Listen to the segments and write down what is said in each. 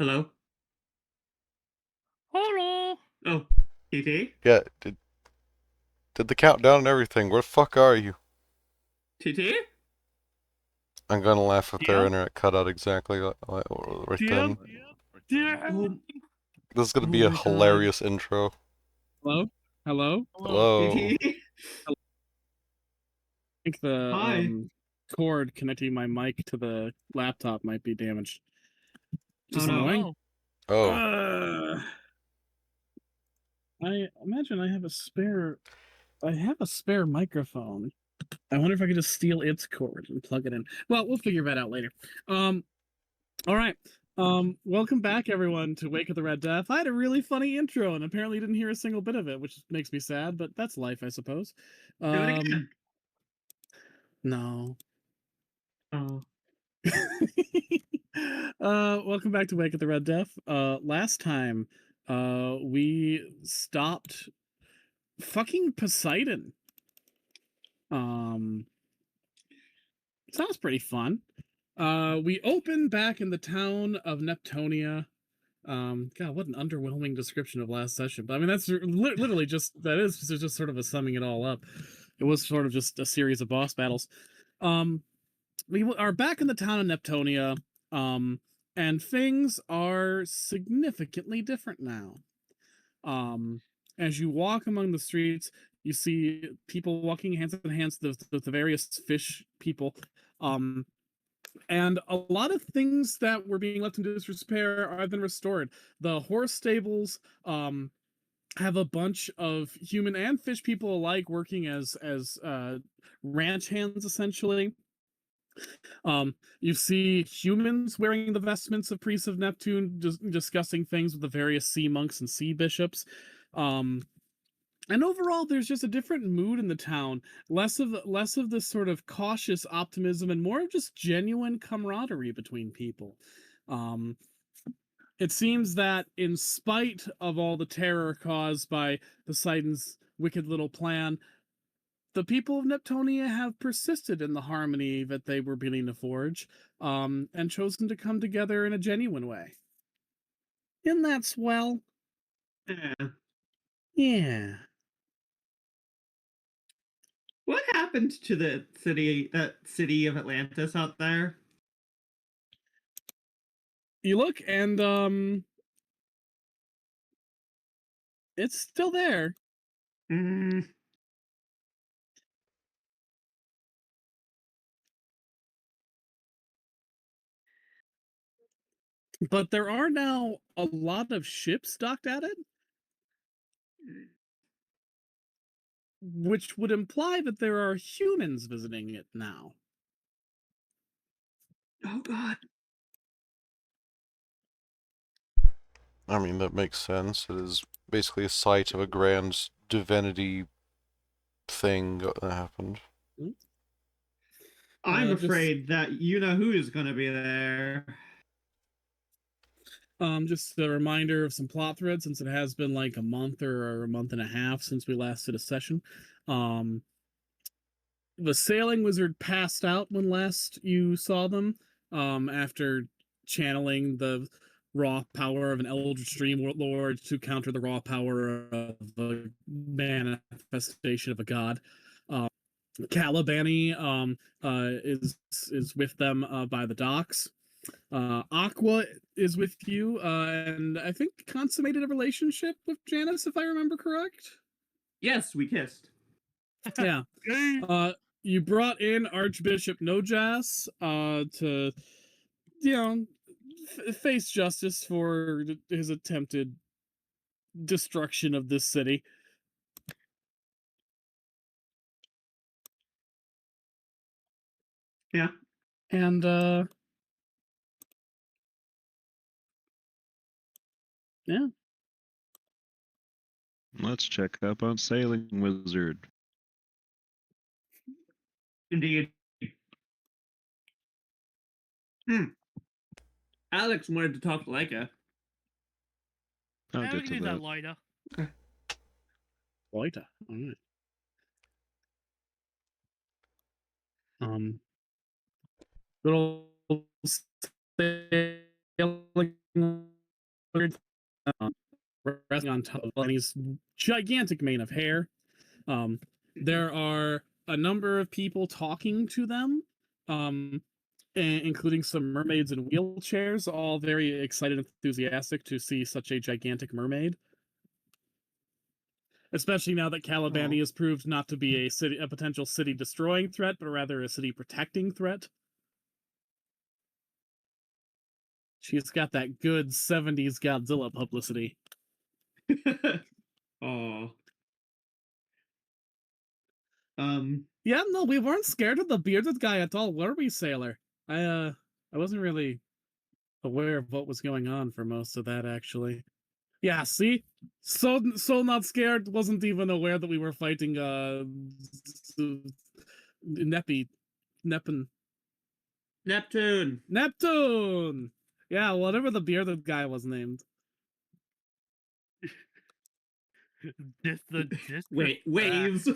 Hello? Hello. Oh, TT? Yeah, did the countdown and everything. Where the fuck are you? TT? I'm gonna laugh if their Yeah. internet cut out exactly right then. Yeah. Oh, This is gonna oh be a my god. hilarious intro. Hello. Hello. Hello. TT? I think the Hi. cord connecting my mic to the laptop might be damaged. Oh Just no. annoying. Oh, I imagine I have a spare. I have a spare microphone. I wonder if I could just steal its cord and plug it in. Well, we'll figure that out later. All right. Welcome back, everyone, to Wake of the Red Death. I had a really funny intro, and apparently didn't hear a single bit of it, which makes me sad, but that's life, I suppose. Do it again. No. Oh. Welcome back to Wake of the Red Death. Last time, we stopped fucking Poseidon. Um, Sounds pretty fun. We open back in the town of Neptunia. God, what an underwhelming description of last session. But I mean, that's literally just sort of a summing it all up. It was sort of just a series of boss battles. We are back in the town of Neptunia, and things are significantly different now. As you walk among the streets, you see people walking hands in hands with the various fish people. And a lot of things that were being left in disrepair have been restored. The horse stables have a bunch of human and fish people alike working as ranch hands, essentially. You see humans wearing the vestments of priests of Neptune, discussing things with the various sea monks and sea bishops. And overall, there's just a different mood in the town. Less of this sort of cautious optimism, and more of just genuine camaraderie between people. Um, it seems that in spite of all the terror caused by Poseidon's wicked little plan, the people of Neptunia have persisted in the harmony that they were beginning to forge, and chosen to come together in a genuine way. Isn't that swell? Yeah. Yeah. What happened to that city of Atlantis out there? You look and it's still there. Hmm. But there are now a lot of ships docked at it, which would imply that there are humans visiting it now. Oh god. I mean, that makes sense. It is basically a site of a grand divinity thing that happened. I'm Just afraid that you know who is gonna be there. just a reminder of some plot threads, since it has been like a month or a month and a half since we last did a session. Um, the sailing wizard passed out when last you saw them, after channeling the raw power of an eldritch dream lord to counter the raw power of a manifestation of a god. Calibani is with them by the docks. Aqua is with you, and I think consummated a relationship with Janice, if I remember correct. Yes, we kissed. Yeah. You brought in Archbishop Nojas to, you know, face justice for his attempted destruction of this city. Yeah. And yeah. Let's check up on Sailing Wizard. Indeed. Alex wanted to talk to Leica. I'll Yeah, we get can to do that that. later. Later. All right. Little sailing resting on top of Lenny's gigantic mane of hair. There are a number of people talking to them, including some mermaids in wheelchairs, all very excited and enthusiastic to see such a gigantic mermaid. Especially now that Calabani has proved not to be a potential city destroying threat, but rather a city protecting threat. She's got that good 70s Godzilla publicity. Oh. Yeah, no, we weren't scared of the bearded guy at all, were we, Sailor? I wasn't really aware of what was going on for most of that, actually. Yeah, see? So not scared, wasn't even aware that we were fighting, Neptune. Yeah, whatever the bearded guy was named. Wait, waves.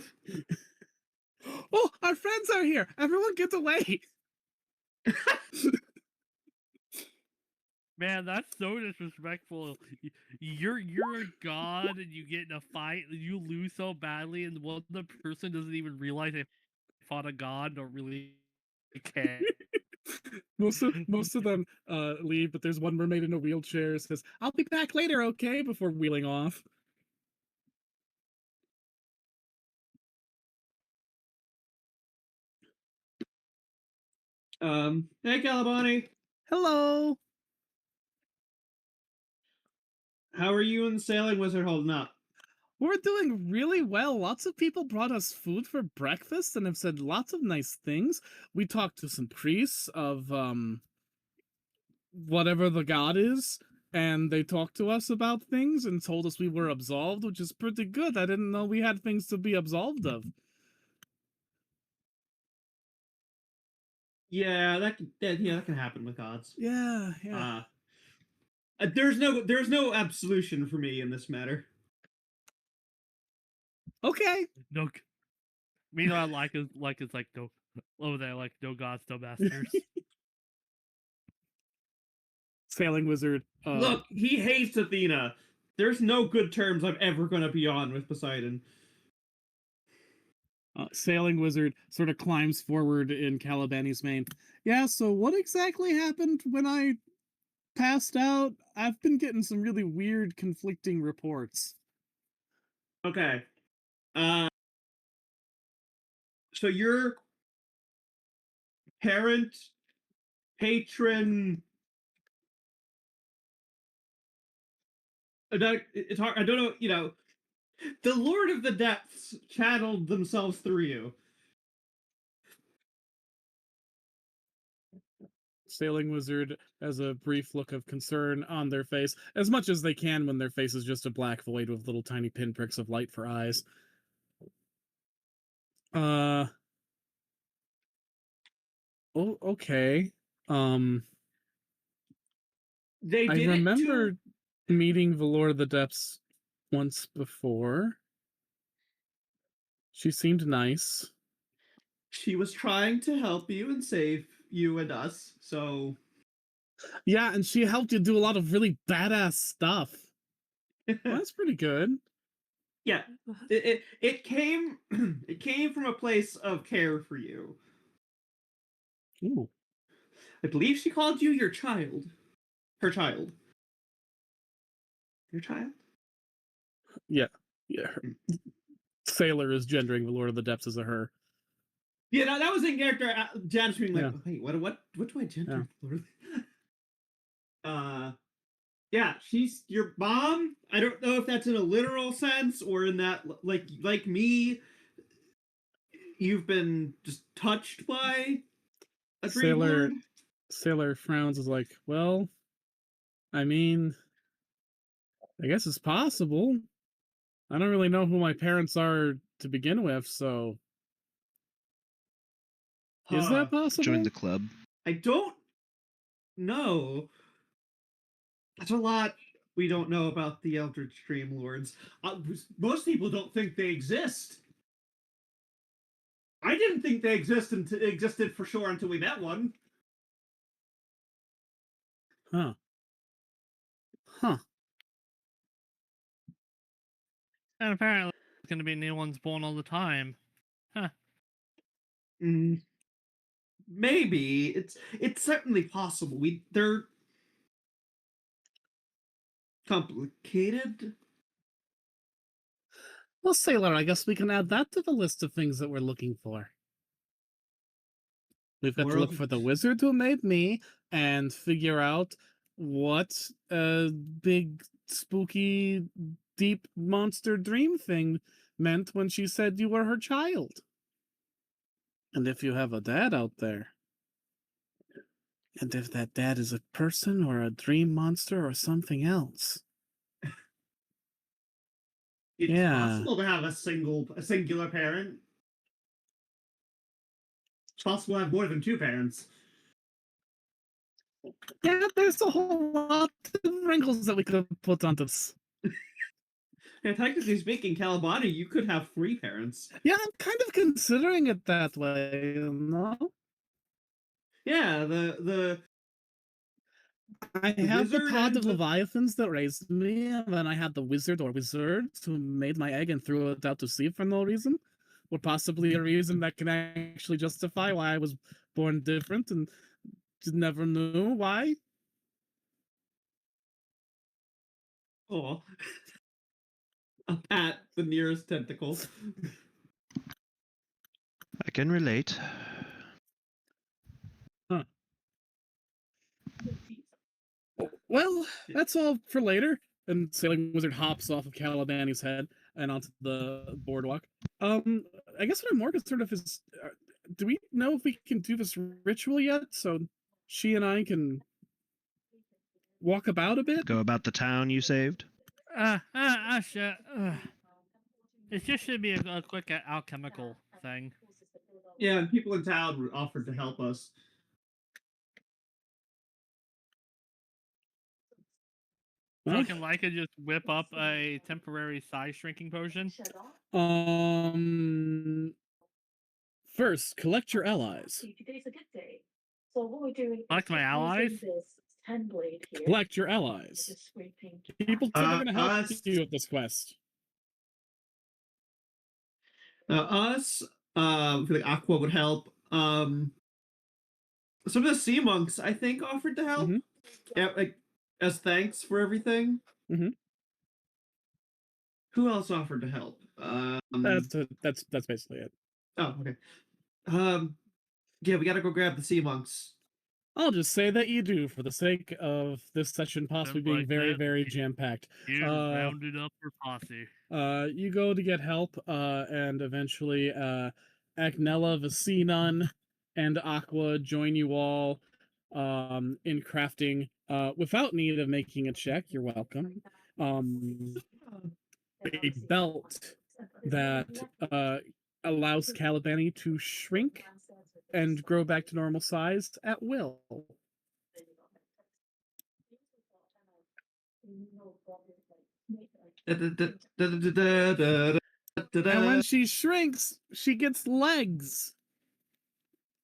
Oh, our friends are here! Everyone get away! Man, that's so disrespectful. You're a god and you get in a fight and you lose so badly, and one the person doesn't even realize they fought a god, don't really care. Most of them leave, but there's one mermaid in a wheelchair says, "I'll be back later, okay?" before wheeling off. Hey, Calabani. Hello. How are you and the Sailing Wizard holding up? We're doing really well. Lots of people brought us food for breakfast and have said lots of nice things. We talked to some priests of whatever the god is, and they talked to us about things and told us we were absolved, which is pretty good. I didn't know we had things to be absolved of. Yeah, that can happen with gods. Yeah. There's no absolution for me in this matter. Okay. No, meanwhile, it's like no over there, like no gods, no masters. Sailing Wizard. Look, he hates Athena. There's no good terms I'm ever gonna be on with Poseidon. Sailing Wizard sort of climbs forward in Calabani's mane. Yeah, so what exactly happened when I passed out? I've been getting some really weird conflicting reports. Okay. So your parent, patron. It's hard. I don't know. You know, the Lord of the Depths channeled themselves through you. Sailing Wizard has a brief look of concern on their face, as much as they can when their face is just a black void with little tiny pinpricks of light for eyes. Oh, okay. They I did remember it meeting the Lord of the Depths once before. She seemed nice. She was trying to help you and save you and us. So Yeah, and she helped you do a lot of really badass stuff. Well, that's pretty good. yeah, it came it came from a place of care for you. Ooh. I believe she called you your child. Her child. Your child? Yeah. Sailor is gendering the Lord of the Depths as a her. Yeah, that was in character. Jan's being like, Yeah. wait, what do I gender? Yeah, she's your mom. I don't know if that's in a literal sense or in that, like me, you've been just touched by a dream lord. Sailor frowns is like, well, I mean, I guess it's possible. I don't really know who my parents are to begin with, so is that possible? Join the club. I don't know. That's a lot we don't know about the Eldritch Dream Lords. Most people don't think they exist. I didn't think they existed for sure until we met one. Huh. And apparently, there's going to be new ones born all the time. Huh. Mm, maybe it's certainly possible. They're complicated. Well, Sailor, I guess we can add that to the list of things that we're looking for. We've got to look World. for the wizard who made me and figure out what big, spooky, deep monster dream thing meant when she said you were her child. And if you have a dad out there, and if that dad is a person or a dream monster or something else. It's Yeah. possible to have a singular parent. It's possible to have more than two parents. Yeah, there's a whole lot of wrinkles that we could put onto this. Yeah, technically speaking, Calabani, you could have three parents. Yeah, I'm kind of considering it that way, you know? Yeah, the I have the wizard pod and of Leviathans that raised me, and then I had the wizard or wizards who made my egg and threw it out to sea for no reason. Or possibly a reason that can actually justify why I was born different and just never knew why. oh, a pat, the nearest tentacle. I can relate. Well, that's all for later. And Sailing Wizard hops off of Calabani's head and onto the boardwalk. I guess what I'm more concerned of is, do we know if we can do this ritual yet? So she and I can walk about a bit? Go about the town you saved. Sure. It just should be a quick alchemical thing. Yeah, and people in town offered to help us. So can Leica just whip up a temporary size shrinking potion? First, collect your allies. Collect my allies? Collect your allies. People said they're going to help Us, you with this quest. us. I feel like Aqua would help. Some of the sea monks, I think, offered to help. Mhm. Yeah, like as thanks for everything. Mhm. Who else offered to help? That's basically it. Oh, okay. Yeah, we gotta go grab the sea monks. I'll just say that you do for the sake of this session possibly being like very, that, very jam-packed. You rounded up her posse. You go to get help, and eventually Agnella, the sea nun, and Aqua join you all in crafting, without need of making a check, you're welcome, a belt that allows Calabani to shrink and grow back to normal size at will. And when she shrinks, she gets legs.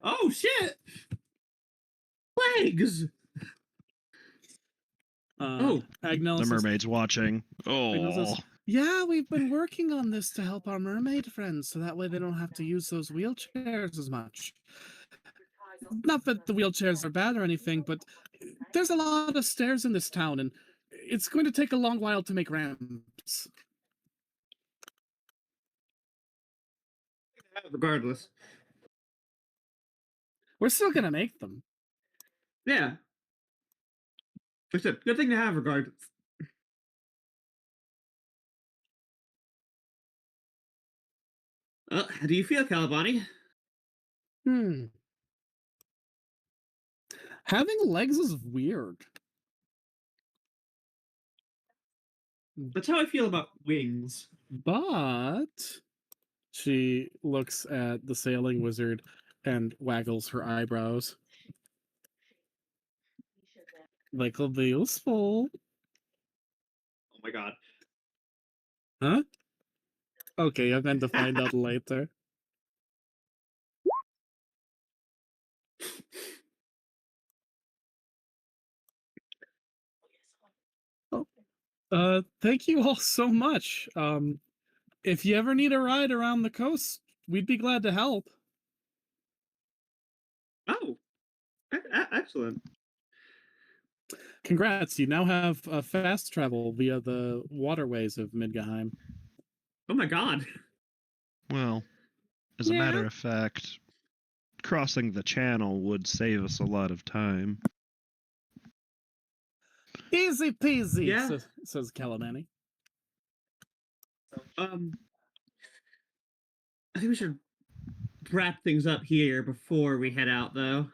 Oh shit! Legs. Agnella The says, mermaid's watching. Agnella Oh, says, yeah, we've been working on this to help our mermaid friends, so that way they don't have to use those wheelchairs as much. Not that the wheelchairs are bad or anything, but there's a lot of stairs in this town, and it's going to take a long while to make ramps. Regardless. We're still gonna make them. Yeah. It's a good thing to have regardless. How do you feel, Calabani? Having legs is weird. That's how I feel about wings. But she looks at the sailing wizard and waggles her eyebrows. They could be useful. Oh my god. Huh? Okay, I'm going to find out later. Oh, Thank you all so much. If you ever need a ride around the coast, we'd be glad to help. Oh, excellent. Congrats, you now have fast travel via the waterways of Midgheim. Oh my god. Well, as a matter of fact, crossing the channel would save us a lot of time. Easy peasy, Yeah. says Calamani. I think we should wrap things up here before we head out, though.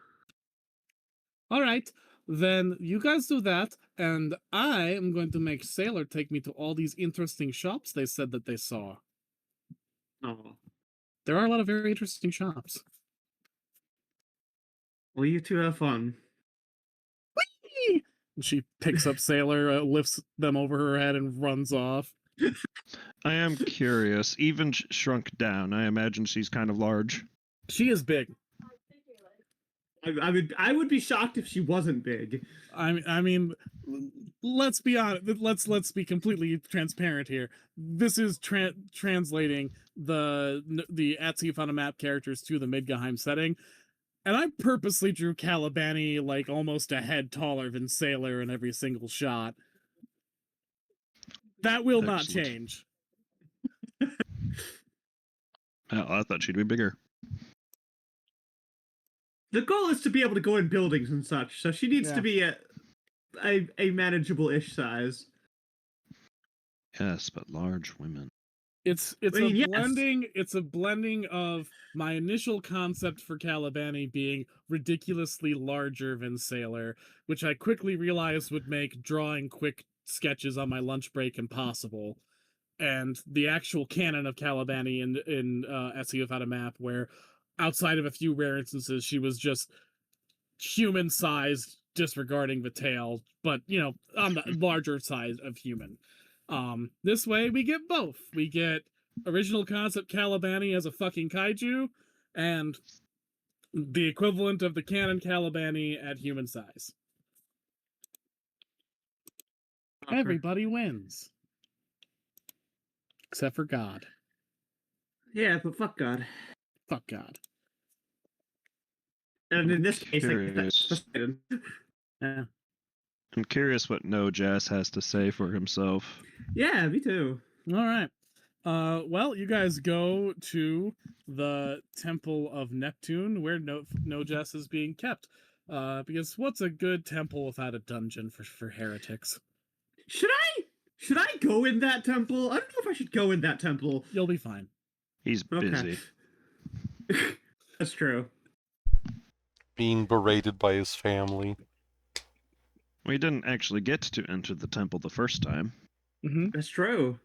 All right, then you guys do that, and I am going to make Sailor take me to all these interesting shops they said that they saw. Oh. There are a lot of very interesting shops. Well, you two have fun. Whee! She picks up Sailor, lifts them over her head, and runs off. I am curious. Even shrunk down, I imagine she's kind of large. She is big. I would be shocked if she wasn't big. I mean, let's be honest. Let's be completely transparent here. This is translating the at sea on a map characters to the Midgheim setting, and I purposely drew Calibani like almost a head taller than Sailor in every single shot. That will not Excellent. change. Oh, I thought she'd be bigger. The goal is to be able to go in buildings and such, so she needs to be a manageable-ish size. Yes, but large women. It's I mean, a yes. blending. It's a blending of my initial concept for Calibani being ridiculously larger than Sailor, which I quickly realized would make drawing quick sketches on my lunch break impossible, and the actual canon of Calibani in Sea Without a Map, where outside of a few rare instances she was just human sized, disregarding the tail, but on the larger size of human. This way we get both. We get original concept Calibani as a fucking kaiju, and the equivalent of the canon Calibani at human size. Everybody wins. Except for God. Yeah, but fuck God. Fuck God. And in this case, Curious. Yeah. I'm curious what No Jazz has to say for himself. Yeah, me too. All right. Well, you guys go to the Temple of Neptune, where Nojas is being kept. Because what's a good temple without a dungeon for heretics? Should I go in that temple? I don't know if I should go in that temple. You'll be fine. He's busy. That's true. Being berated by his family. We didn't actually get to enter the temple the first time. Mm-hmm. That's true.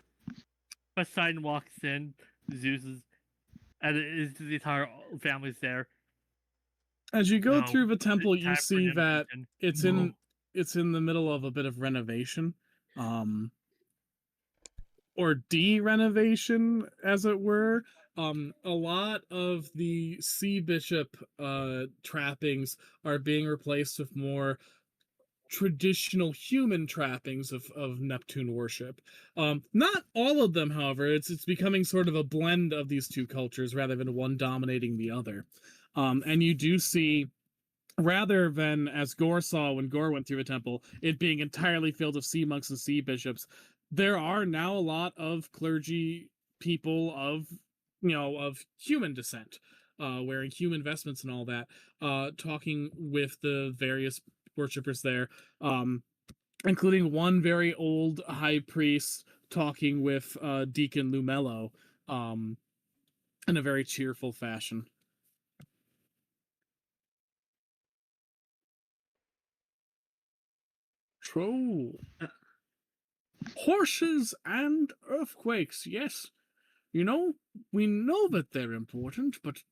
Poseidon walks in, Zeus is, and the entire family's there. As you go No, through the temple, it's you time for see an that invitation. it's in the middle of a bit of renovation. Or de-renovation, as it were. A lot of the sea bishop trappings are being replaced with more traditional human trappings of Neptune worship. Not all of them, however. It's becoming sort of a blend of these two cultures rather than one dominating the other. And you do see, rather than as Gore saw when Gore went through a temple, it being entirely filled with sea monks and sea bishops, there are now a lot of clergy people of human descent, wearing human vestments and all that, talking with the various worshippers there, including one very old high priest talking with Deacon Lumello, in a very cheerful fashion. Troll. Horses and earthquakes, yes. We know that they're important, but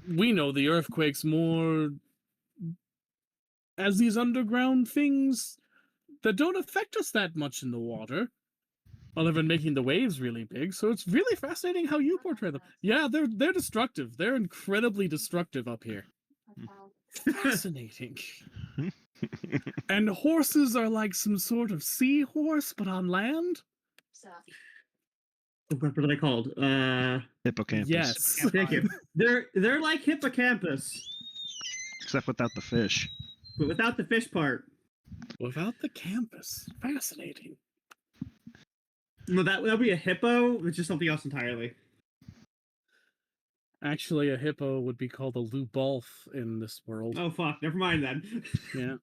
we know the earthquakes more as these underground things that don't affect us that much in the water, other than making the waves really big. So it's really fascinating how you portray them. Yeah, they're destructive. They're incredibly destructive up here. Fascinating. And horses are like some sort of seahorse, but on land? What are they called? Hippocampus. Yes. Thank you. They're like hippocampus, Except without the fish. but without the fish part. Without the campus. Fascinating. No, that'll be a hippo, which is something else entirely. Actually, a hippo would be called a lubolf in this world. Oh fuck, never mind then. Yeah.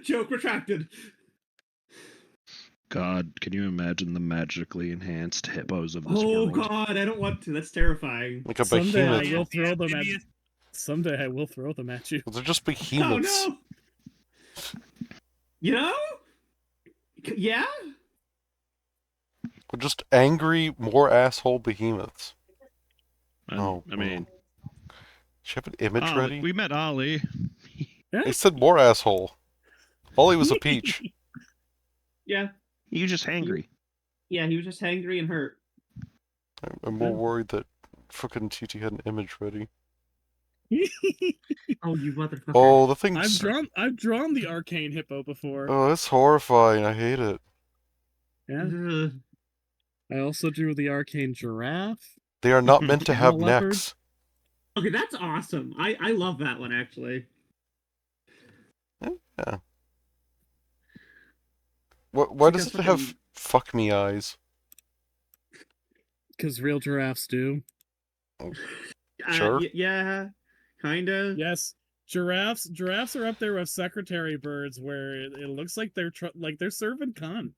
Joke retracted. God, can you imagine the magically enhanced hippos of this Oh world? god, I don't want to. That's terrifying. Like a Someday I behemoth. will throw them at. Maybe Someday I will throw them at you. They're just Oh behemoths. no! You know? Yeah? They're just angry, more asshole behemoths. Oh, I mean, Do you have an image Ollie- ready? we met Ollie. I said more asshole. Ollie was a peach. Yeah. You just hangry. Yeah, he was just hangry and hurt. I'm more worried that frickin' TT had an image ready. Oh, you motherfucker. Oh, the thing's... I've drawn the arcane hippo before. Oh, that's horrifying. I hate it. Yeah. Ugh. I also drew the arcane giraffe. They are not meant to have Camel leopard. necks. Okay, that's awesome. I love that one, actually. Yeah. Why does it have fuck me eyes? Because real giraffes do. Sure. Yeah, kinda. Yes. Giraffes are up there with secretary birds where it looks like they're serving con.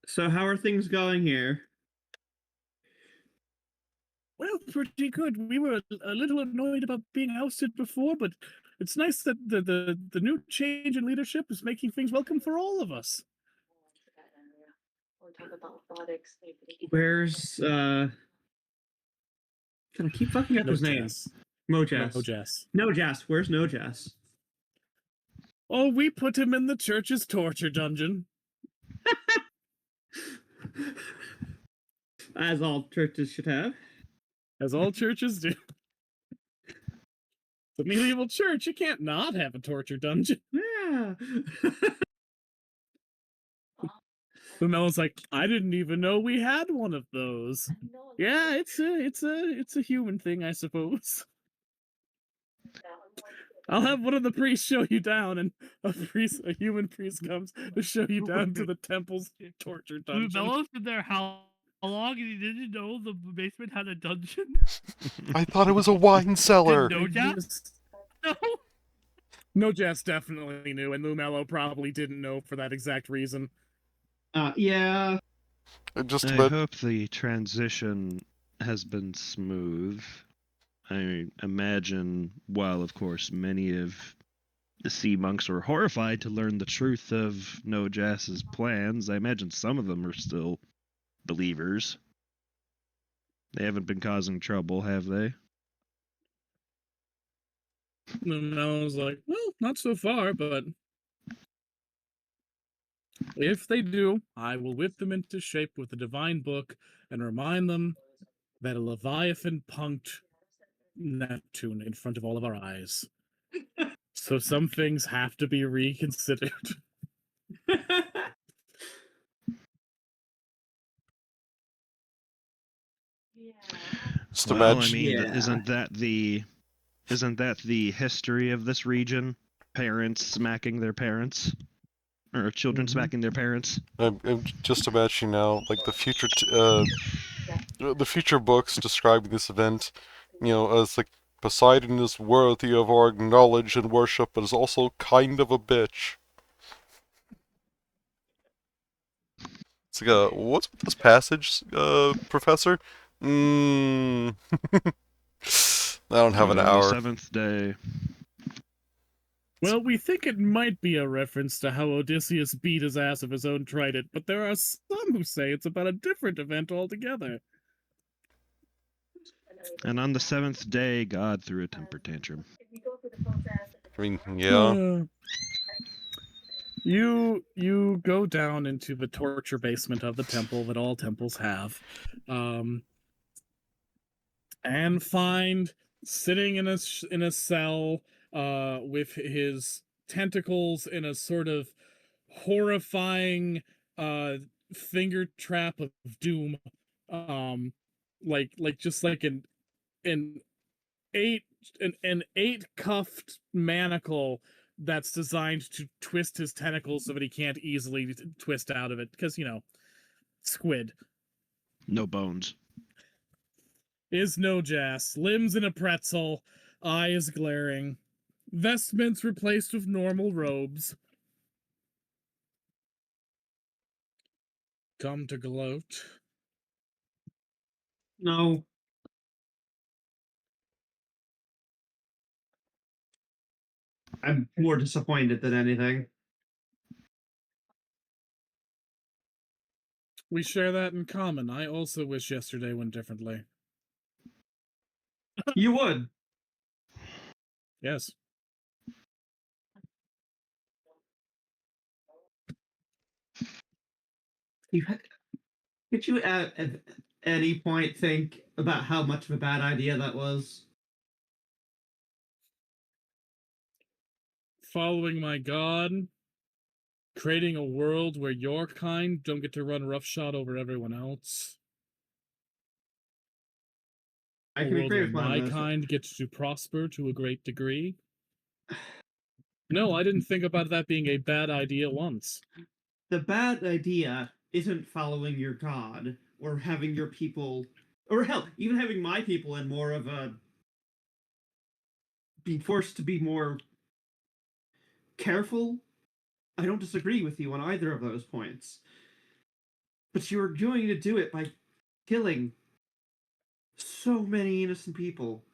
So how are things going here? Well, pretty good. We were a little annoyed about being ousted before, but it's nice that the new change in leadership is making things welcome for all of us. Where's God, I keep fucking up his name. Mojas. Mojas. Nojas. Where's Nojas? Oh, we put him in the church's torture dungeon. As all churches should have. As all churches do. The medieval church, you can't not have a torture dungeon. Yeah. Lumella's like, I didn't even know we had one of those. Yeah, it's a human thing, I suppose. I'll have one of the priests show you down, and a human priest comes to show you down to the temple's torture dungeon. Lubella's been there how long, and he didn't know the basement had a dungeon? I thought it was a wine cellar. Did Nojas? No. Nojas definitely knew, and Lumello probably didn't know for that exact reason. Yeah. Just I about... hope the transition has been smooth. I imagine, while of course many of the sea monks were horrified to learn the truth of Nojas' plans, I imagine some of them are still believers. They haven't been causing trouble, have they? Lumello's like, well, not so far, but if they do, I will whip them into shape with the divine book and remind them that a Leviathan punked Neptune in front of all of our eyes. So some things have to be reconsidered. Just Well, I imagine... mean, Yeah. isn't that the history of this region? Parents smacking their parents? Or children smacking their parents? I'm just imagining now, like the future books describing this event, you know, as like Poseidon is worthy of our knowledge and worship, but is also kind of a bitch. It's like, what's with this passage, Professor? I don't have an On the hour. 7th day. Well, we think it might be a reference to how Odysseus beat his ass with his own trident, but there are some who say it's about a different event altogether. And on the 7th day, God threw a temper tantrum. I mean, yeah. You go down into the torture basement of the temple that all temples have. and find sitting in a cell with his tentacles in a sort of horrifying uh finger trap of doom, like just like an eight an eight cuffed manacle that's designed to twist his tentacles so that he can't easily twist out of it because squid No bones. is no jazz, limbs in a pretzel, eyes glaring, vestments replaced with normal robes. Come to gloat. No. I'm more disappointed than anything. We share that in common. I also wish yesterday went differently. You would. Yes. Could you at any point think about how much of a bad idea that was? Following my god, creating a world where your kind don't get to run roughshod over everyone else. I A can world agree where with one my of those. kind gets to prosper to a great degree. No, I didn't think about that being a bad idea once. The bad idea isn't following your god or having your people, or hell, even having my people in more of a being forced to be more careful. I don't disagree with you on either of those points. But you're going to do it by killing so many innocent people,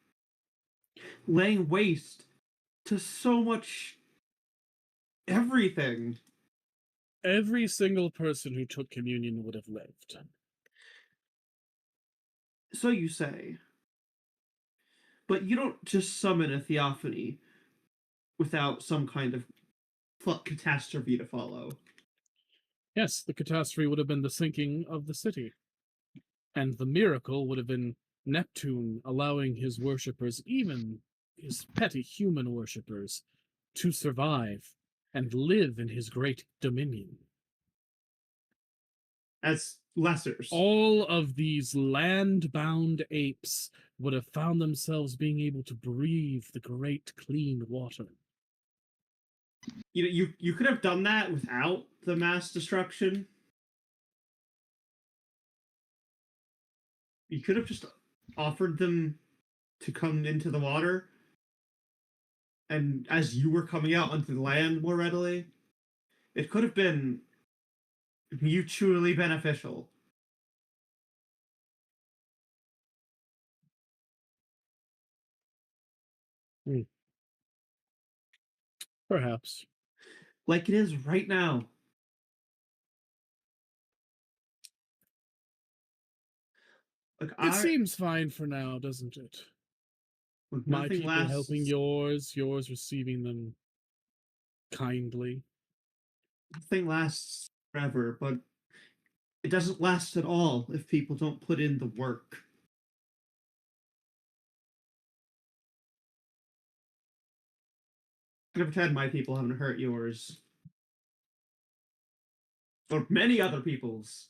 laying waste to so much everything. Every single person who took communion would have lived. So you say. But you don't just summon a theophany without some kind of catastrophe to follow. Yes, the catastrophe would have been the sinking of the city. And the miracle would have been Neptune allowing his worshippers, even his petty human worshippers, to survive and live in his great dominion. As lessers. All of these land-bound apes would have found themselves being able to breathe the great clean water. You could have done that without the mass destruction. You could have just offered them to come into the water, and as you were coming out onto the land more readily, it could have been mutually beneficial. Perhaps. Like it is right now. Like It seems fine for now, doesn't it? My nothing people lasts. helping yours receiving them kindly. Nothing lasts forever, but it doesn't last at all if people don't put in the work. I've pretend my people haven't hurt yours. Or many other people's.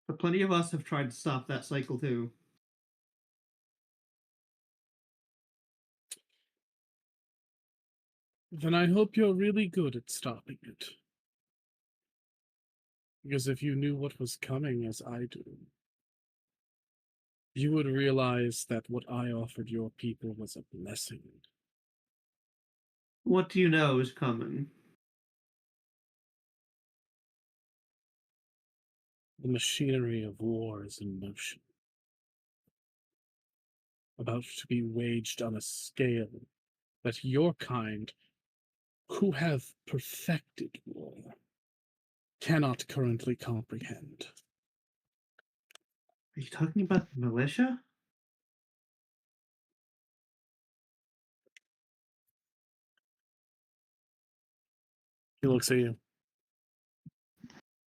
But plenty of us have tried to stop that cycle too. Then I hope you're really good at stopping it. Because if you knew what was coming as I do, you would realize that what I offered your people was a blessing. What do you know is coming? The machinery of war is in motion, about to be waged on a scale that your kind, who have perfected war, cannot currently comprehend. Are you talking about the militia? He looks at you.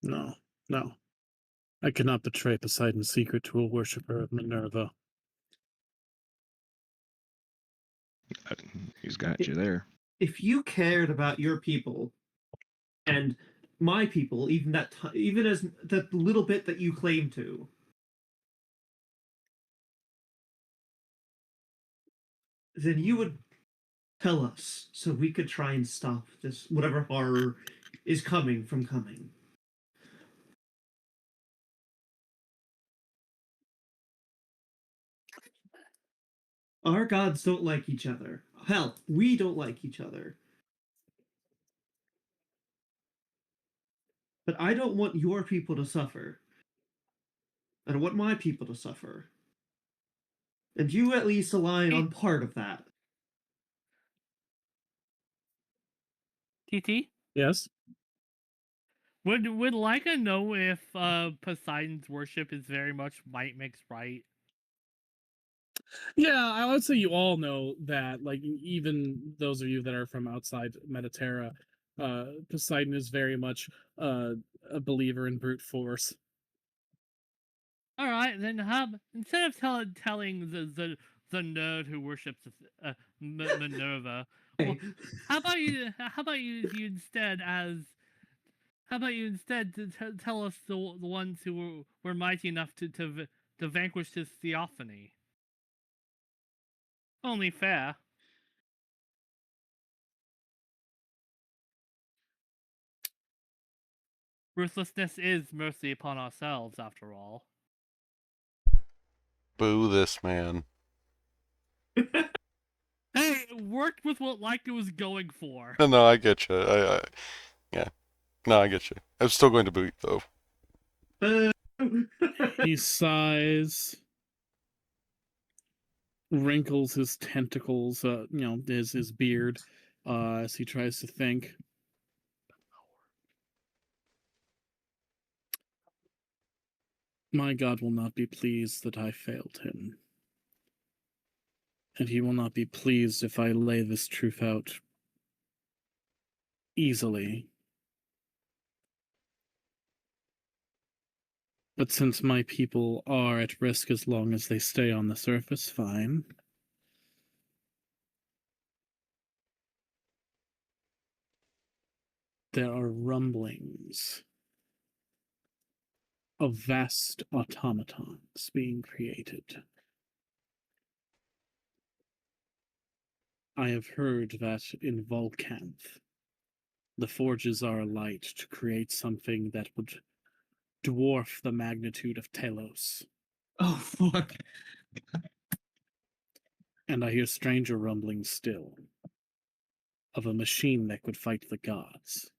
No, no. I cannot betray Poseidon's secret to a worshipper of Minerva. He's got you there. If you cared about your people and my people, even even as that little bit that you claim to, then you would tell us so we could try and stop this whatever horror is coming from coming. Our gods don't like each other. Hell, we don't like each other. But I don't want your people to suffer. I don't want my people to suffer. And you at least align on part of that. TT? Yes? Would Leica know if Poseidon's worship is very much might makes right? Yeah, I would say you all know that, like, even those of you that are from outside Mediterra, Poseidon is very much a believer in brute force. All right, then instead of telling the nerd who worships Minerva, well, how about you instead tell us the ones who were mighty enough to vanquish his theophany? Only fair. Ruthlessness is mercy upon ourselves, after all. Boo this man. Hey, it worked with what Leica was going for. No, I get you. Yeah. No, I get you. I'm still going to boo you, though. He sighs, wrinkles his tentacles, his beard, as he tries to think. My God will not be pleased that I failed him. And he will not be pleased if I lay this truth out easily. But since my people are at risk as long as they stay on the surface, fine. There are rumblings of vast automatons being created. I have heard that in Volcanth, the forges are alight to create something that would dwarf the magnitude of Telos. Oh, fuck. And I hear stranger rumblings still of a machine that could fight the gods.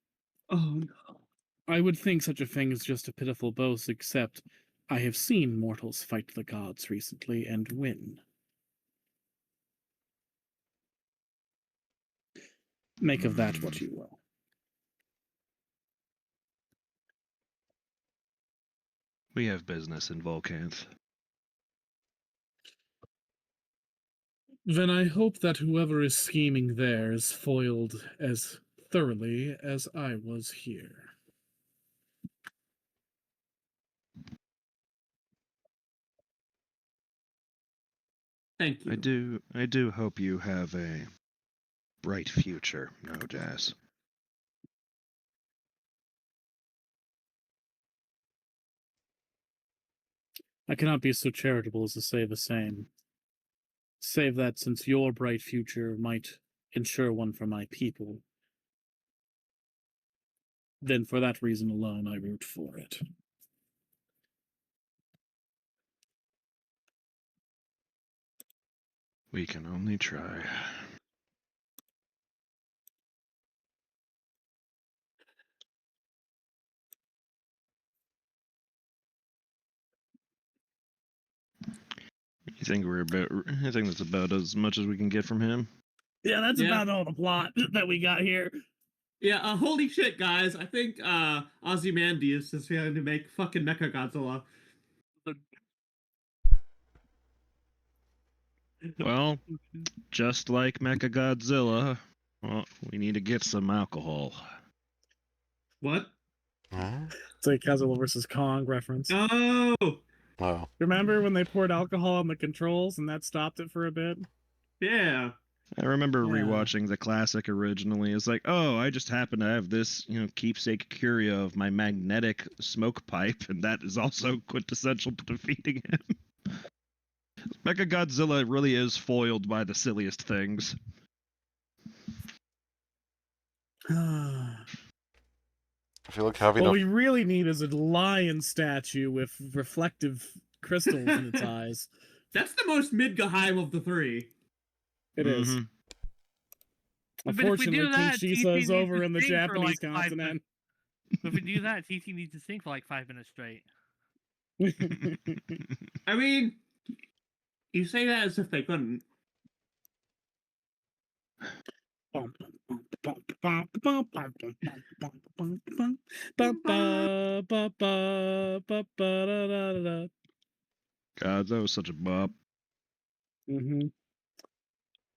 Oh, no. I would think such a thing is just a pitiful boast, except I have seen mortals fight the gods recently and win. Make of that what you will. We have business in Volcanth. Then I hope that whoever is scheming there is foiled as thoroughly as I was here. Thank you. I do hope you have a bright future, no Jazz. I cannot be so charitable as to say the same. Save that since your bright future might ensure one for my people, then for that reason alone I root for it. We can only try. You think I think that's about as much as we can get from him? Yeah, that's Yeah. about all the plot that we got here. Yeah, holy shit, guys. I think Ozymandias is going to make fucking Mechagodzilla. Well, just like Mechagodzilla, well, we need to get some alcohol. What? Huh? It's a Godzilla versus Kong reference. Oh, Oh. Remember when they poured alcohol on the controls and that stopped it for a bit? yeah. I remember Yeah. rewatching the classic originally. It's like, oh, I just happen to have this, keepsake curio of my magnetic smoke pipe, and that is also quintessential to defeating him. Mecha Godzilla really is foiled by the silliest things. I feel like having What a we really need is a lion statue with reflective crystals in its eyes. That's the most Midgeheimer of the three. It is. Mhm. But if we Unfortunately, do King that, Shisa TT is needs over to in the sing for Japanese like 5 minutes. continent. But if we do that, TT needs to sing for like 5 minutes straight. I mean, you say that as if they couldn't. God, that was such a bop. Mm-hmm.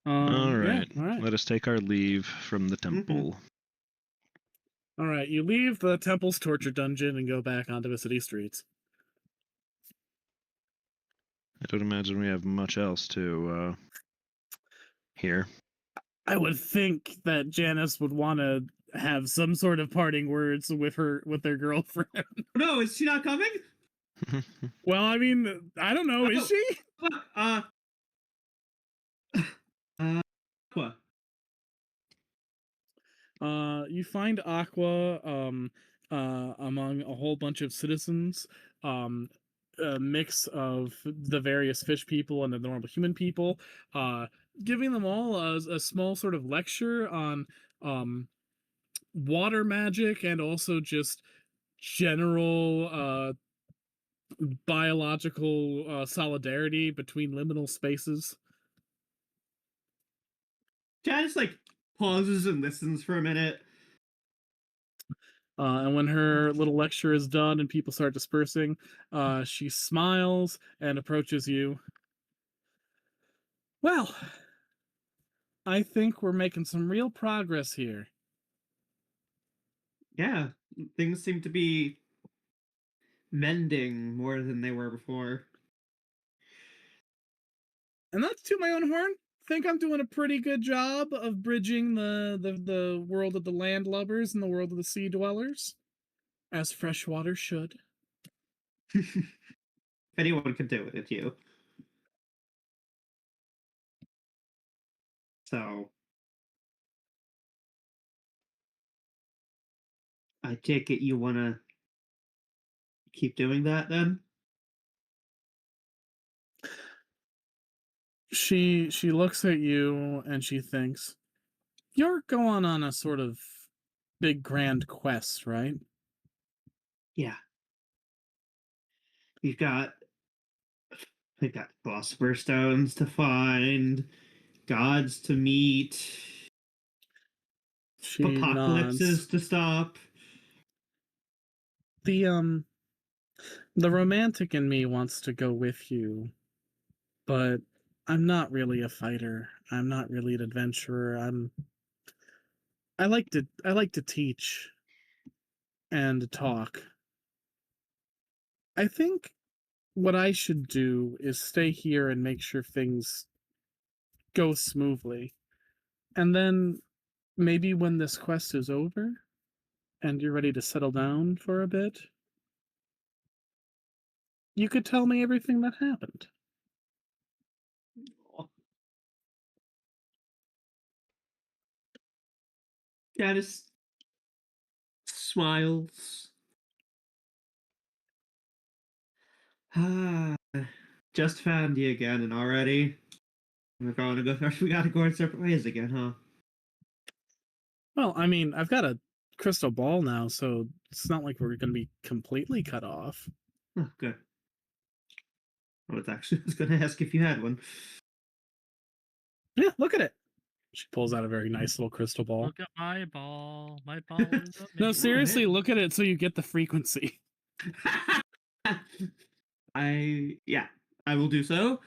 All right. Yeah, all right. Let us take our leave from the temple. All right, you leave the temple's torture dungeon and go back onto the city streets. I don't imagine we have much else to hear. I would think that Janice would want to have some sort of parting words with their girlfriend. No, is she not coming? Well, I mean, I don't know. Is she? What? You find Aqua among a whole bunch of citizens, a mix of the various fish people and the normal human people, giving them all a small sort of lecture on water magic and also just general biological solidarity between liminal spaces. Janice like pauses and listens for a minute. And when her little lecture is done and people start dispersing, she smiles and approaches you. Well, I think we're making some real progress here. Yeah, things seem to be mending more than they were before. And not to toot my own horn, think I'm doing a pretty good job of bridging the world of the landlubbers and the world of the sea dwellers, as freshwater should. If anyone could do it, it's you. So, I take it you want to keep doing that then? She looks at you and she thinks, "You're going on a sort of big grand quest, right?" Yeah. You've got we got philosopher's stones to find, gods to meet, She apocalypses nods. to stop. The romantic in me wants to go with you, but I'm not really a fighter. I'm not really an adventurer. I like to teach and talk. I think what I should do is stay here and make sure things go smoothly. And then maybe when this quest is over and you're ready to settle down for a bit, you could tell me everything that happened. Janice smiles. Ah, just found you again, and already we're going to go. We got to go our separate ways again, huh? Well, I mean, I've got a crystal ball now, so it's not like we're going to be completely cut off. Oh, good. I was going to ask if you had one. Yeah, look at it. She pulls out a very nice little crystal ball. Look at my ball. My ball is amazing. No, seriously, yeah. look at it so you get the frequency. I will do so.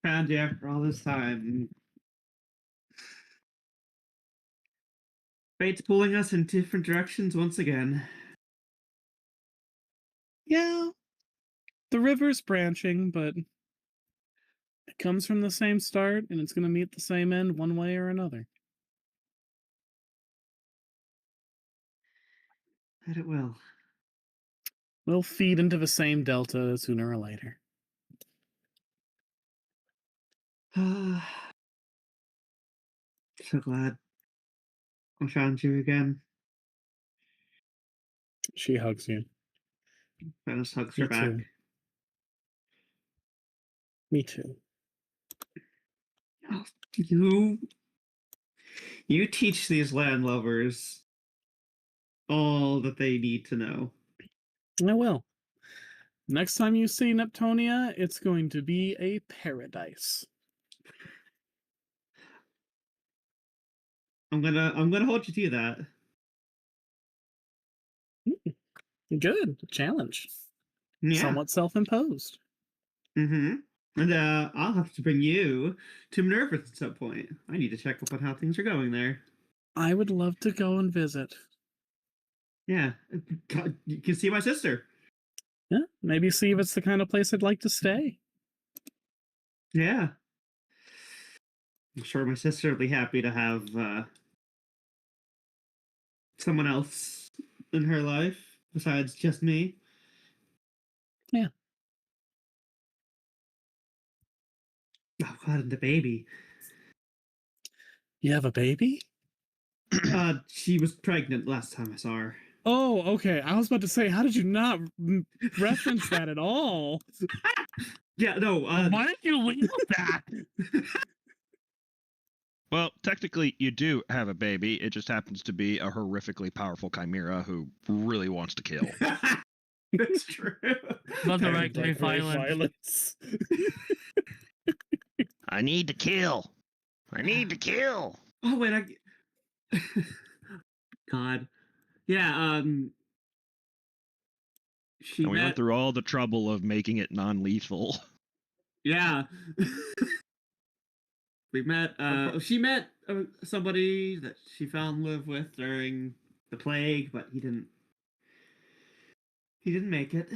Found you after all this time. Fate's pulling us in different directions once again. Yeah, the river's branching, but it comes from the same start, and it's going to meet the same end one way or another. That it will. We'll feed into the same delta sooner or later. So glad I found you again. She hugs you. Venice hugs Me her back. too. Me too. Oh, you teach these landlubbers all that they need to know. I will. Next time you see Neptunia, it's going to be a paradise. I'm gonna hold you to that. Good. Challenge. Yeah. Somewhat self-imposed. Mm-hmm. And I'll have to bring you to Minerva at some point. I need to check up on how things are going there. I would love to go and visit. Yeah. You can see my sister. Yeah, maybe see if it's the kind of place I'd like to stay. Yeah. I'm sure my sister will be happy to have someone else in her life besides just me. Yeah. Oh God, and the baby. You have a baby? She was pregnant last time I saw her. Oh, okay. I was about to say, how did you not reference that at all? Yeah, no. Why did you leave with that? Well, technically, you do have a baby. It just happens to be a horrifically powerful chimera who really wants to kill. That's true. Resurrectory violence. I need to kill. I need to kill. Oh wait, God. Yeah. She And we went met. through all the trouble of making it non-lethal. Yeah. We met. She met somebody that she fell in love with during the plague, but he didn't. He didn't make it.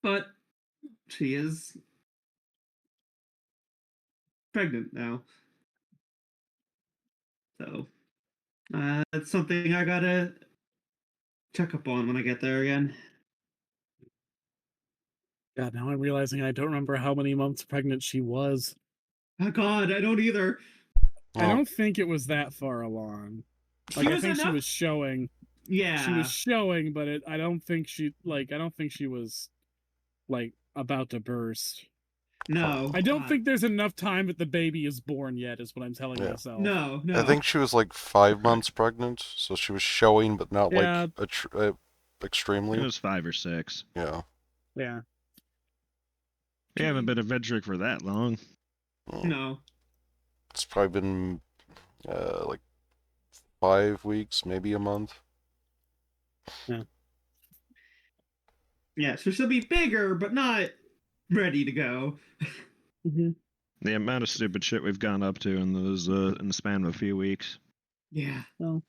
But she is pregnant now. So it's something I gotta check up on when I get there again. God, now I'm realizing I don't remember how many months pregnant she was. Oh God, I don't either. I Oh, don't think it was that far along. She Like, I was think she enough. was showing. Yeah. She was showing, but I don't think she was like about to burst. No. I don't think there's enough time that the baby is born yet, is what I'm telling Yeah. myself. No. I think she was like 5 months pregnant, so she was showing, but not Yeah. like extremely. It was 5 or 6. Yeah. Yeah. We haven't been adventuring for that long. No. It's probably been like 5 weeks, maybe a month. Yeah, so she'll be bigger, but not ready to go. Mm-hmm. The amount of stupid shit we've gone up to in those in the span of a few weeks. Yeah. Well.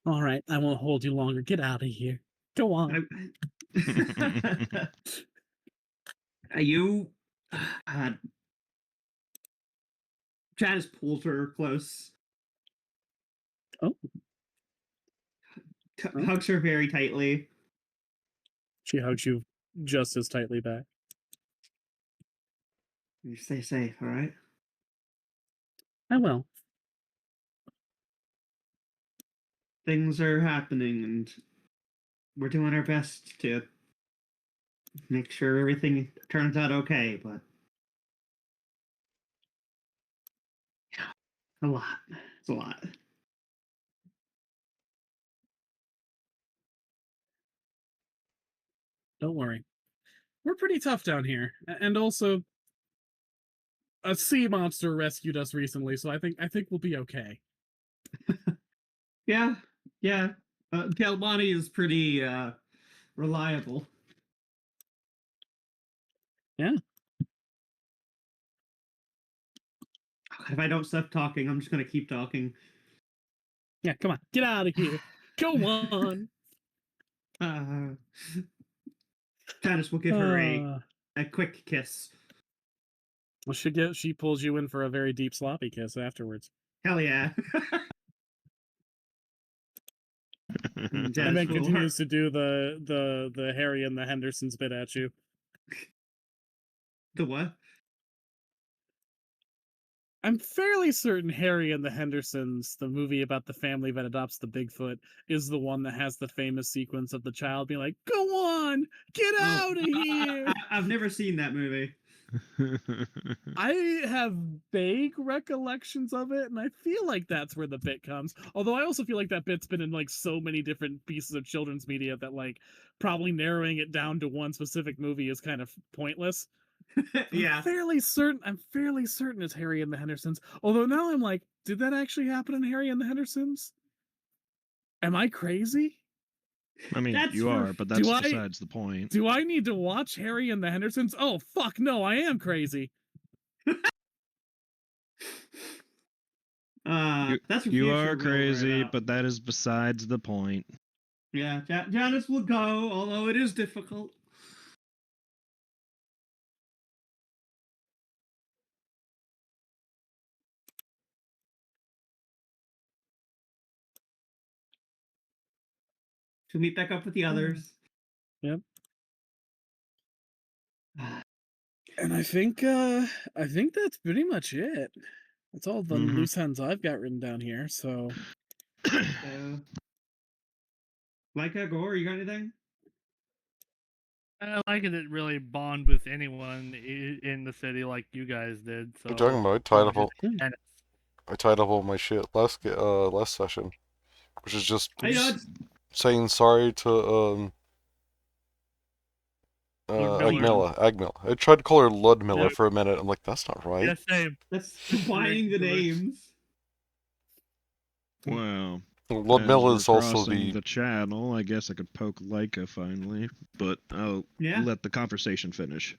All right, I won't hold you longer. Get out of here. Go on. You Janice pulls her close. Oh. Hugs her very tightly. She hugs you just as tightly back. You stay safe, all right? I will. Things are happening, and we're doing our best to make sure everything turns out okay, but a lot. It's a lot. Don't worry. We're pretty tough down here. And also, a sea monster rescued us recently, so I think we'll be okay. Yeah. Galbani is pretty reliable. Yeah. If I don't stop talking, I'm just gonna keep talking. Yeah, come on, get out of here. Go on. Uh, Janice will give her Uh, a quick kiss. well, she pulls you in for a very deep sloppy kiss afterwards. Hell yeah. And Janice then will continues to do the Harry and the Hendersons bit at you. The what? I'm fairly certain Harry and the Hendersons, the movie about the family that adopts the Bigfoot, is the one that has the famous sequence of the child being like, "Go on, get out of here." I've never seen that movie. I have vague recollections of it, and I feel like that's where the bit comes. Although I also feel like that bit's been in like so many different pieces of children's media that like probably narrowing it down to one specific movie is kind of pointless. Yeah. I'm fairly certain it's Harry and the Hendersons. Although now I'm like, did that actually happen in Harry and the Hendersons? Am I crazy? I mean, That's you for- are, but that's Do I- besides the point. Do I need to watch Harry and the Hendersons? Oh fuck no, I am crazy. That's for You future are we'll crazy, write out. but that is besides the point. Yeah, Janice will go, although it is difficult. She'll meet back up with the others. Yep. And I think that's pretty much it. That's all the Mhm. loose ends I've got written down here. So Micah, Gore, you got anything? I didn't really bond with anyone in the city like you guys did. So What are you talking about? I tied up all my shit last session, which is just saying sorry to Agmilla. I tried to call her Ludmilla for a minute. I'm like, that's not right. Yeah, same. That's combining the names. Well, Ludmilla as is we're also crossing the channel, I guess I could poke Leica finally, but I'll let the conversation finish.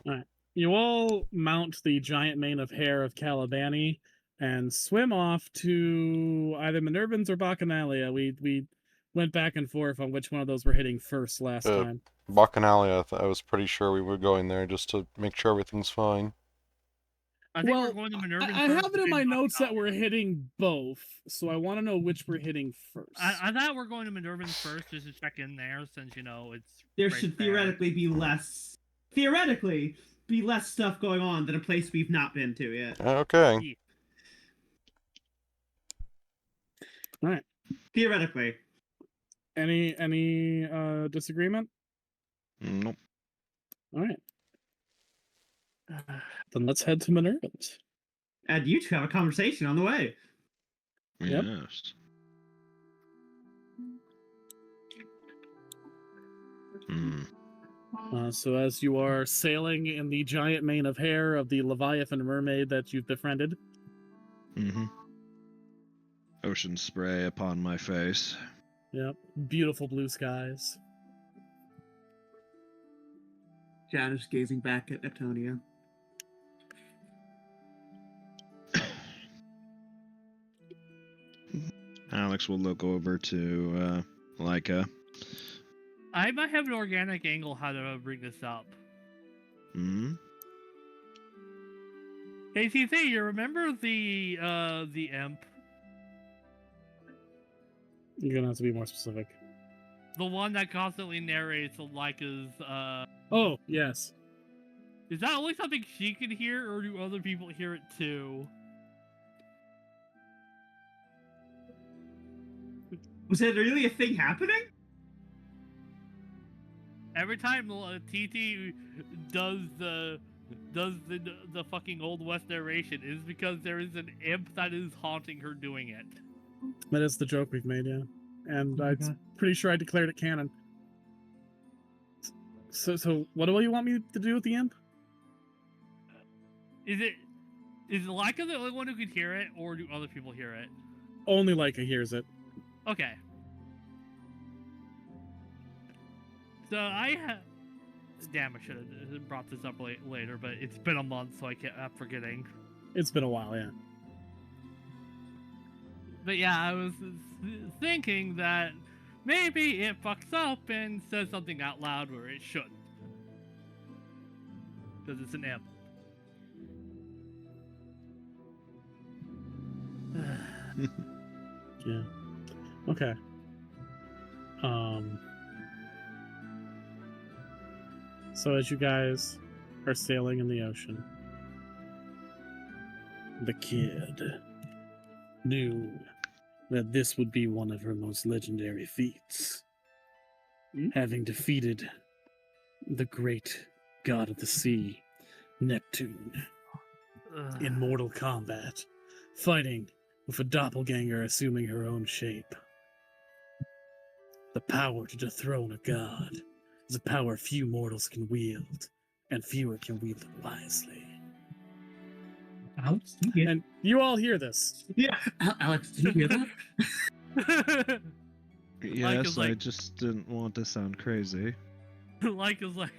all right. You all mount the giant mane of hair of Calibanni and swim off to either Minervans or Baccanalia. We went back and forth on which one of those we're hitting first last time. Baccanalia, I was pretty sure we were going there just to make sure everything's fine. I think we're going to Minervans I first have it in my notes that Baccanalia. we're hitting both, so I want to know which we're hitting first. I thought we're going to Minervans first just to check in there, since it's there should theoretically be less stuff going on than a place we've not been to yet. Okay. Yeah. All right. Theoretically. Any disagreement? Nope. All right. Then let's head to Minervans. And you two have a conversation on the way. Yep. Yes. So as you are sailing in the giant mane of hair of the Leviathan mermaid that you've befriended. Mm-hmm. Ocean spray upon my face. Yep. Beautiful blue skies. Janice gazing back at Neptunia. Alex will look over to Leica. I might have an organic angle how to bring this up. Hmm? KTC, you remember the imp? You're gonna have to be more specific. The one that constantly narrates Leica's Oh, yes. Is that only something she can hear, or do other people hear it too? Was it really a thing happening? Every time TT does the fucking Old West narration, is because there is an imp that is haunting her doing it. That is the joke we've made, yeah. And I'm pretty sure I declared it canon. So what do you want me to do with the imp? Is Leica the only one who can hear it, or do other people hear it? Only Leica hears it. Okay. So damn, I should have brought this up later, but it's been a month, so I'm forgetting. It's been a while, yeah. But yeah, I was thinking that maybe it fucks up and says something out loud where it shouldn't. Because it's an imp. Yeah. Okay. So as you guys are sailing in the ocean, the kid knew that this would be one of her most legendary feats. Having defeated the great god of the sea, Neptune, in mortal combat, fighting with a doppelganger assuming her own shape. The power to dethrone a god is a power few mortals can wield, and fewer can wield it wisely. Alex, do you And you all hear this. yeah, Alex, do you hear that? Yes, is I like- just didn't want to sound crazy. Like is like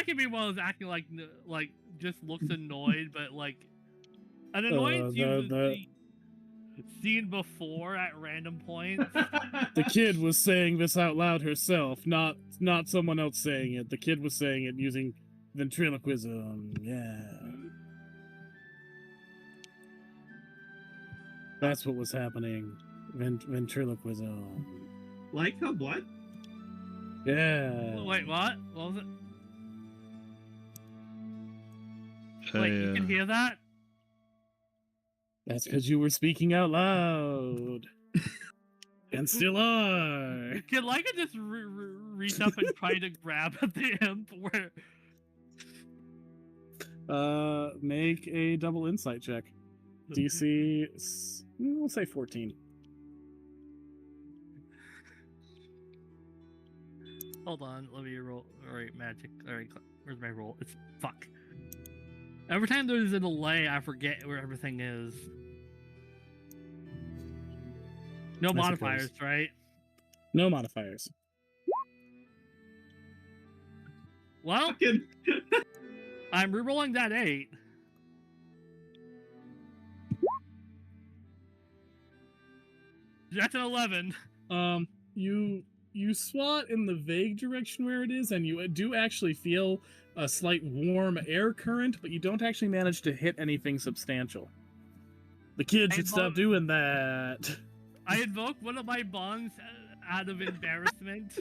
can be one of those acting like just looks annoyed, but like an annoyance you've seen before at random points. The kid was saying this out loud herself, not someone else saying it. The kid was saying it using ventriloquism. Yeah. That's what was happening. Ventriloquism. Like a what? Yeah. Wait, what? What was it? Wait, you can hear that? That's because you were speaking out loud. And still are. Can Leica just reach up and try to grab at the imp where... Make a double insight check. DC, we'll say 14. Hold on, let me roll. Alright, magic. Alright, where's my roll? It's fuck. Every time there's a delay, I forget where everything is. No I modifiers, suppose. right? No modifiers. Well, Fucking- I'm rerolling that 8. That's an 11. You swat in the vague direction where it is, and you do actually feel a slight warm air current, but you don't actually manage to hit anything substantial. The kid should stop doing that. I invoke one of my bonds out of embarrassment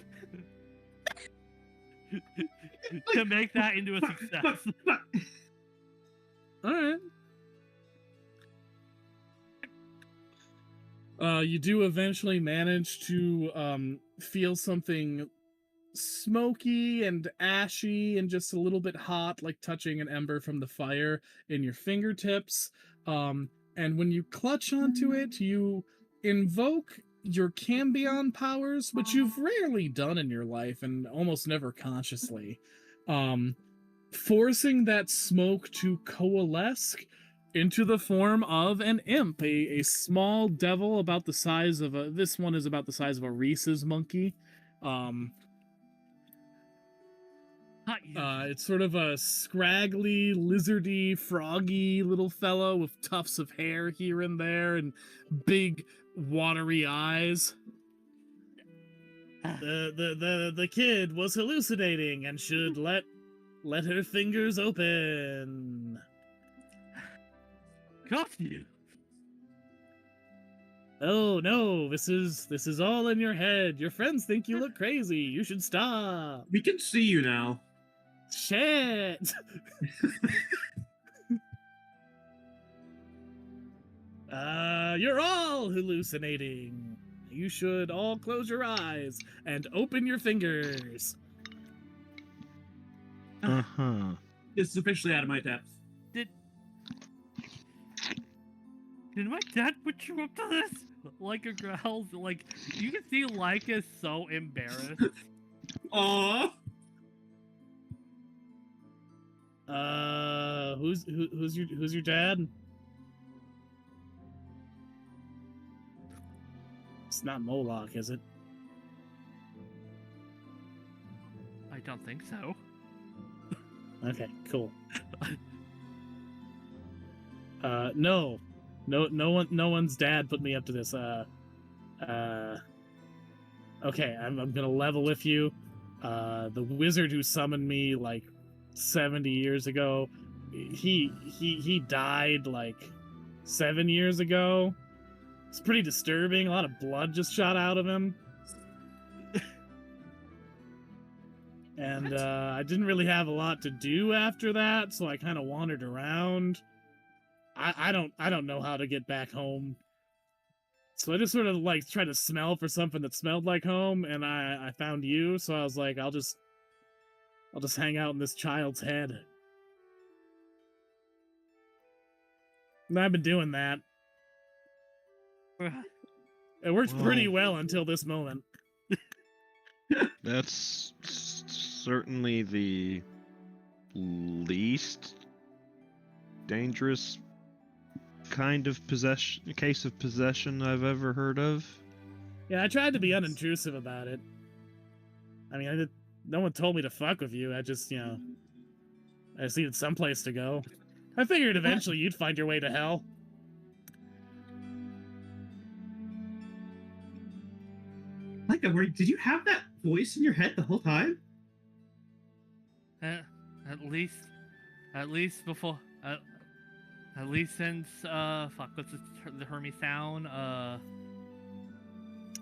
to make that into a success. Alright. You do eventually manage to feel something smoky and ashy and just a little bit hot, like touching an ember from the fire in your fingertips. And when you clutch onto it, you invoke your Cambion powers, which you've rarely done in your life and almost never consciously. Forcing that smoke to coalesce into the form of an imp, a small devil about the size of this one is about the size of a Reese's monkey. It's sort of a scraggly, lizardy, froggy little fellow with tufts of hair here and there and big, watery eyes. The kid was hallucinating and should let her fingers open. Got you. Oh no, this is all in your head. Your friends think you look crazy. You should stop. We can see you now. Shit. You're all hallucinating. You should all close your eyes and open your fingers. Uh-huh. This is officially out of my depth. Did my dad put you up to this? Leica growls. Like, you can see Leica is so embarrassed. Aww. Who's your dad? It's not Moloch, is it? I don't think so. Okay, cool. No, no one's dad put me up to this. Okay, I'm gonna level with you. The wizard who summoned me like 70 years ago, he died like 7 years ago. It's pretty disturbing. A lot of blood just shot out of him. And I didn't really have a lot to do after that, so I kind of wandered around. I don't know how to get back home. So I just sort of like tried to smell for something that smelled like home, and I found you, so I was like, I'll just hang out in this child's head. And I've been doing that. It worked pretty well until this moment. That's certainly the least dangerous kind of case of possession I've ever heard of. Yeah, I tried to be unintrusive about it. I mean, no one told me to fuck with you. I just needed someplace to go. I figured eventually you'd find your way to hell. Like, did you have that voice in your head the whole time? At least before, at least since what's the Hermes town?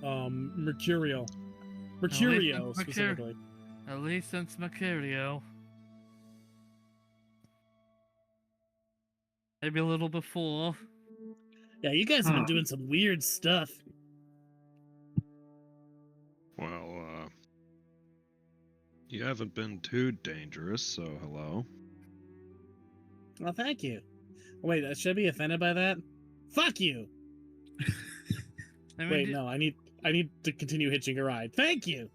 Mercurial specifically. At least since Mercurio. Maybe a little before. Yeah, you guys have been doing some weird stuff. Well, you haven't been too dangerous, so hello. Well, thank you. Wait, should I be offended by that? Fuck you! Wait, no, I need to continue hitching a ride. Thank you!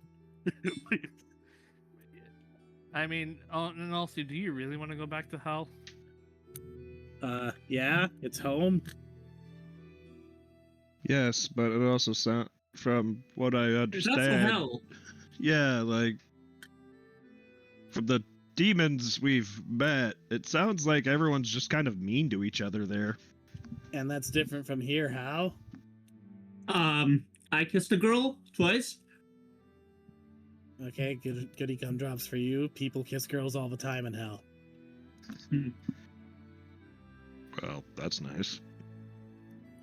I mean, and also, do you really want to go back to hell? Yeah, it's home. Yes, but it also sounds, from what I understand... That's the hell. Yeah, like, from the demons we've met, it sounds like everyone's just kind of mean to each other there. And that's different from here, how? I kissed a girl twice. Okay, goody gumdrops for you. People kiss girls all the time in hell. Well, that's nice.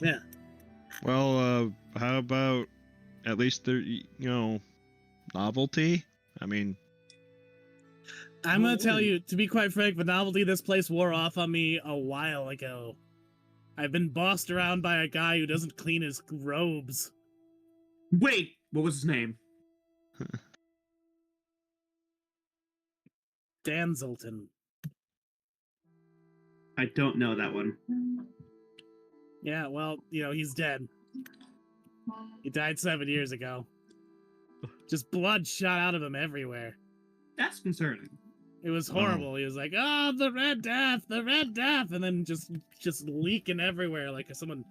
Yeah. Well, how about at least there, novelty? I mean... I'm gonna tell you, to be quite frank, the novelty of this place wore off on me a while ago. I've been bossed around by a guy who doesn't clean his robes. Wait, what was his name? Danzelton. I don't know that one. Yeah, well, he's dead. He died 7 years ago. Just blood shot out of him everywhere. That's concerning. It was horrible. He was like, "Oh, the Red Death, and then just leaking everywhere, like someone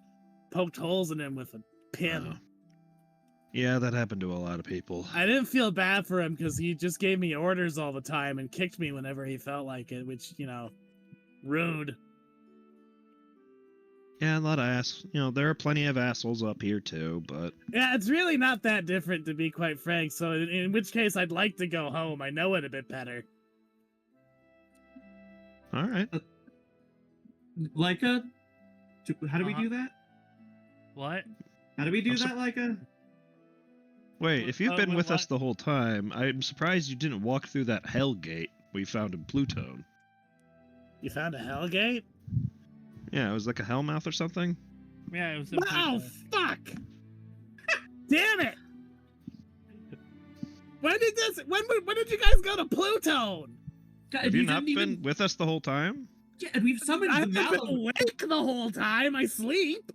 poked holes in him with a pin. Yeah, that happened to a lot of people. I didn't feel bad for him because he just gave me orders all the time and kicked me whenever he felt like it, which, rude. Yeah, a lot of there are plenty of assholes up here too, but... Yeah, it's really not that different, to be quite frank, so in which case I'd like to go home. I know it a bit better. All right. Leica? How do we do that? What? How do we do that, Leica? Wait, if you've been with us the whole time, I'm surprised you didn't walk through that hell gate we found in Pluton. You found a hell gate? Yeah, it was like a hellmouth or something. Yeah, it was. Wow, fuck! Damn it! When did you guys go to Pluton? God, Have you not been with us the whole time? Yeah, and we've summoned I've the been Malum. awake the whole time. I sleep.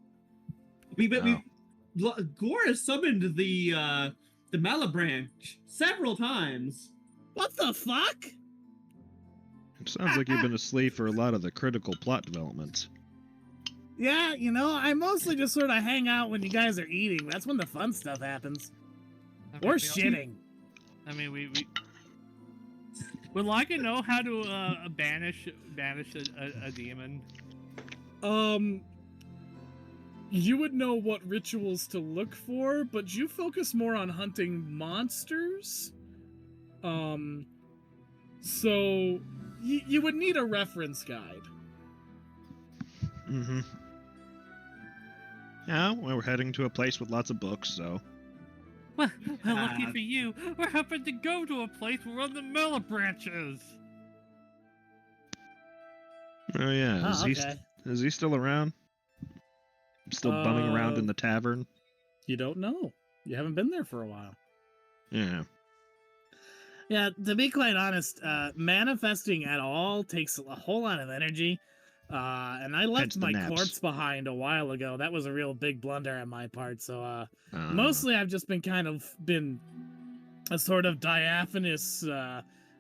Gore has summoned the Malabranch several times. What the fuck? It sounds like you've been asleep for a lot of the critical plot developments. Yeah, I mostly just sort of hang out when you guys are eating. That's when the fun stuff happens. Okay, Or shitting. I mean, we would like to know how to banish a demon. You would know what rituals to look for, but you focus more on hunting monsters. So you would need a reference guide. Mm-hmm. Yeah, well, we're heading to a place with lots of books, so... Well, lucky for you, we're hoping to go to a place where on the mellow branches. Oh yeah, Oh, okay. Is he still around? Still bumming around in the tavern? You don't know. You haven't been there for a while. Yeah. Yeah, to be quite honest, manifesting at all takes a whole lot of energy. And I left Hence the my naps. corpse behind a while ago. That was a real big blunder on my part. So Uh, mostly I've just been been a sort of diaphanous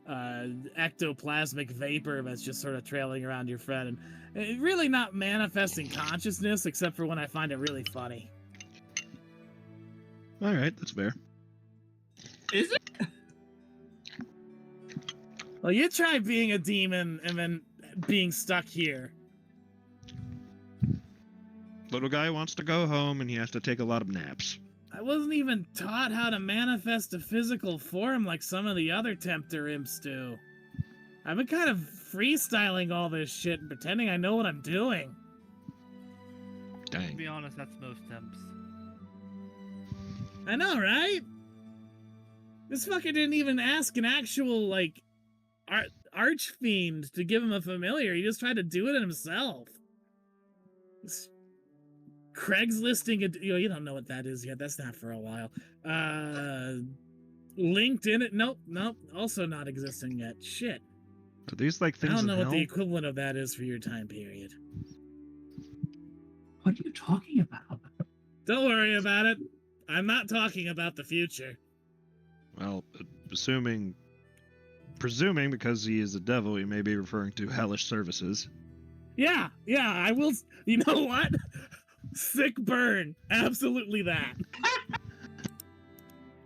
ectoplasmic vapor that's just sort of trailing around your friend. And really not manifesting consciousness, except for when I find it really funny. Alright, that's fair. Is it? Well, you try being a demon and then being stuck here. Little guy wants to go home and he has to take a lot of naps. I wasn't even taught how to manifest a physical form like some of the other tempter imps do. I've been kind of freestyling all this shit and pretending I know what I'm doing. To Dang. be honest, that's most temps. I know, right? This fucker didn't even ask an actual, like, archfiend to give him a familiar. He just tried to do it himself. This Craigslisting, you don't know what that is yet. That's not for a while. LinkedIn, nope, also not existing yet. Shit. Are these like I things don't know in what hell? the equivalent of that is for your time period. What are you talking about? Don't worry about it. I'm not talking about the future. Well, presuming because he is a devil, he may be referring to hellish services. Yeah, I will. You know what? Sick burn. Absolutely that.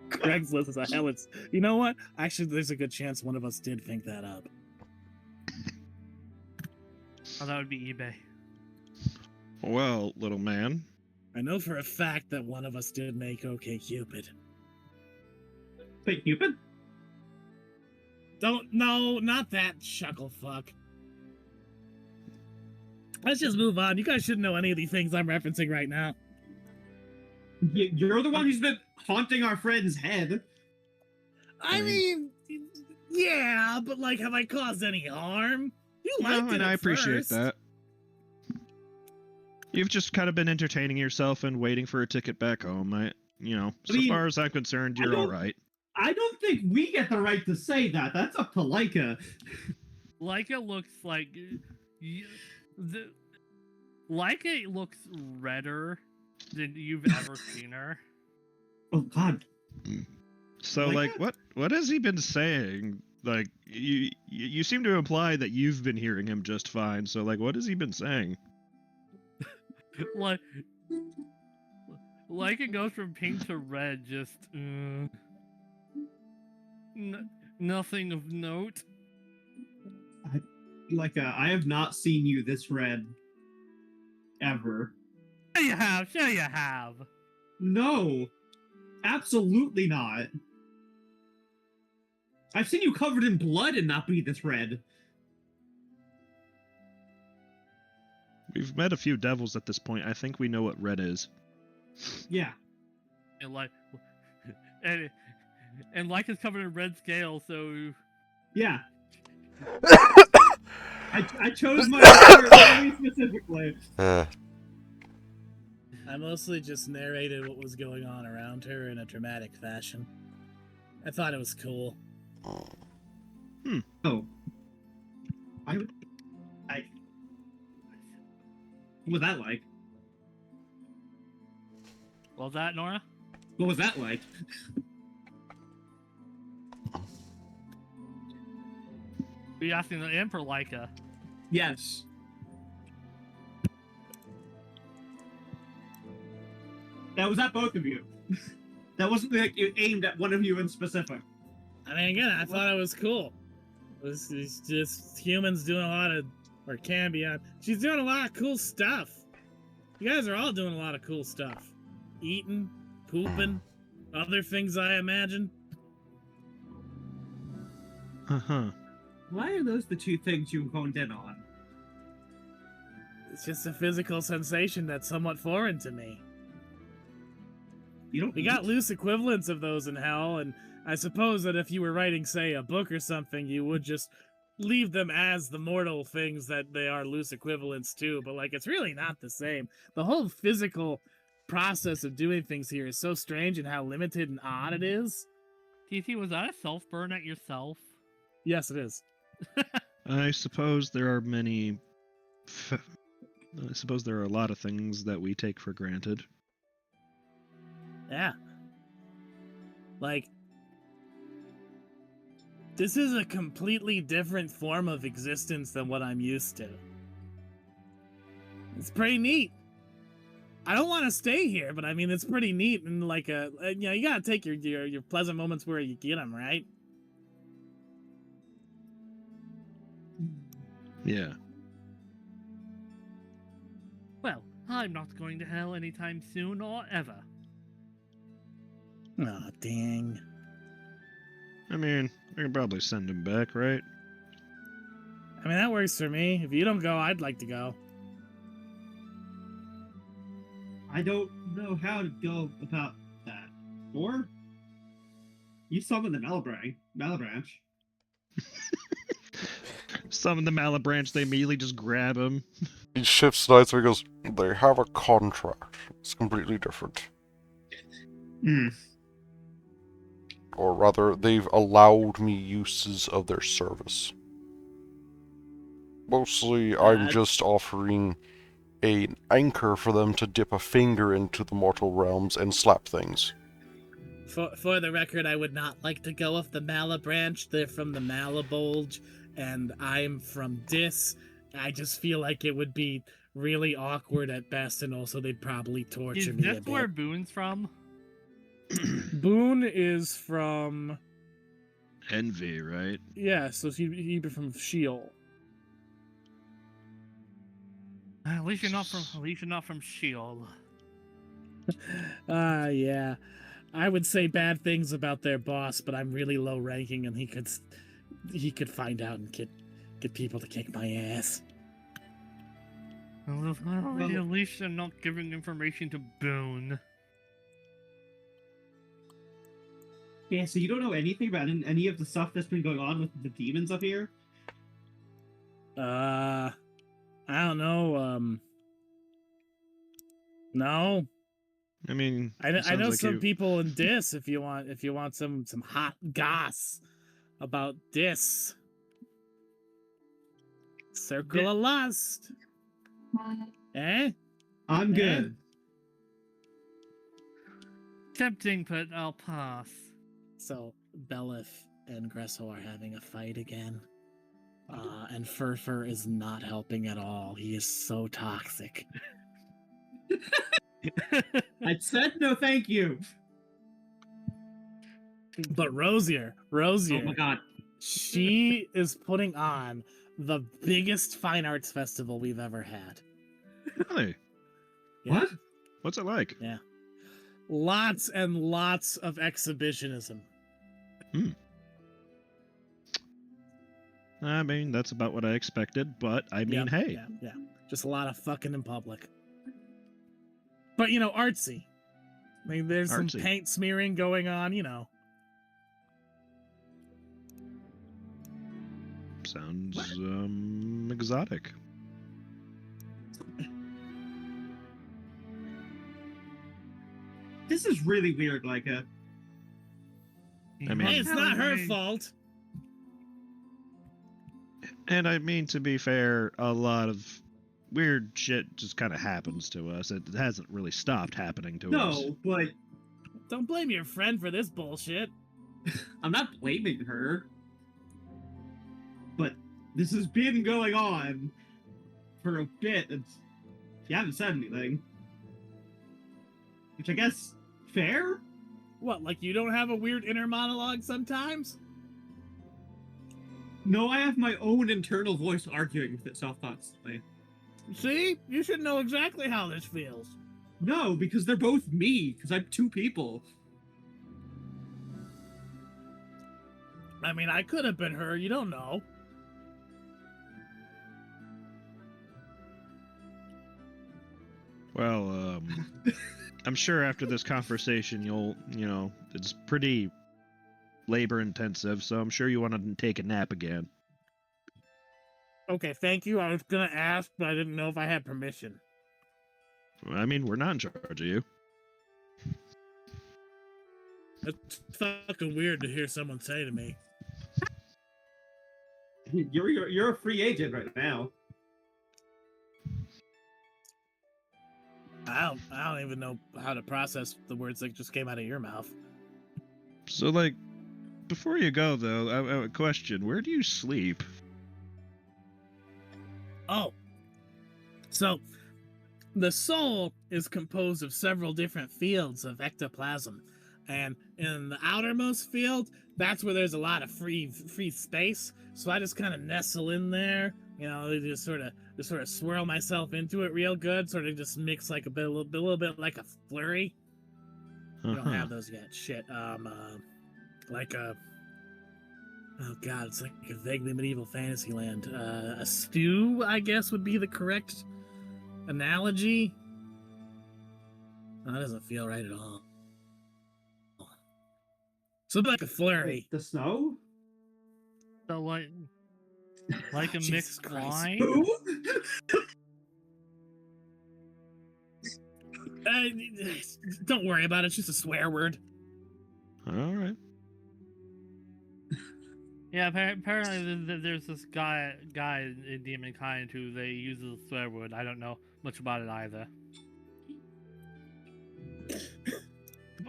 Craigslist is a hellish. You know what? Actually, there's a good chance one of us did think that up. Oh, that would be eBay. Well, little man. I know for a fact that one of us did make OkCupid. Wait, Cupid? No, not that shuckle fuck. Let's just move on. You guys shouldn't know any of these things I'm referencing right now. You're the one who's been haunting our friend's head. I mean, yeah, but like, have I caused any harm? You liked it and I at appreciate first. that. You've just kind of been entertaining yourself and waiting for a ticket back home. I So mean, far as I'm concerned, I you're don't- all right. I don't think we get the right to say that. That's up to Leica. Leica looks like Leica looks redder than you've ever seen her. Oh God. So, Like like, what has he been saying? Like, you seem to imply that you've been hearing him just fine. So, like, what has he been saying? Like it goes from pink to red, just nothing of note. Leica, I have not seen you this red. Ever. Sure you have. No. Absolutely not. I've seen you covered in blood and not be this red. We've met a few devils at this point. I think we know what red is. Yeah. And like and like is covered in red scale, so Yeah. I chose my color very specifically. I mostly just narrated what was going on around her in a dramatic fashion. I thought it was cool. Oh. What was that like? what was that, Nora? What was that like? Are you asking the imp or Leica? Yes. That was at both of you. That wasn't like you aimed at one of you in specific. I mean, again, I thought it was cool. It's just humans doing a or Cambion. She's doing a lot of cool stuff. You guys are all doing a lot of cool stuff. Eating, pooping, other things I imagine. Uh-huh. Why are those the two things you honed in on? It's just a physical sensation that's somewhat foreign to me. You don't. We got loose equivalents of those in hell, and I suppose that if you were writing, say, a book or something, you would just leave them as the mortal things that they are loose equivalents to, but like it's really not the same. The whole physical process of doing things here is so strange and how limited and odd it is. TC, was that a self-burn at yourself? Yes, it is. I suppose there are many... I suppose there are a lot of things that we take for granted. Yeah. Like, this is a completely different form of existence than what I'm used to. It's pretty neat. I don't want to stay here, but I mean, it's pretty neat, and like you know, you gotta take your pleasant moments where you get them, right? Yeah. Well, I'm not going to hell anytime soon or ever. Oh, dang. I mean, we can probably send him back, right? I mean, that works for me. If you don't go, I'd like to go. I don't know how to go about that. Or you summon the Malabranch. Summon the Malabranch, they immediately just grab him. He shifts sides and he goes, they have a contract. It's completely different. Hmm. Or rather, they've allowed me uses of their service. Mostly, I'm just offering an anchor for them to dip a finger into the mortal realms and slap things. For the record, I would not like to go with the Malabranch. They're from the Malabulge, and I'm from Dis. I just feel like it would be really awkward at best, and also they'd probably torture Is me a this bit. where Boone's from? Boone is from... Envy, right? Yeah, so he'd be from Sheol. At least you're not from Sheol. Yeah. I would say bad things about their boss, but I'm really low ranking, and he could find out and get people to kick my ass. Well, at least you're not giving information to Boone. Yeah, so you don't know anything about any of the stuff that's been going on with the demons up here? I don't know. No. I mean, I it sounds know like some you- people in Dis. If you want some hot goss about Dis, Circle of Lust. Eh? I'm good. Tempting, but I'll pass. So Belith and Gresso are having a fight again. And Furfur is not helping at all. He is so toxic. I said no thank you. But Rosier, Oh my god. she is putting on the biggest fine arts festival we've ever had. Really? Yeah. What? What's it like? Yeah. Lots and lots of exhibitionism. I mean, that's about what I expected, but I mean, Yep, hey. Yeah. Just a lot of fucking in public. But, you know, artsy. I mean, there's some Artsy. paint smearing going on, you know. Sounds, exotic. This is really weird, Leica. I mean- Hey, it's not her fault. And I mean, to be fair, a lot of weird shit just kind of happens to us. It hasn't really stopped happening to us. No, but Don't blame your friend for this bullshit. I'm not blaming her. But this has been going on for a bit, and you haven't said anything. Which I guess, fair? What, like you don't have a weird inner monologue sometimes? No, I have my own internal voice arguing with itself constantly. See? You should know exactly how this feels. No, because they're both me, because I'm two people. I mean, I could have been her. You don't know. Well, I'm sure after this conversation, it's pretty labor intensive, so I'm sure you want to take a nap again. Okay, thank you. I was gonna ask, but I didn't know if I had permission. I mean, we're not in charge of you. It's fucking weird to hear someone say to me. You're a free agent right now. I don't even know how to process the words that just came out of your mouth. So, before you go, though, I have a question. Where do you sleep? Oh. So, the soul is composed of several different fields of ectoplasm. And in the outermost field, that's where there's a lot of free space. So I just kind of nestle in there, just sort of swirl myself into it real good, sort of just mix like a little bit like a flurry. We don't have those yet. Shit. Like a oh god, it's like a vaguely medieval fantasy land. A stew, I guess, would be the correct analogy. Oh, that doesn't feel right at all. Something like a flurry. The snow? So like a Jesus mixed Christ. wine. Who? Don't worry about it. It's just a swear word. All right. Yeah, apparently there's this guy in Demonkind who they use as a swear word. I don't know much about it either.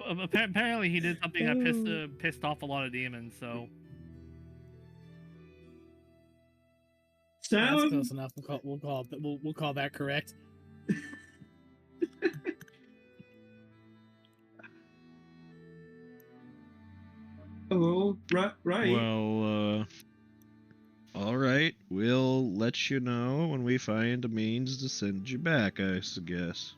Apparently he did something that pissed off a lot of demons, so... That's close enough. We'll call that correct. Oh, right. Well, all right. We'll let you know when we find a means to send you back, I guess.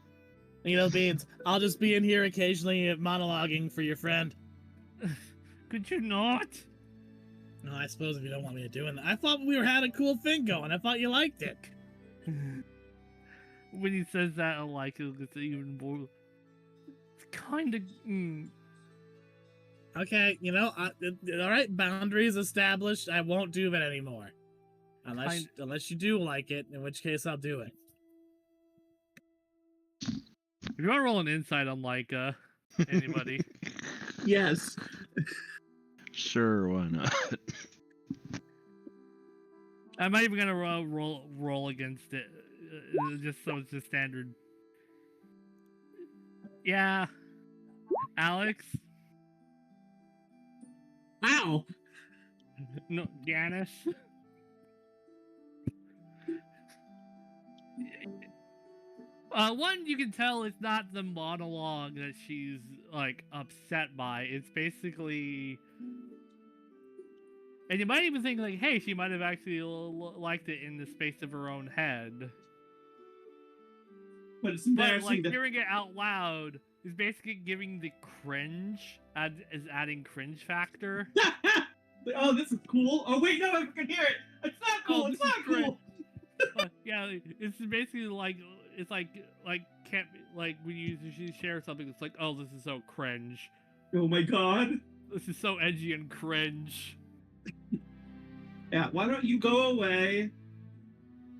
Beans, I'll just be in here occasionally monologuing for your friend. Could you not? No, I suppose if you don't want me to do it. I thought we had a cool thing going. I thought you liked it. When he says that, I like it. It's even more... It's kind of... Okay, all right, boundaries established. I won't do that anymore. Unless you do like it, in which case I'll do it. If you want to roll an insight on, anybody... Yes. Sure, why not? I'm not even gonna roll against it, just so it's just standard. Yeah, Alex. Ow. No, Janice. One, you can tell it's not the monologue that she's upset by. It's basically. And you might even think, hey, she might have actually liked it in the space of her own head. But it's embarrassing. Hearing it out loud is basically giving the cringe, is adding cringe factor. Oh, this is cool. Oh, wait, no, I can hear it. It's not cool. It's not cool. Yeah, it's basically it's can't when you share something, it's like, oh, this is so cringe. Oh my god. This is so edgy and cringe. Yeah, why don't you go away,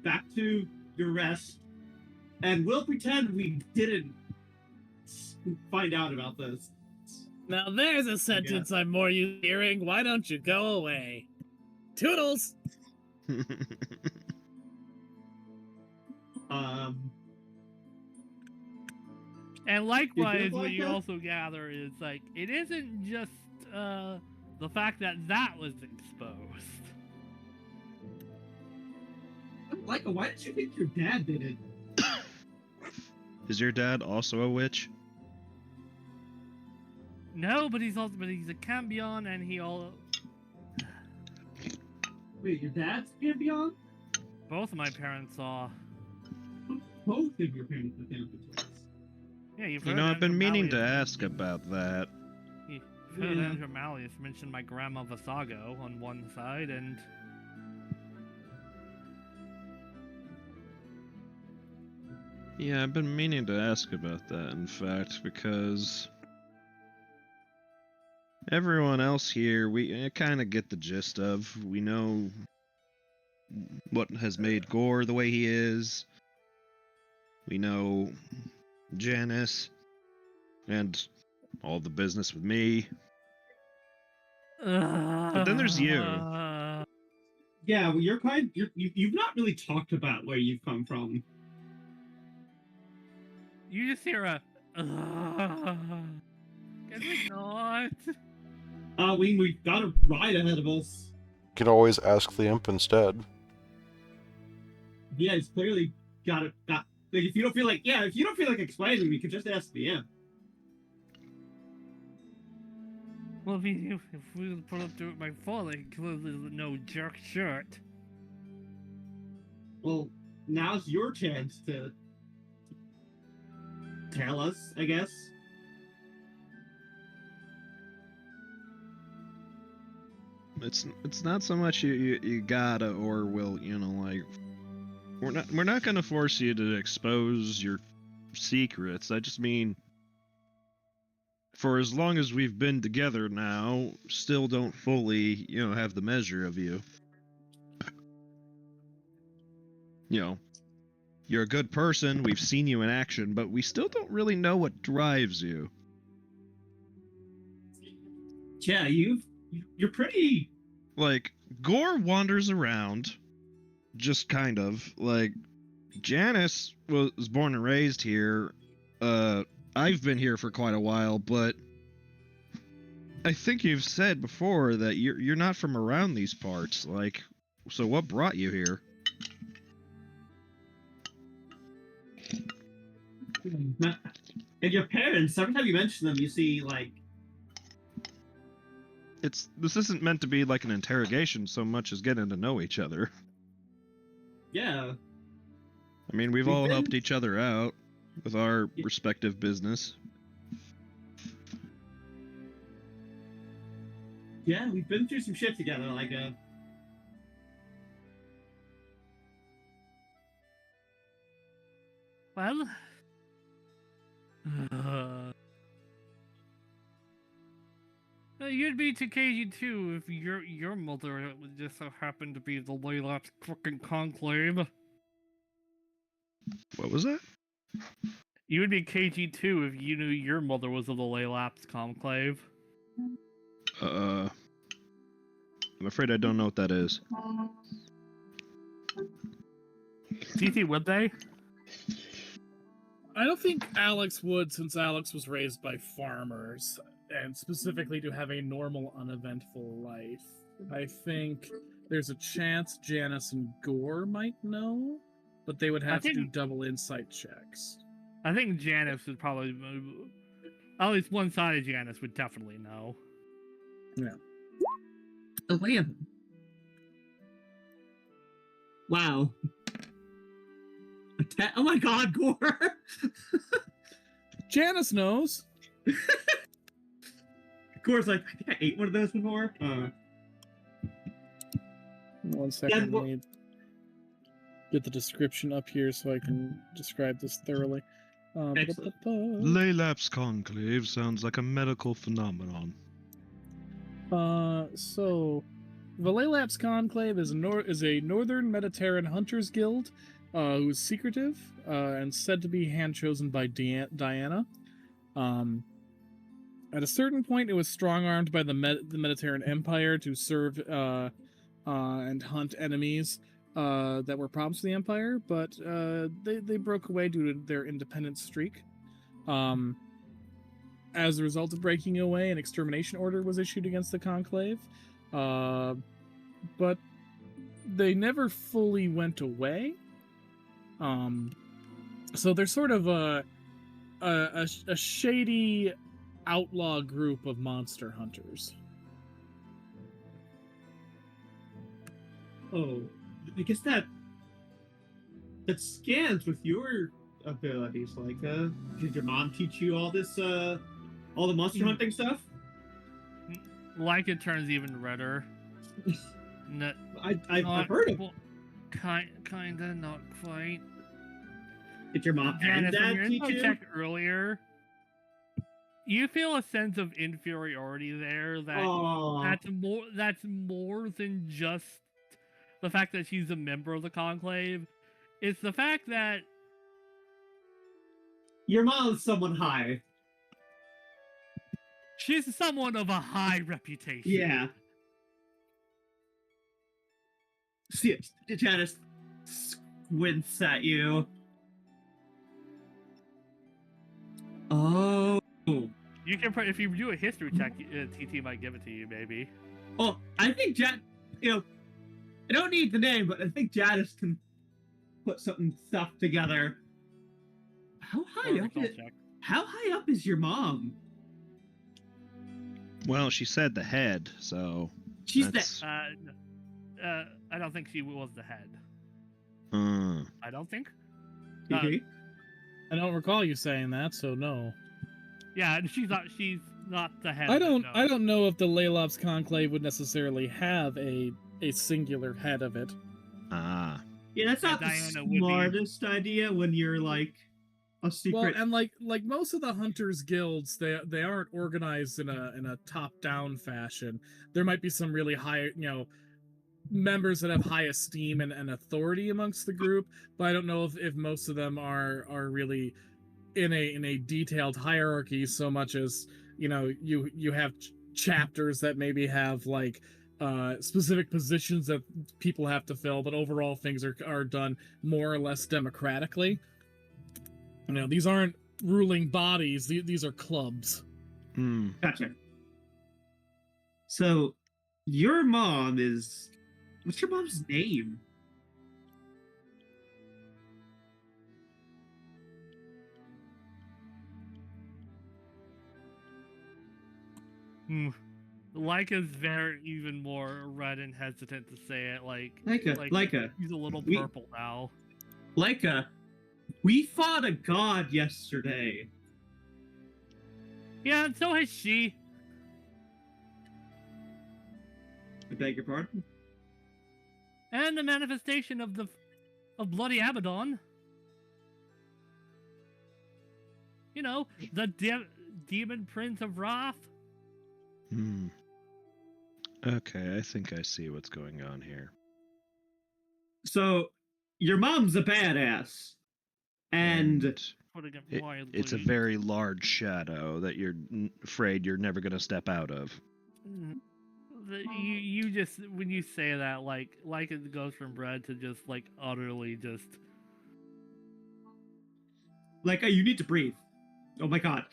back to your rest, and we'll pretend we didn't find out about this. Now there's a sentence I'm more used to hearing. Why don't you go away? Toodles! And likewise, what you also gather is, it isn't just, the fact that was exposed. Leica, why did you think your dad did it? Is your dad also a witch? No, but he's a cambion, and he all. Wait, your dad's Pantheon? Both of my parents saw. Both of your parents are Pantheons. Yeah, you've You heard know, I've been Andrew meaning to Malleus ask about that. You've heard Yeah. Andrew Malleus mention my grandma Vasago on one side, and Yeah, I've been meaning to ask about that, in fact, because everyone else here, we kind of get the gist of. We know what has made Gore the way he is. We know Janice and all the business with me. But then there's you. Yeah, well, you've not really talked about where you've come from. You just hear a. Can we not? We've got a ride ahead of us. You can always ask the imp instead. Yeah, it's clearly got like if you don't feel like explaining, we could just ask the imp. Well, if we put up to it by fall, like clearly no jerk shirt. Well, now's your chance to tell us, I guess. It's not so much you gotta or will, you know, like we're not gonna force you to expose your secrets. I just mean, for as long as we've been together now, still don't fully, you know, have the measure of you. You know, you're a good person, we've seen you in action, but we still don't really know what drives you. Yeah, you're pretty. Like, Gore wanders around, just kind of. Like, Janice was born and raised here. I've been here for quite a while, but I think you've said before that you're not from around these parts. Like, so what brought you here? And your parents, every time you mention them, you see like. This isn't meant to be like an interrogation so much as getting to know each other. Yeah. I mean, we've all helped each other out with our respective business. Yeah, we've been through some shit together, like Well. You'd be to KG too if your mother would just so happen to be the Laylap's fucking conclave. What was that? You would be KG too if you knew your mother was of the Laylap's conclave. I'm afraid I don't know what that is. TT, would they? I don't think Alex would, since Alex was raised by farmers, and specifically to have a normal, uneventful life. I think there's a chance Janice and Gore might know, but they would have to do double insight checks. I think Janice would probably... At least one side of Janice would definitely know. Yeah. 11. Wow. Oh my god, Gore! Janice knows. Gore's like, I think I ate one of those before. 1 second, let me get the description up here so I can describe this thoroughly. Laylap's conclave sounds like a medical phenomenon. So, the Laylap's conclave is a northern Mediterranean hunters guild who is secretive and said to be hand-chosen by Diana. At a certain point, it was strong-armed by the Mediterranean Empire to serve and hunt enemies that were problems to the Empire, but they broke away due to their independent streak. As a result of breaking away, an extermination order was issued against the Conclave, but they never fully went away. So they're sort of a shady outlaw group of monster hunters. Oh, I guess that scans with your abilities. Like, did your mom teach you all this, all the monster hunting stuff? Like it turns even redder. No, I've heard of. well, kinda, not quite. Did your mom and Janice, from dad your teach info you? check earlier, you feel a sense of inferiority there. Aw. That's more than just the fact that she's a member of the conclave. It's the fact that Your mom's someone high. she's someone of a high reputation. Yeah. See, Janice squints at you. Oh. You can, if you do a history check, TT might give it to you, maybe. Oh, I think I don't need the name, but I think Janice can put some stuff together. How high up is? How high up is your mom? Well, she said the head, so She's that's... I don't think she was the head. I don't think. the. I don't recall you saying that, so no. Yeah, she's not. She's not the head. I of it, don't. no. I don't know if the Laylops Conclave would necessarily have a singular head of it. Ah. Yeah, that's not the Diana would be. smartest idea when you're like a secret. Well, and like most of the hunters guilds, they aren't organized in a top down fashion. There might be some really high, members that have high esteem and authority amongst the group, but I don't know if most of them are really in a detailed hierarchy so much as you have chapters that maybe have like specific positions that people have to fill, but overall things are done more or less democratically. These aren't ruling bodies, these are clubs. Gotcha. So your mom is, what's your mom's name? Leica's very even more red and hesitant to say it. Leica. He's a little We- purple now. Leica, we fought a god yesterday. Yeah, and so has she. I beg your pardon? And the manifestation of bloody Abaddon. The demon prince of Wrath. Okay, I think I see what's going on here. So your mom's a badass. And Putting it It's a mildly. very large shadow that you're afraid you're never going to step out of. You just, when you say that, like it goes from bread to just like utterly just. Leica, you need to breathe. Oh my god.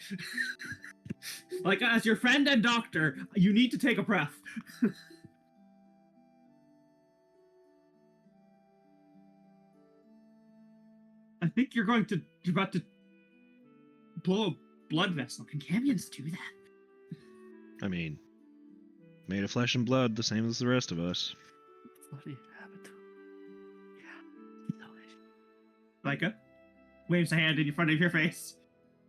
Like, as your friend and doctor, you need to take a breath. I think you're about to blow a blood vessel. Can Camions do that? I mean, made of flesh and blood, the same as the rest of us. Bloody Abaddon. Yeah. Leica waves a hand in front of your face.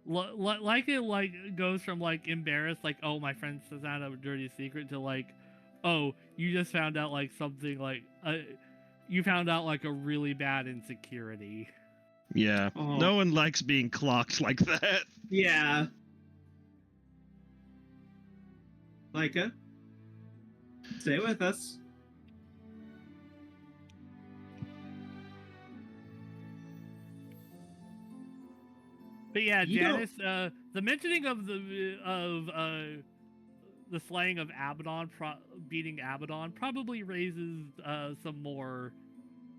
Like it goes from like embarrassed, like, oh, my friend says out a dirty secret, to like, oh, you just found out like something like you found out like a really bad insecurity. Yeah, Oh. No one likes being clocked like that. Yeah. Leica, stay with us. But yeah, You don't- Janice, the mentioning of the slaying of Abaddon, beating Abaddon, probably raises some more,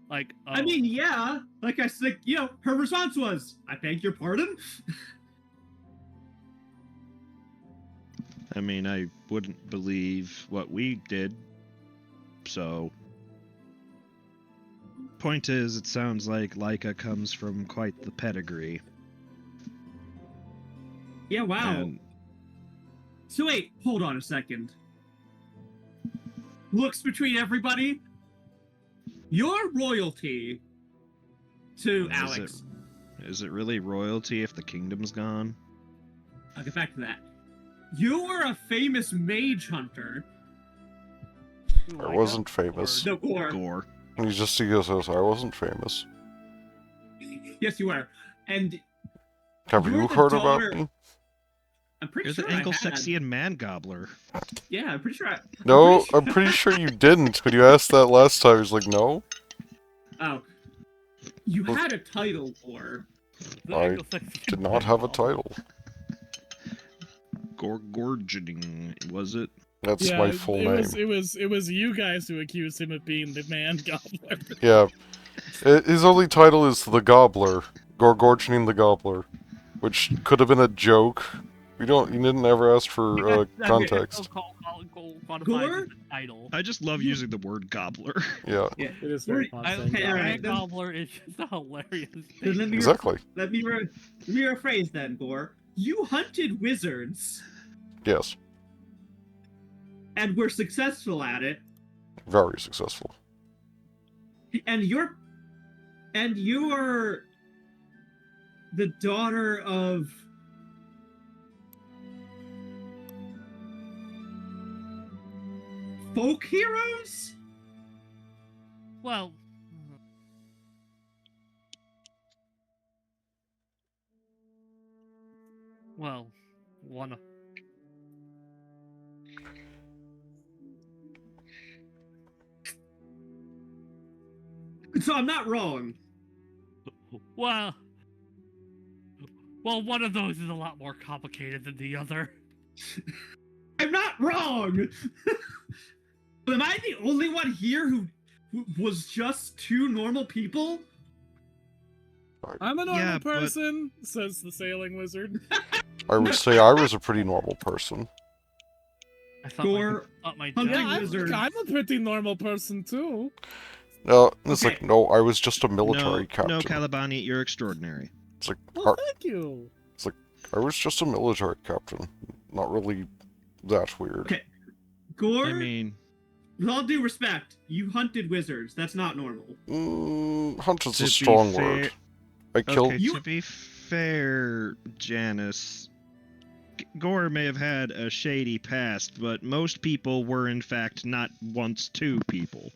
like. Oh. I mean, yeah. Like I said, her response was, "I beg your pardon." I mean, I wouldn't believe what we did, so... Point is, it sounds like Leica comes from quite the pedigree. Yeah. Wow. And So wait, hold on a second. Looks between everybody. You're royalty to Is Alex. Is it really royalty if the kingdom's gone? I'll get back to that. You were a famous mage hunter. I Like wasn't us, famous. No, Gore. Gore. He goes, I wasn't famous. Yes, you were. And Have You're you the heard daughter- about me? I'm pretty You're sure the ankle I had. sexian man gobbler. Yeah, I'm pretty sure. No, pretty I'm pretty sure you didn't. When you asked that last time, I was like, no. Oh, you Well- had a title, Gore. The I Anglo-Saxon Did not have a Bible. title. Gorging, was it? That's Yeah, my full it name. was you guys who accused him of being the man gobbler. Yeah. His only title is the Gobbler. Gorgorchinin the Gobbler. Which could have been a joke. You didn't ever ask for context. Quantified Gore? as a title. I just love using the word gobbler. Yeah, Yeah. It is very fun I, saying okay, the all gobbler. right, then- gobbler is just a hilarious Then thing. let me exactly. let me rephrase then, Gore. You hunted wizards Yes. and were successful at it, Very successful. and you're the daughter of folk heroes. Well, one. So I'm not wrong. Well, one of those is a lot more complicated than the other. I'm not wrong. Am I the only one here who was just two normal people? I'm a normal Yeah, but- person, says the sailing wizard. I would say I was a pretty normal person. I thought Gore, my hunting Yeah, dad- wizard. I'm a pretty normal person too. No, it's Okay. like, no, I was just a military captain. No, Calabani, you're extraordinary. It's like, Well, thank you. I was just a military captain. Not really that weird. Okay. Gore, I mean, with all due respect, you hunted wizards. That's not normal. Hunt is To a be strong fair- word. I killed. okay, to be fair, Janice, Gore may have had a shady past, but most people were in fact not once two people.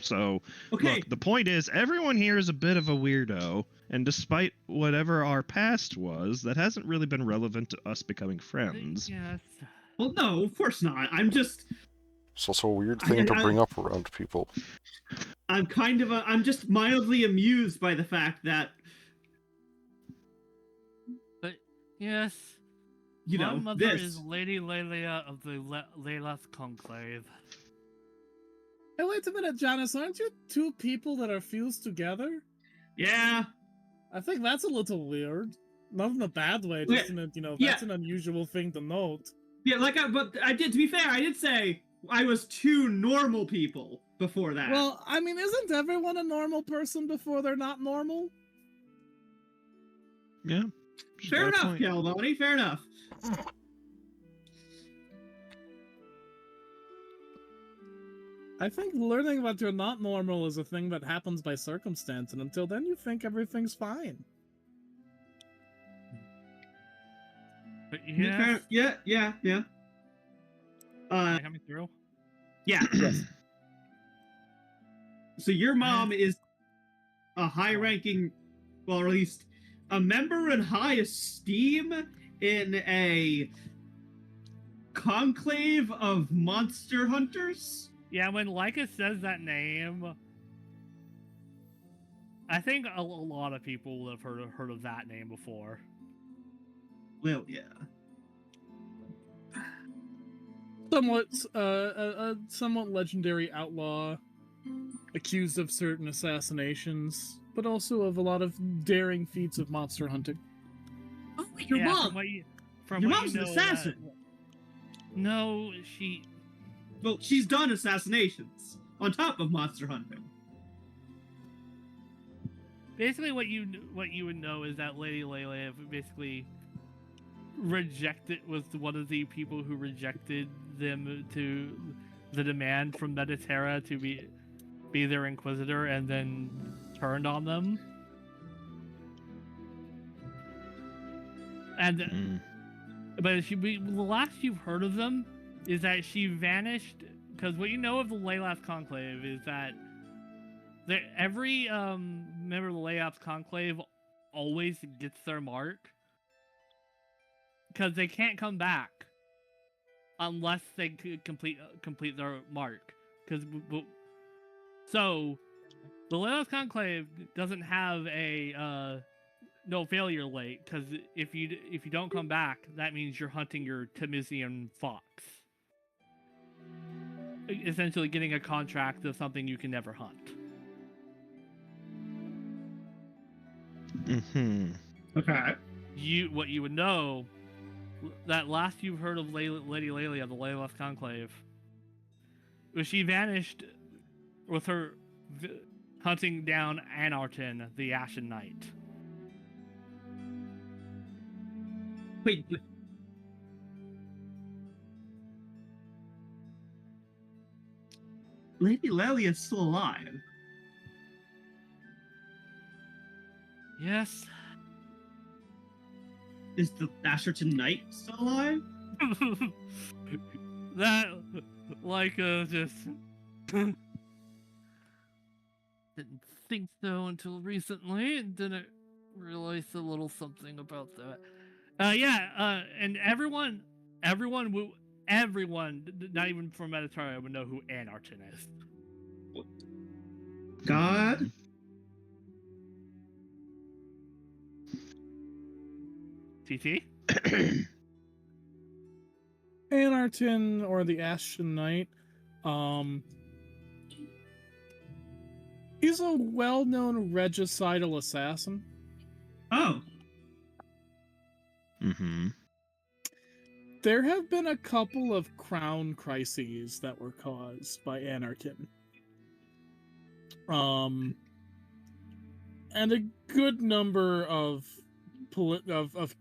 So, Okay. look, the point is, everyone here is a bit of a weirdo, and despite whatever our past was, that hasn't really been relevant to us becoming friends. Yes. Well, no, of course not. I'm just It's also a weird thing to bring up around people. I'm just mildly amused by the fact that, But yes, you my know, mother this. is Lady Leila of the Leila's Conclave. Hey, wait a minute, Janice. Aren't you two people that are fused together? Yeah. I think that's a little weird. Not in a bad way, Yeah, just in a, yeah. that's an unusual thing to note. Yeah, but I did, to be fair, I did say I was two normal people before that. Well, I mean, isn't everyone a normal person before they're not normal? Yeah. fair Got a enough, point. Calvani, fair enough. I think learning that you're not normal is a thing that happens by circumstance, and until then you think everything's fine. But Fair- yes, yeah. coming through. Yeah. So your mom is a high-ranking, well, or at least a member in high esteem in a conclave of monster hunters? Yeah, when Leica says that name, I think a lot of people will have heard of that name before. Well, yeah. A somewhat legendary outlaw, accused of certain assassinations, but also of a lot of daring feats of monster hunting. Oh, your Yeah, mom! From what you, from Your what mom's you an know, assassin! No, she. Well, she's done assassinations on top of monster hunting. Basically, what you would know is that Lady Leila basically was one of the people who rejected them to the demand from Mediterra to be be their inquisitor and then turned on them. And but the last you've heard of them is that she vanished, because what you know of the Laylath's Conclave is that every member of the Laylath's Conclave always gets their mark, because they can't come back unless they complete their mark. So the Laylath's Conclave doesn't have a no failure late, because if you don't come back, that means you're hunting your Temisian fox. Essentially getting a contract of something you can never hunt. Mm-hmm. Okay. What you would know, that last you've heard of Lady Lelia of the Laylath's Conclave, was she vanished with her hunting down Anarton, the Ashen Knight. Wait. Lady Lelia is still alive. Yes. Is the Asherton Knight still alive? That, just didn't think so until recently, and didn't realize a little something about that. And everyone, not even from Mediterranean, would know who Anarton is. God? TT? Anarton, or the Ashen Knight, he's a well-known regicidal assassin. Oh. Mm-hmm. There have been a couple of crown crises that were caused by Anarton. And a good number of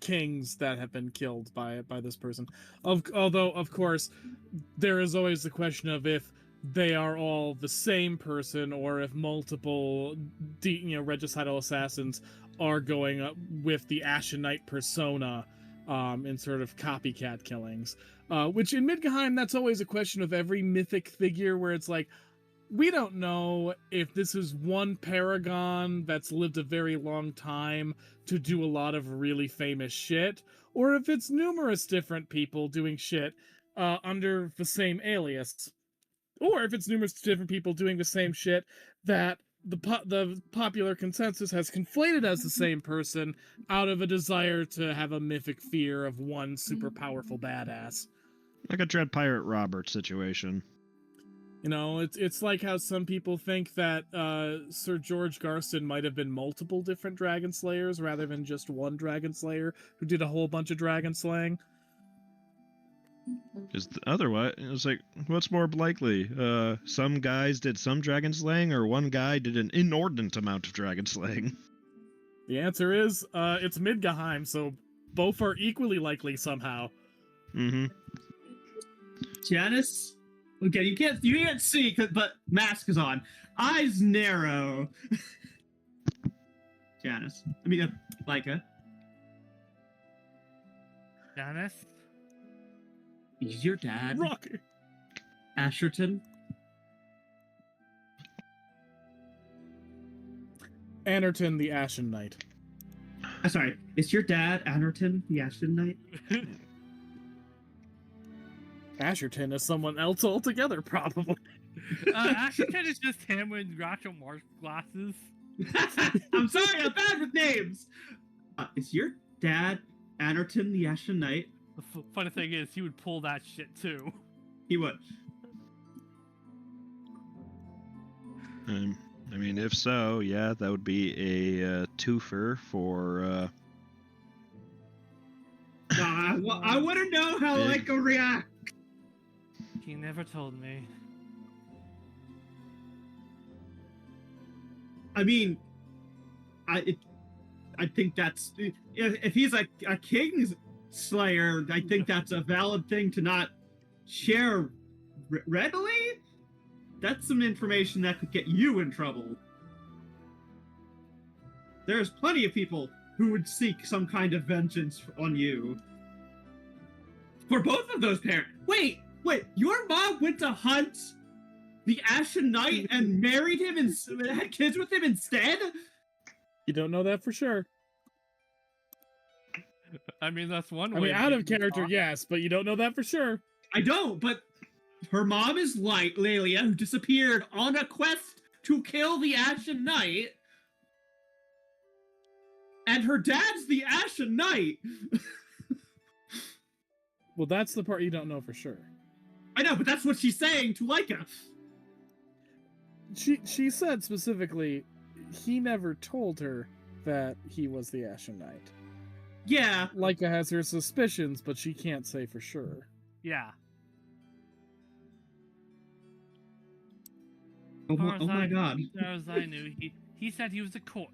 kings that have been killed by this person. Although, of course, there is always the question of if they are all the same person, or if multiple, regicidal assassins are going up with the Ashen Knight persona in sort of copycat killings. Which in Midgheim, that's always a question of every mythic figure, where it's like, we don't know if this is one paragon that's lived a very long time to do a lot of really famous shit, or if it's numerous different people doing shit under the same alias, or if it's numerous different people doing the same shit that the popular consensus has conflated as the same person out of a desire to have a mythic fear of one super powerful badass. Like a Dread Pirate Robert situation. It's like how some people think that Sir George Garston might have been multiple different dragon slayers rather than just one dragon slayer who did a whole bunch of dragon slaying. Is otherwise, it's like, what's more likely? Some guys did some dragon slaying, or one guy did an inordinate amount of dragon slaying? The answer is, it's Midgheim, so both are equally likely somehow. Mm-hmm. Janice? Okay, you can't see, but mask is on. Eyes narrow. Janice. I mean, Leica. Janice? Is your dad Rocky. Asherton? Anarton, the Ashen Knight. Sorry, is your dad Anarton, the Ashen Knight? Asherton is someone else altogether, probably. Asherton is just him with Groucho Marx glasses. I'm sorry, I'm bad with names. Is your dad Anarton, the Ashen Knight? The funny thing is, he would pull that shit too. He would. I mean, if so, yeah, that would be a twofer for. I want to know how Leica react. He never told me. I mean, I think that's if he's a king's slayer, I think that's a valid thing to not share readily. that's some information that could get you in trouble. There's plenty of people who would seek some kind of vengeance on you. For both of those parents. Wait, your mom went to hunt the Ashen Knight and married him and had kids with him instead? You don't know that for sure. I mean, that's one I way. mean, out of character, yes, but you don't know that for sure. I don't, but her mom is Lelia, who disappeared on a quest to kill the Ashen Knight. And her dad's the Ashen Knight. Well, that's the part you don't know for sure. I know, but that's what she's saying to Leica. She said specifically, he never told her that he was the Ashen Knight. Yeah. Leica has her suspicions, but she can't say for sure. Yeah. Oh my god. As far as I knew, he said he was a court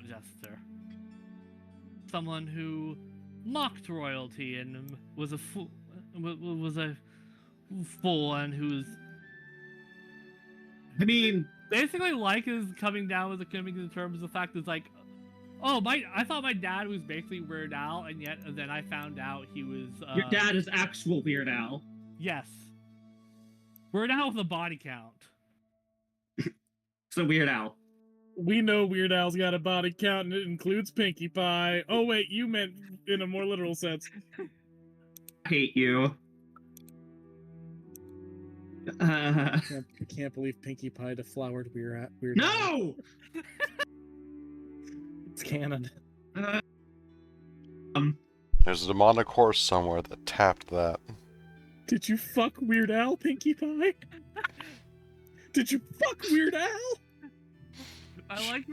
jester. Someone who mocked royalty and was a fool, and who's. I mean, basically, is coming to terms with the fact that like, I thought my dad was basically Weird Al, and then I found out he was. Your dad is actual Weird Al. Yes. Weird Al with a body count. So Weird Al. We know Weird Al's got a body count, and it includes Pinkie Pie. Oh wait, you meant in a more literal sense. I hate you. I can't believe Pinkie Pie deflowered Weird Al. No! It's canon. There's a demonic horse somewhere that tapped that. Did you fuck Weird Al, Pinkie Pie? Did you fuck Weird Al? I like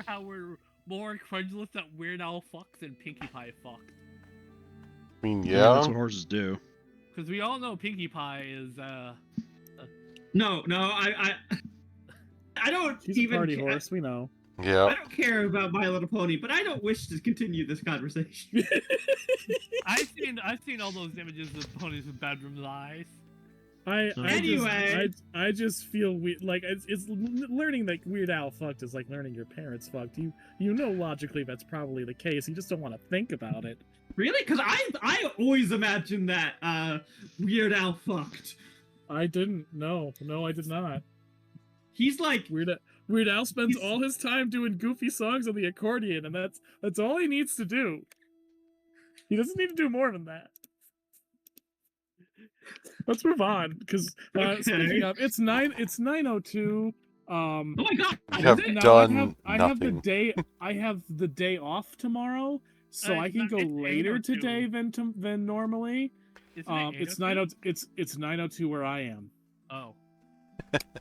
how we're more incredulous that Weird Al fucked than Pinkie Pie fucked. I mean, Yeah, that's yeah. what horses do. Because we all know Pinkie Pie is No, I don't She's even a party horse, we know. Yeah. I don't care about My Little Pony, but I don't wish to continue this conversation. I've seen all those images of ponies with bedroom eyes. I just feel like it's learning that Weird Al fucked is like learning your parents fucked. You know logically that's probably the case. You just don't want to think about it. Really? Because I always imagined that Weird Al fucked. I didn't. No, I did not. He's like Weird Al spends all his time doing goofy songs on the accordion, and that's all he needs to do. He doesn't need to do more than that. Let's move on, because speaking of, it's 9:02. Oh my god! You have done I nothing. have the day off tomorrow, so I can go later today than normally. It's 9:02 where I am. Oh.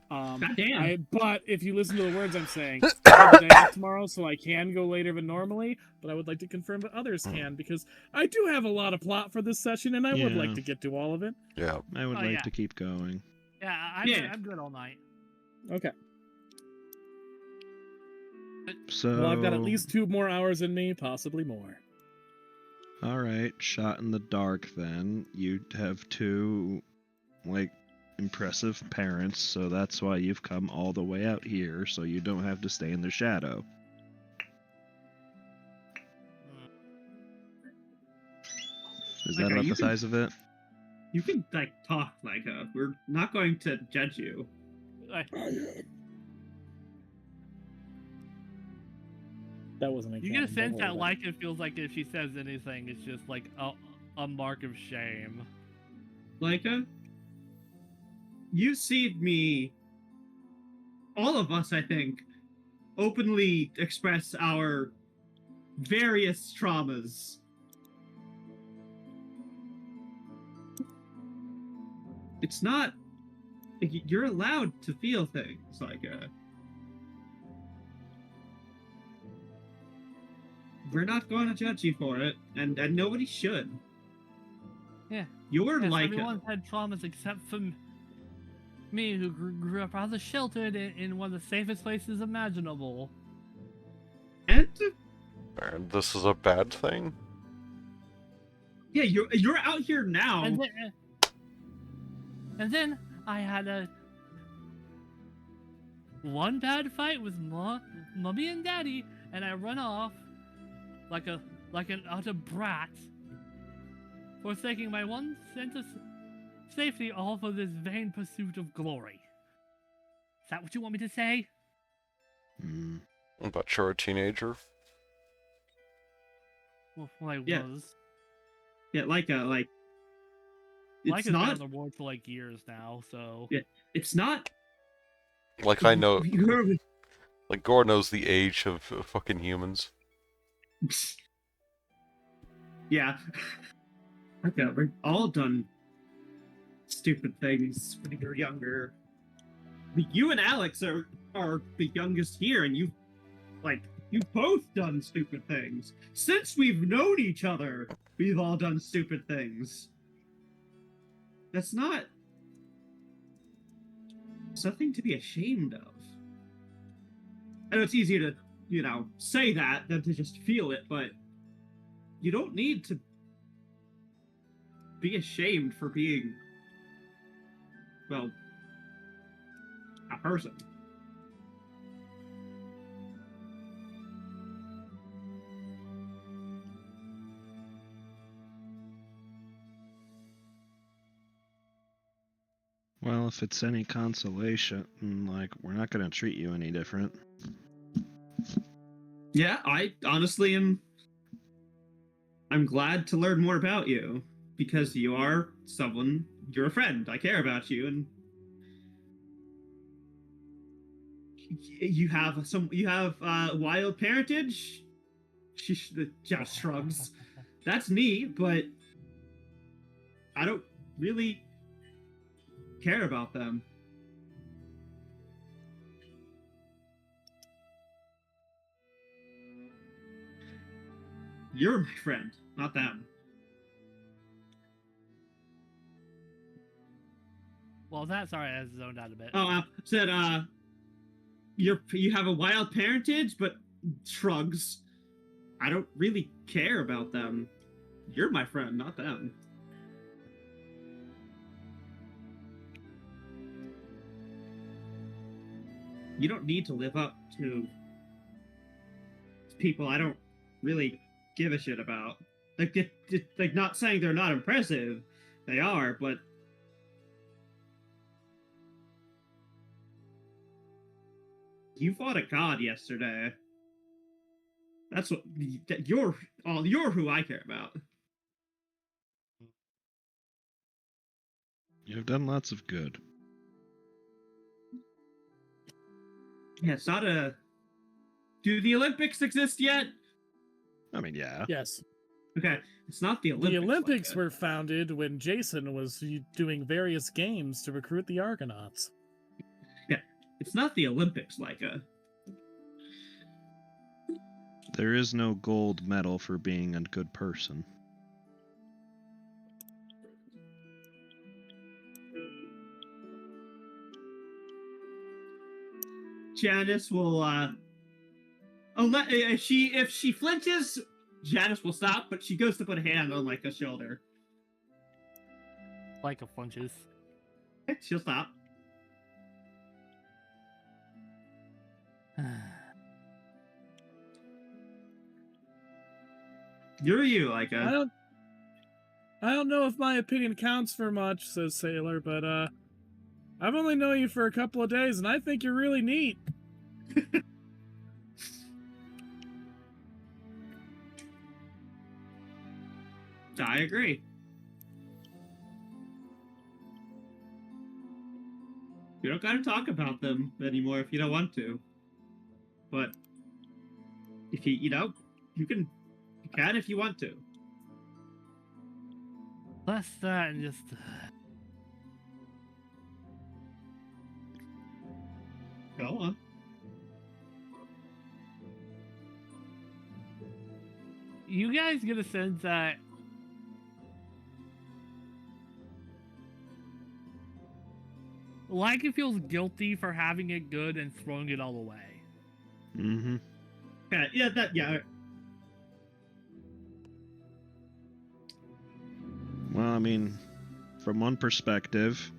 Goddamn. But if you listen to the words I'm saying, I have the day off tomorrow, so I can go later than normally. But I would like to confirm that others can, because I do have a lot of plot for this session, and I would like to get to all of it. Yeah. I would like to keep going. Yeah, I'm good all night. Okay. So. Well, I've got at least 2 more hours in me, possibly more. All right, shot in the dark. Then you have 2, impressive parents, so that's why you've come all the way out here, so you don't have to stay in the shadow. Is that about the size of it? You can talk we're not going to judge you. That wasn't. You get a sense that Leica feels like if she says anything, it's just like a mark of shame. Leica, you see me, all of us, I think, openly express our various traumas. It's not... You're allowed to feel things, Leica. We're not going to judge you for it, and nobody should. Yeah. You're Leica. Everyone's had traumas except for me, who grew up rather sheltered in one of the safest places imaginable. And this is a bad thing? yeah, you're out here now. And then I had a one bad fight with mommy and daddy, and I run off like an utter brat, forsaking my one sense of safety all for this vain pursuit of glory. Is that what you want me to say? Hmm. But you're a teenager. Well, I Yeah. was. Yeah, like Like it's has been not. on the board for like years now, so. Yeah, it's not. Like I know, You're, like Gore knows the age of fucking humans. yeah. Okay, we've all done stupid things when we were younger. You and Alex are the youngest here, and you've both done stupid things. Since we've known each other, we've all done stupid things. That's not something to be ashamed of. I know it's easier to, say that than to just feel it, but you don't need to be ashamed for being, well, a person. Well, if it's any consolation, like, we're not going to treat you any different. Yeah, I honestly am. I'm glad to learn more about you because you are someone. You're a friend. I care about you, and you have wild parentage. She just shrugs. That's me, but I don't really care about them. You're my friend, not them. Well, that's alright. I zoned out a bit. Oh, said you have a wild parentage, but shrugs. I don't really care about them. You're my friend, not them. You don't need to live up to people I don't really give a shit about. Like not saying they're not impressive, they are, but you fought a god yesterday. That's what you're who I care about. You've done lots of good. Yeah, it's not a. Do the Olympics exist yet? I mean, yeah. Yes. Okay, it's not the Olympics. The Olympics like were founded when Jason was doing various games to recruit the Argonauts. Yeah, it's not the Olympics, like a. There is no gold medal for being a good person. Janice will if she flinches, Janice will stop, but she goes to put a hand on like a shoulder. Like a flinches. She'll stop. You're you, like a. I don't know if my opinion counts for much, says Sailor, but I've only known you for a couple of days, and I think you're really neat. I agree. You don't gotta talk about them anymore if you don't want to. But if you can if you want to. Less that and just. Go on. You guys get a sense that Lycan feels guilty for having it good and throwing it all away. Mm-hmm. Yeah. Well, I mean, from one perspective,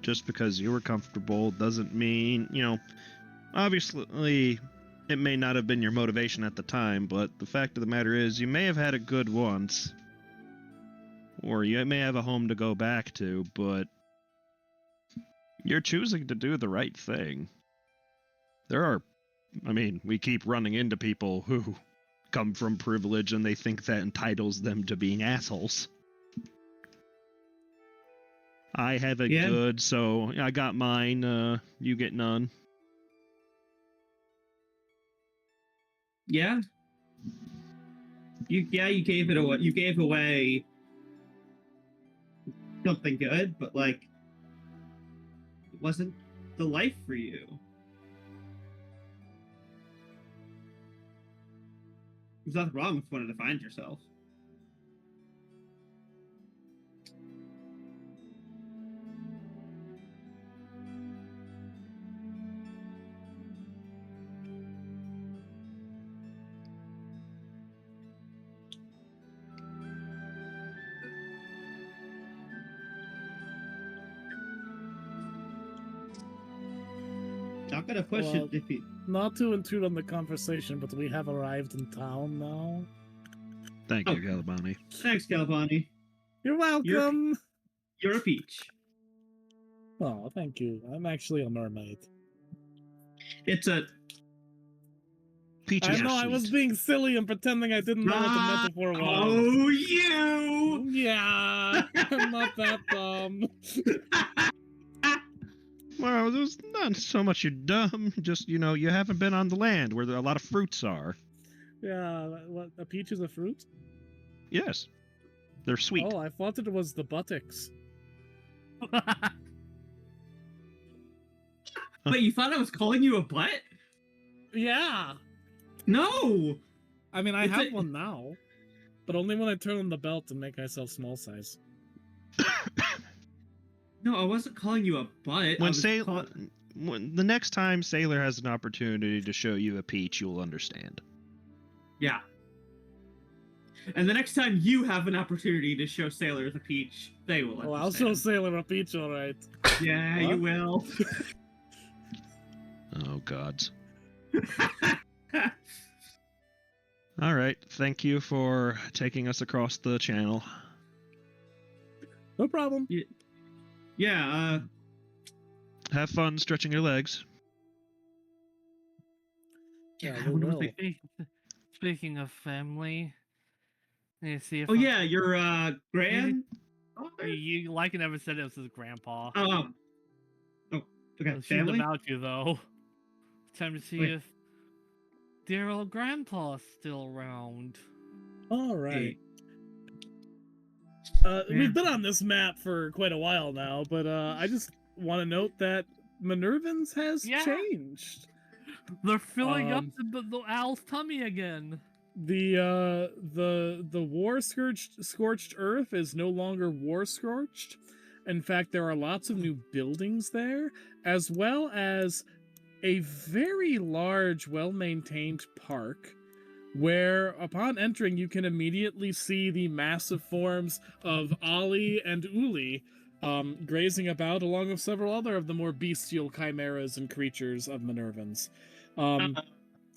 just because you were comfortable doesn't mean, obviously, it may not have been your motivation at the time, but the fact of the matter is, you may have had it good once, or you may have a home to go back to, but you're choosing to do the right thing. We keep running into people who come from privilege and they think that entitles them to being assholes. I have it good, so I got mine, you get none. Yeah. You gave it away. You gave away something good, but like it wasn't the life for you. There's nothing wrong with wanting to find yourself. Not gonna push Well, it if you... Not to intrude on the conversation, but we have arrived in town now. Thank you, Galabani. Thanks, Galvani. You're welcome. You're a peach. Oh, thank you. I'm actually a mermaid. It's a... Peach I is know, I sweet. was being silly and pretending I didn't know what the metaphor was. Oh, you! Yeah, I'm not that dumb. Well, there's not so much you're dumb, just, you haven't been on the land where a lot of fruits are. Yeah, what, a peach is a fruit? Yes. They're sweet. Oh, I thought it was the buttocks. Wait, you thought I was calling you a butt? Yeah. No! I mean, I It's have a- one now, but only when I turn on the belt and make myself small size. No, I wasn't calling you a butt. When the next time Sailor has an opportunity to show you a peach, you'll understand. Yeah. And the next time you have an opportunity to show Sailor the peach, they will Oh, I'll show understand. Sailor a peach, alright. Yeah, you What? will. Oh, gods. All right. Thank you for taking us across the channel. No problem. Yeah, Have fun stretching your legs. Yeah, I we wonder what will. they... Speaking of family, you see if Oh, yeah, your, grand... you like I never said it was his grandpa. Oh, okay, She's family? about you though. Time to see Wait. if dear old grandpa's still around. Alright. Yeah. We've been on this map for quite a while now, but I just want to note that Minervans has Yeah. changed. They're filling up Um, the owl's tummy again. The war scorched earth is no longer war scorched. In fact, there are lots of new buildings there, as well as a very large, well-maintained park where upon entering you can immediately see the massive forms of Ali and Uli grazing about along with several other of the more bestial chimeras and creatures of Minervans.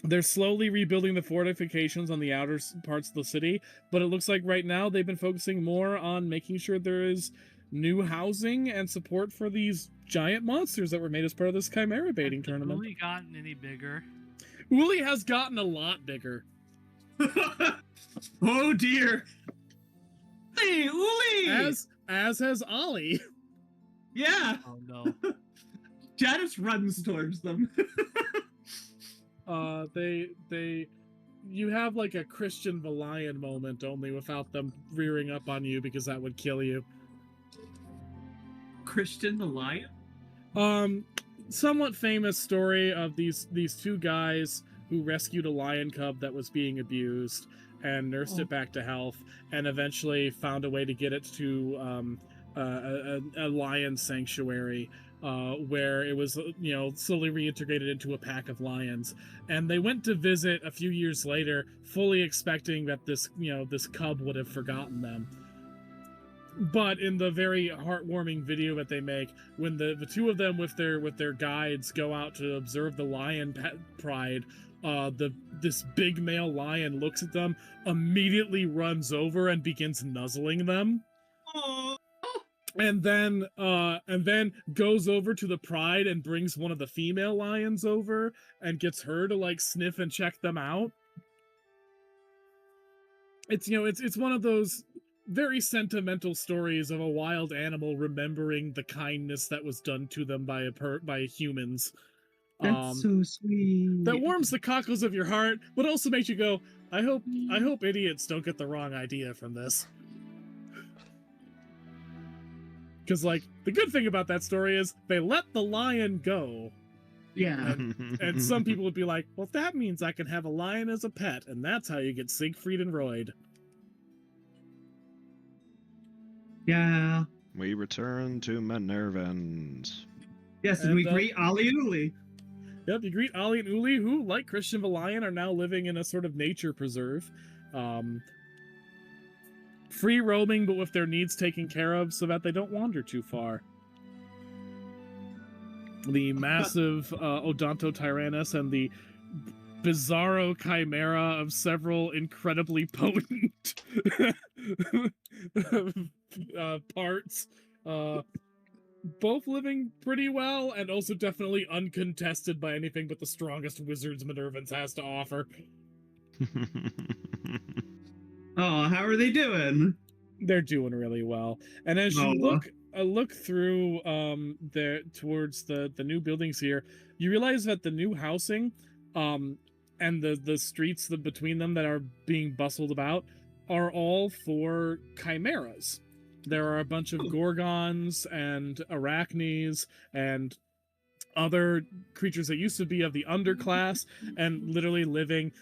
They're slowly rebuilding the fortifications on the outer parts of the city, but it looks like right now they've been focusing more on making sure there is new housing and support for these giant monsters that were made as part of this chimera baiting Has tournament. Uli gotten any bigger? Uli has gotten a lot bigger. Oh, dear! Hey, Uli! As has Ollie. Yeah! Oh no. Jadis runs towards them. You have like a Christian Valiant moment, only without them rearing up on you because that would kill you. Christian the Lion? Somewhat famous story of these two guys who rescued a lion cub that was being abused and nursed it back to health, and eventually found a way to get it to a lion sanctuary where it was slowly reintegrated into a pack of lions. And they went to visit a few years later, fully expecting that this cub would have forgotten them. But in the very heartwarming video that they make, when the two of them with their guides go out to observe the lion pride, this big male lion looks at them, immediately runs over and begins nuzzling them. Aww. And then goes over to the pride and brings one of the female lions over and gets her to like sniff and check them out. It's it's one of those very sentimental stories of a wild animal remembering the kindness that was done to them by humans. That's so sweet. That warms the cockles of your heart, but also makes you go, I hope idiots don't get the wrong idea from this. Because, like, the good thing about that story is they let the lion go. Yeah. And some people would be like, well, that means I can have a lion as a pet, and that's how you get Siegfried and Royd. Yeah. We return to Minervans. Yes, and we greet Ali and Uli. Yep, you greet Ali and Uli, who, like Christian the Lion, are now living in a sort of nature preserve. Free roaming, but with their needs taken care of so that they don't wander too far. The massive Odontotyrannus and the bizarro chimera of several incredibly potent parts, both living pretty well and also definitely uncontested by anything but the strongest wizards Minervans has to offer. Oh, how are they doing? They're doing really well. And as you look through there towards the new buildings here, you realize that the new housing and the streets between them that are being bustled about are all for chimeras. There are a bunch of gorgons and arachnes and other creatures that used to be of the underclass and literally living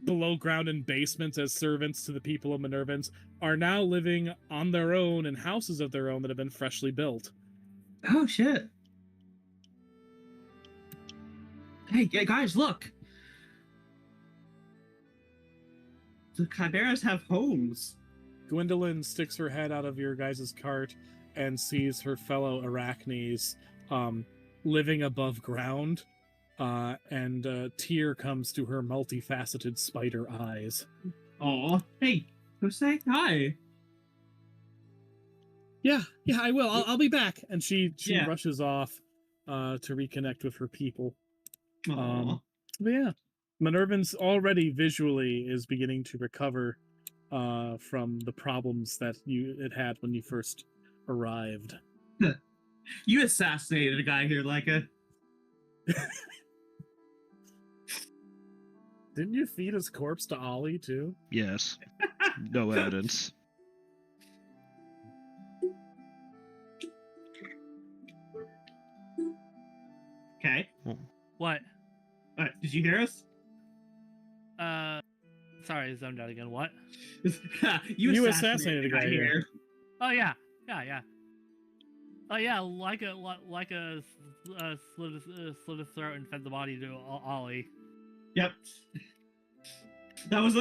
below ground in basements as servants to the people of Minervans, are now living on their own in houses of their own that have been freshly built. Oh, shit. Hey, guys, look! The chimeras have homes. Gwendolyn sticks her head out of your guys' cart and sees her fellow arachnes living above ground. And a tear comes to her multifaceted spider eyes. Aw, hey, go say hi. Yeah, I will. I'll be back. And she rushes off to reconnect with her people. But yeah, Minervans already visually is beginning to recover from the problems that it had when you first arrived. You assassinated a guy here, Leica. Didn't you feed his corpse to Ollie, too? Yes. No evidence. Okay. What? Did you hear us? Sorry, I zoned out again. What? you assassinated a guy here. Oh yeah. Oh yeah, like a slit his throat and fed the body to Ollie. Yep. That was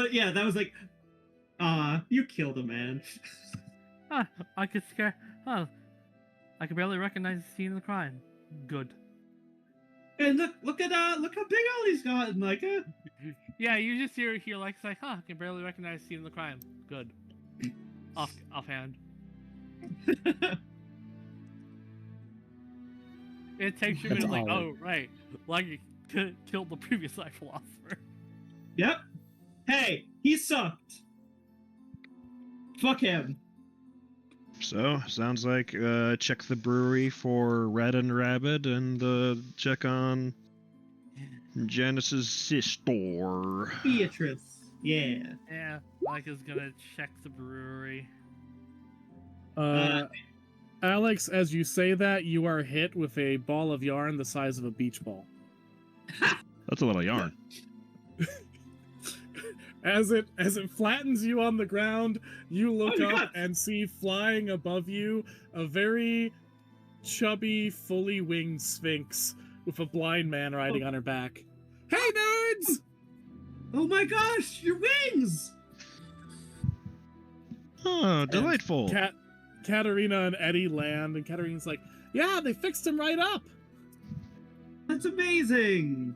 you killed a man. I could scare. I could barely recognize the scene of the crime. Good. And look how big Ollie's gotten, like Yeah, you just hear like it's like, I can barely recognize the scene of the crime. Good. Offhand. It takes you a minute, like, oh right, like you killed the previous life philosopher. Yep. Hey, he sucked. Fuck him. So, sounds like check the brewery for Red and Rabbit and check on Janice's sister. Beatrice. Yeah. Yeah, Mike is gonna check the brewery. Alex, as you say that, you are hit with a ball of yarn the size of a beach ball. That's a lot of yarn. As it flattens you on the ground, you look up God. and see flying above you a very chubby, fully winged sphinx with a blind man riding on her back. Hey, nerds! Oh my gosh, your wings! Oh, delightful. Katerina and Eddie land, and Katerina's like, "Yeah, they fixed him right up." That's amazing.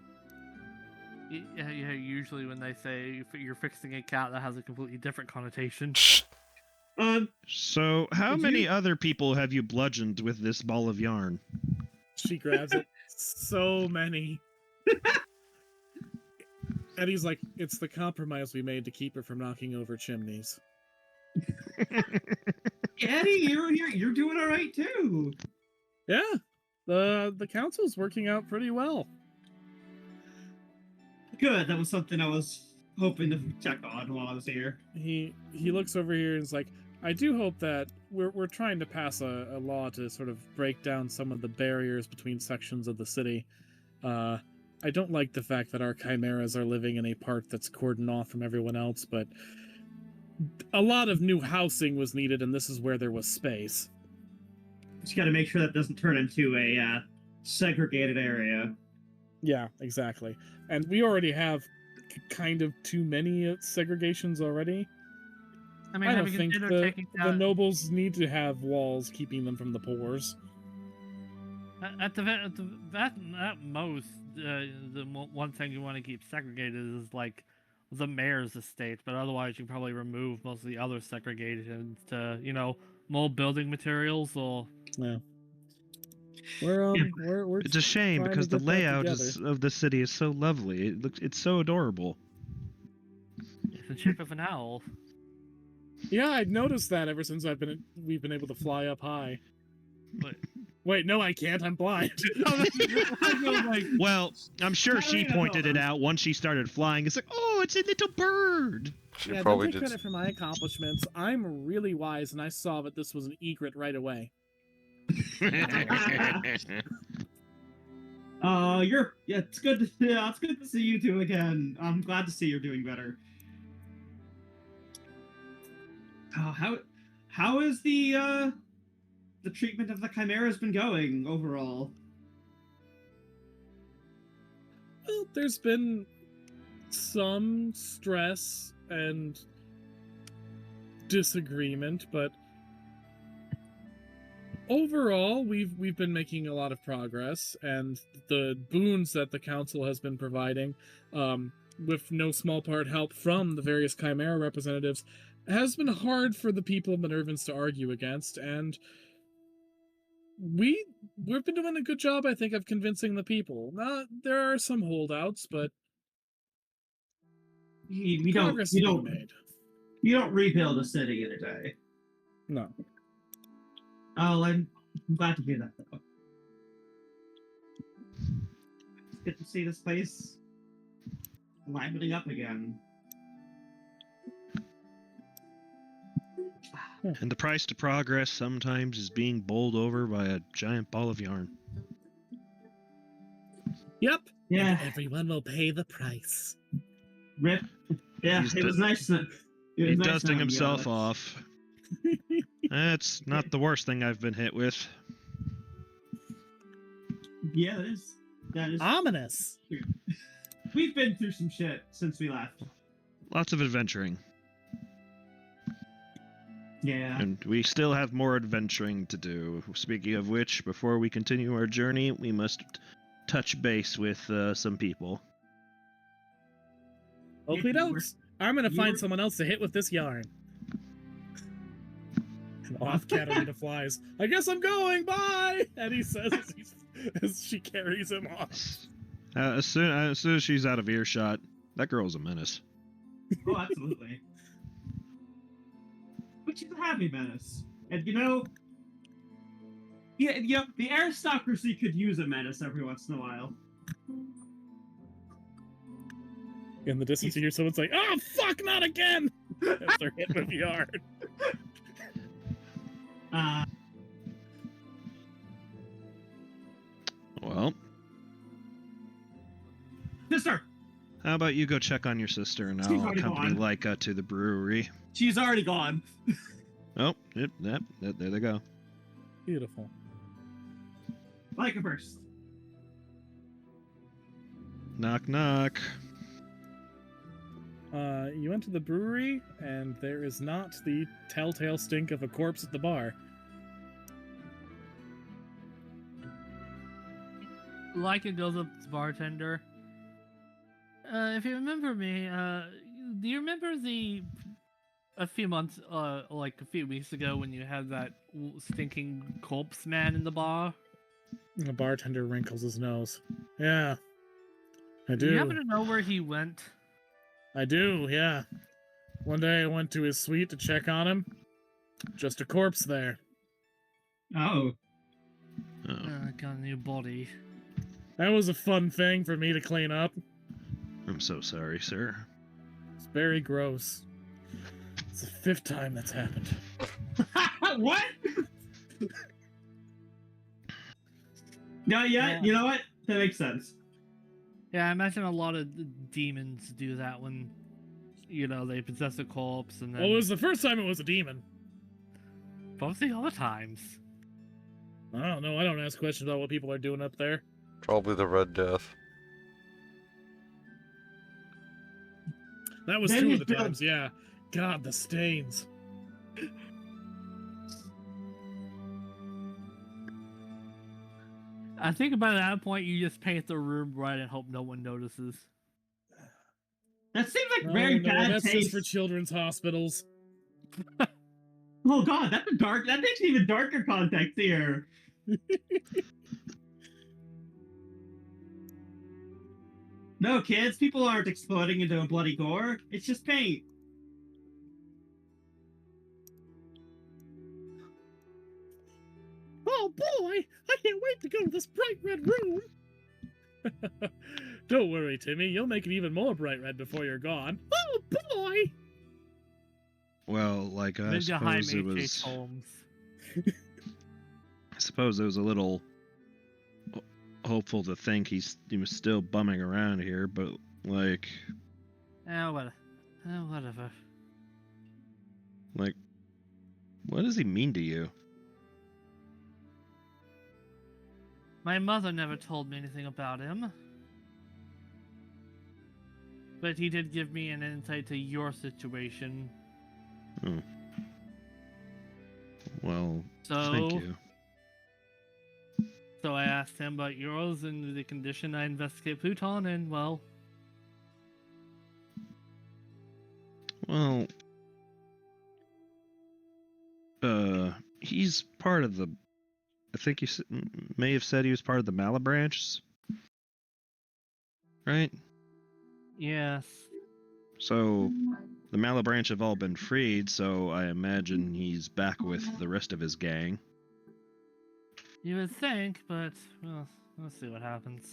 Yeah, usually when they say you're fixing a cat, that has a completely different connotation. So, how Did many you- other people have you bludgeoned with this ball of yarn? She grabs it. So many. Eddie's like, "It's the compromise we made to keep her from knocking over chimneys." Eddie, you're doing all right too. Yeah, the council's working out pretty well. Good. That was something I was hoping to check on while I was here. He looks over here and is like, "I do hope that we're trying to pass a law to sort of break down some of the barriers between sections of the city. I don't like the fact that our chimeras are living in a part that's cordoned off from everyone else, but a lot of new housing was needed, and this is where there was space." Just got to make sure that doesn't turn into a segregated area. Yeah, exactly. And we already have kind of too many segregations already. I mean, I don't having think considered the taking the down nobles need to have walls keeping them from the pores. at most, one thing you want to keep segregated is like the mayor's estate, but otherwise you can probably remove most of the other segregations to mold building materials or Yeah. We're It's a shame trying to because the get that layout together. of the city is so lovely. It's so adorable. it's the shape of an owl. Yeah, I've noticed that ever since we've been able to fly up high. But Wait, no, I can't. I'm blind. Well, I'm sure she Katerina, pointed hold it on. out once she started flying. It's like, oh, it's a little bird. She Yeah, don't probably take did. credit for my accomplishments. I'm really wise, and I saw that this was an egret right away. It's good to see you two again. I'm glad to see you're doing better. How is the treatment of the chimeras been going overall? Well, there's been some stress and disagreement, but overall we've been making a lot of progress, and the boons that the council has been providing, with no small part help from the various chimera representatives, has been hard for the people of Minervans to argue against, and we've been doing a good job, I think, of convincing the people. There are some holdouts, but progress is being made. You don't rebuild a city in a day. No. Oh, I'm glad to hear that though. It's good to see this place livening up again. And the price to progress sometimes is being bowled over by a giant ball of yarn. Yep. Yeah, Everyone will pay the price. rip. Yeah, He's it was nice. He's dusting himself off. That's not the worst thing I've been hit with. Yeah, that is Ominous. true. We've been through some shit since we left. Lots of adventuring. Yeah. And we still have more adventuring to do. Speaking of which, before we continue our journey, we must touch base with some people. Oakley dokes. I'm gonna you find were- someone else to hit with this yarn. And off Katerina flies. I guess I'm going. Bye. And he says as she carries him off. As soon as she's out of earshot, that girl's a menace. Oh, absolutely. But she's a happy menace. And the aristocracy could use a menace every once in a while. In the distance, you hear someone's like, "Oh fuck, not again!" As they're hit with yarn. Well, Sister, how about you go check on your sister and She's I'll already accompany gone. Laika to the brewery. she's already gone. Oh, yep, there they go. Beautiful. Like a first. Knock, knock. You enter the brewery, and there is not the telltale stink of a corpse at the bar. Lycan goes up to the bartender. If you remember me, do you remember a few months, like a few weeks ago when you had that stinking corpse man in the bar? The bartender wrinkles his nose. Yeah, I Do you happen do. to know where he went? I do, yeah. One day I went to his suite to check on him. Just a corpse there. Oh. Got a new body. That was a fun thing for me to clean up. I'm so sorry, sir. It's very gross. It's the 5th time that's happened. What? No, yeah, you know what? That makes sense. Yeah, I imagine a lot of demons do that when, they possess a corpse and then. Well, it was the first time it was a demon. Probably other times. I don't know. I don't ask questions about what people are doing up there. Probably the Red Death. That was Then 2 he's of the done. times, yeah. God, the stains. I think by that point you just paint the room right and hope no one notices. That seems like No, very no, bad that's taste. just for children's hospitals. Oh god, that's a dark. That makes even darker context here. No, kids, people aren't exploding into a bloody gore. It's just paint. Oh boy, I can't wait to go to this bright red room. Don't worry, Timmy. You'll make it even more bright red before you're gone. Oh boy! Well, like I Ninja High suppose it Mage Chase was. Holmes. I suppose it was a little hopeful to think he was still bumming around here, but like, Whatever. like, what does he mean to you? My mother never told me anything about him. But he did give me an insight to your situation. Oh. Well, So, thank you. So I asked him about yours and the condition I investigate Pluton, and well, Well, he's part of the. I think you may have said he was part of the Malabranches, right? yes. So the Malabranch have all been freed, so I imagine he's back with the rest of his gang. You would think, but well, we'll see what happens.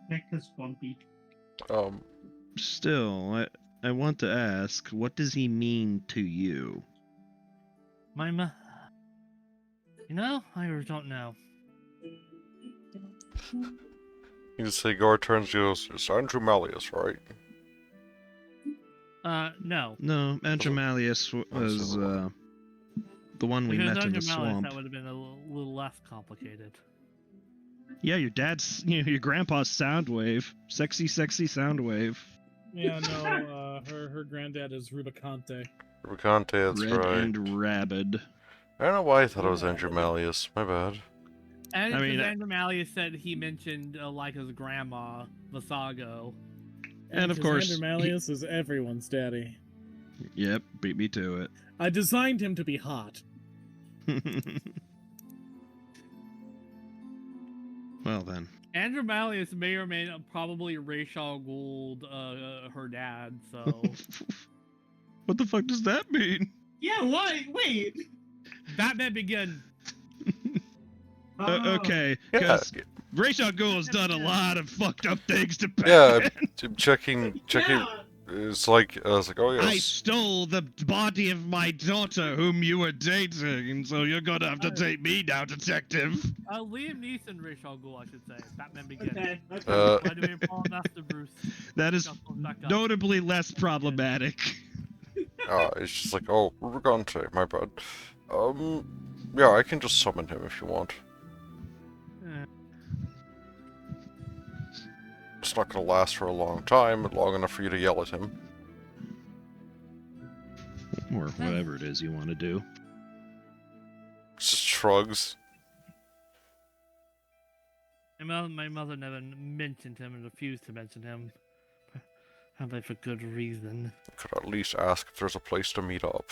Heck is bumpy. Still, I want to ask, what does he mean to you? I really don't know. You say Gar turns to you, it's Andrew Malleus, right? No. No, Andromalius was the one we Because met in the Dr. Malice, swamp. that would have been a little less complicated. Yeah, your dad's, your grandpa's Soundwave. Sexy Soundwave. Yeah, no, her granddad is Rubicante. Rubicante, that's Red right. and rabid. I don't know why I thought it was Andrew Malleus. My bad. And I mean, Andrew Malius said he mentioned like his grandma, Vasago. And of Because course, Andrew Malleus is everyone's daddy. Yep, beat me to I designed him to be hot. it. Well then. Andrew Malleus may or may not probably Ra's al Ghul, her dad, so... What the fuck does that mean? Yeah, what? Wait. Batman Begin. Okay, Yeah, because Ra's al Ghul has done a lot of fucked up things to Batman. yeah. Checking. Yeah. It's like I was like, oh I yes. stole the body of my daughter, whom you were dating, and so you're gonna have to take me now, detective. Liam Neeson, Ra's al Ghul, I should say. Batman Begin. Okay. Vladimir Paul, Master Bruce. That is Shuffles back up. notably less problematic. It's just like, oh, Rubicante, my bad. Yeah, I can just summon him if you want. Eh. It's not going to last for a long time, but long enough for you to yell at him. Or whatever it is you want to do. Just shrugs. My mother never mentioned him and refused to mention him. Probably for good reason. Could at least ask if there's a place to meet up.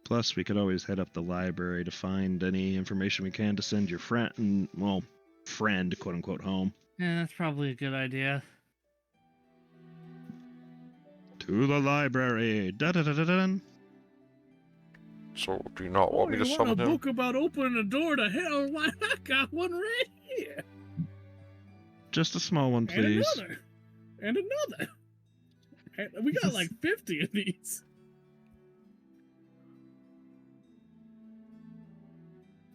Plus, we could always head up the library to find any information we can to send your friend, friend, quote unquote, home. Yeah, that's probably a good idea. To the library. Da da da da da. So, do you not want me to you want summon a him? book about opening a door to hell? Why, I got one right here. Just a small one, And please. another. And another. And we got like 50 of these.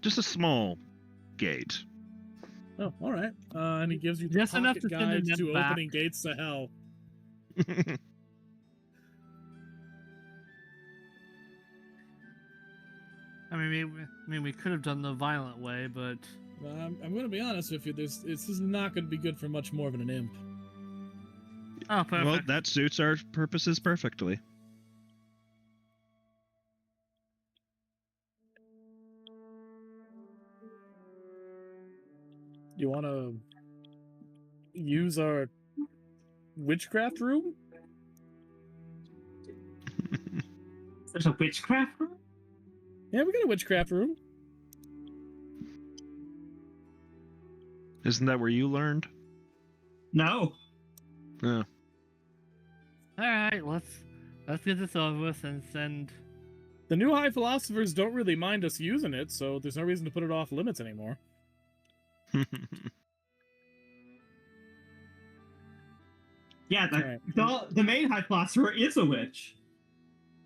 Just a small gate. Oh, all right. And he gives you the Just enough pocket to send guides it to back. opening gates to hell. I mean, we could have done the violent way, but I'm going to be honest with you. This is not going to be good for much more than an imp. oh, perfect. Well, that suits our purposes perfectly. You want to use our witchcraft room? There's a witchcraft room? Yeah, we got a witchcraft room. Isn't that where you learned? No. Yeah. All right, let's get this over with and send. The new high philosophers don't really mind us using it, so there's no reason to put it off limits anymore. Yeah, Alright. the main high philosopher is a witch.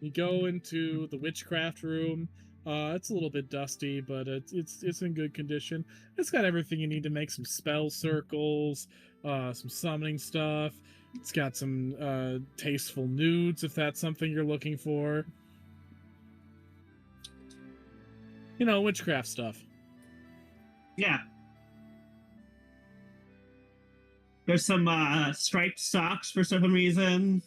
You go into the witchcraft room. It's a little bit dusty, but it's in good condition. It's got everything you need to make some spell circles, some summoning stuff. It's got some tasteful nudes if that's something you're looking for. You know, witchcraft stuff. Yeah. There's some striped socks for some reason.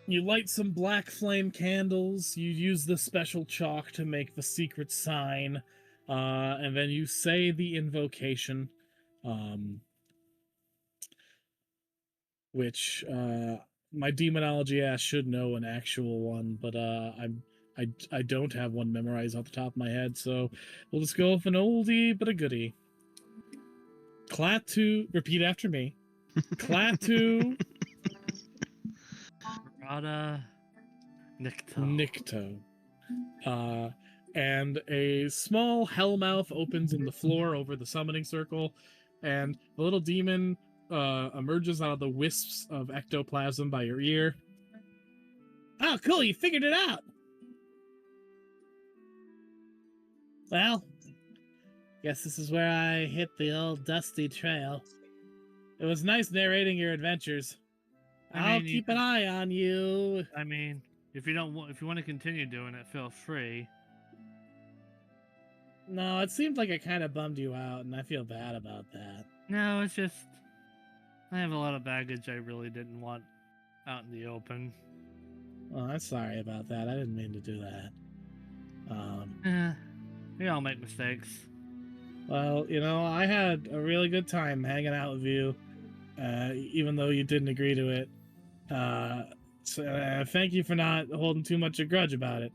You light some black flame candles. You use the special chalk to make the secret sign. And then you say the invocation. Which my demonology ass should know an actual one, but I don't have one memorized off the top of my head, so we'll just go with an oldie but a goodie. Klaatu, repeat after me. Klaatu Rada Nikto. Nikto. And a small hellmouth opens in the floor over the summoning circle, and the little demon emerges out of the wisps of ectoplasm by your ear. Oh, cool, you figured it out! Well, guess this is where I hit the old dusty trail. It was nice narrating your adventures. I'll keep an eye on you. I mean, if you want to continue doing it, feel free. No, it seemed like it kind of bummed you out, and I feel bad about that. No, it's just I have a lot of baggage I really didn't want out in the open. Well, I'm sorry about that. I didn't mean to do that. We all make mistakes. Well, you know, I had a really good time hanging out with you, even though you didn't agree to it. So thank you for not holding too much a grudge about it.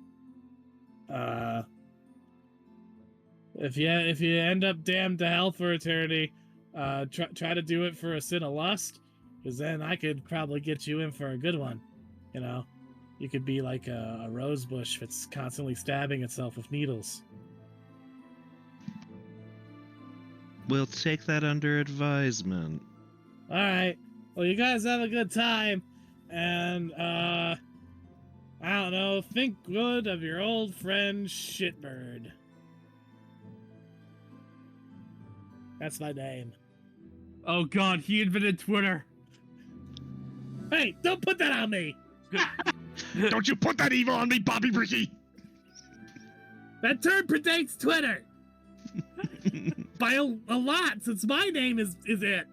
If you end up damned to hell for eternity, try to do it for a sin of lust, because then I could probably get you in for a good one. You know, you could be like a rose bush that's constantly stabbing itself with needles. We'll take that under advisement. All right. Well, you guys have a good time, and I don't know. Think good of your old friend Shitbird. That's my name. Oh God, he invented Twitter. Hey, don't put that on me. Don't you put that evil on me, Bobby Bricky! That term predates Twitter. By a lot, since my name is it.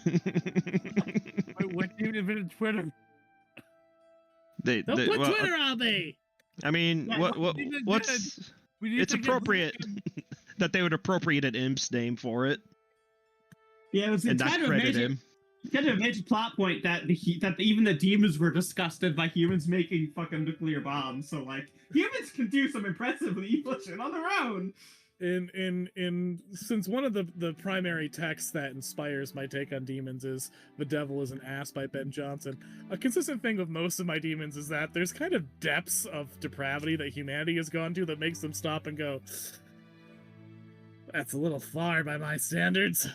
Wait, what demon invented Twitter? Don't put well, Twitter on me. I mean, Yeah, what's We need it's to get appropriate Luke that they would appropriate an imp's name for it Yeah, it was and it's not kind of credit amazing. him. Kind of a major plot point that even the demons were disgusted by humans making fucking nuclear bombs. So like humans can do some impressively evil shit on their own. In since one of the primary texts that inspires my take on demons is "The Devil is an Ass" by Ben Jonson. A consistent thing with most of my demons is that there's kind of depths of depravity that humanity has gone to that makes them stop and go, "That's a little far by my standards."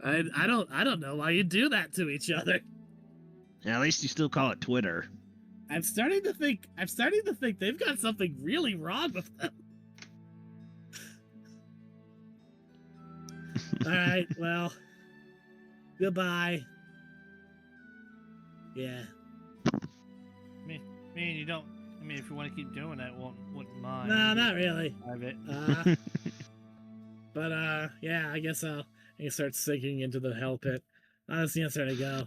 I don't know why you do that to each other. At least you still call it Twitter. I'm starting to think they've got something really wrong with them. All right, well, goodbye. Yeah. I mean, you don't. I mean, if you want to keep doing that, wouldn't mind. No, not really. Have it. But yeah, I guess I'll start sinking into the hell pit. That's the answer to go.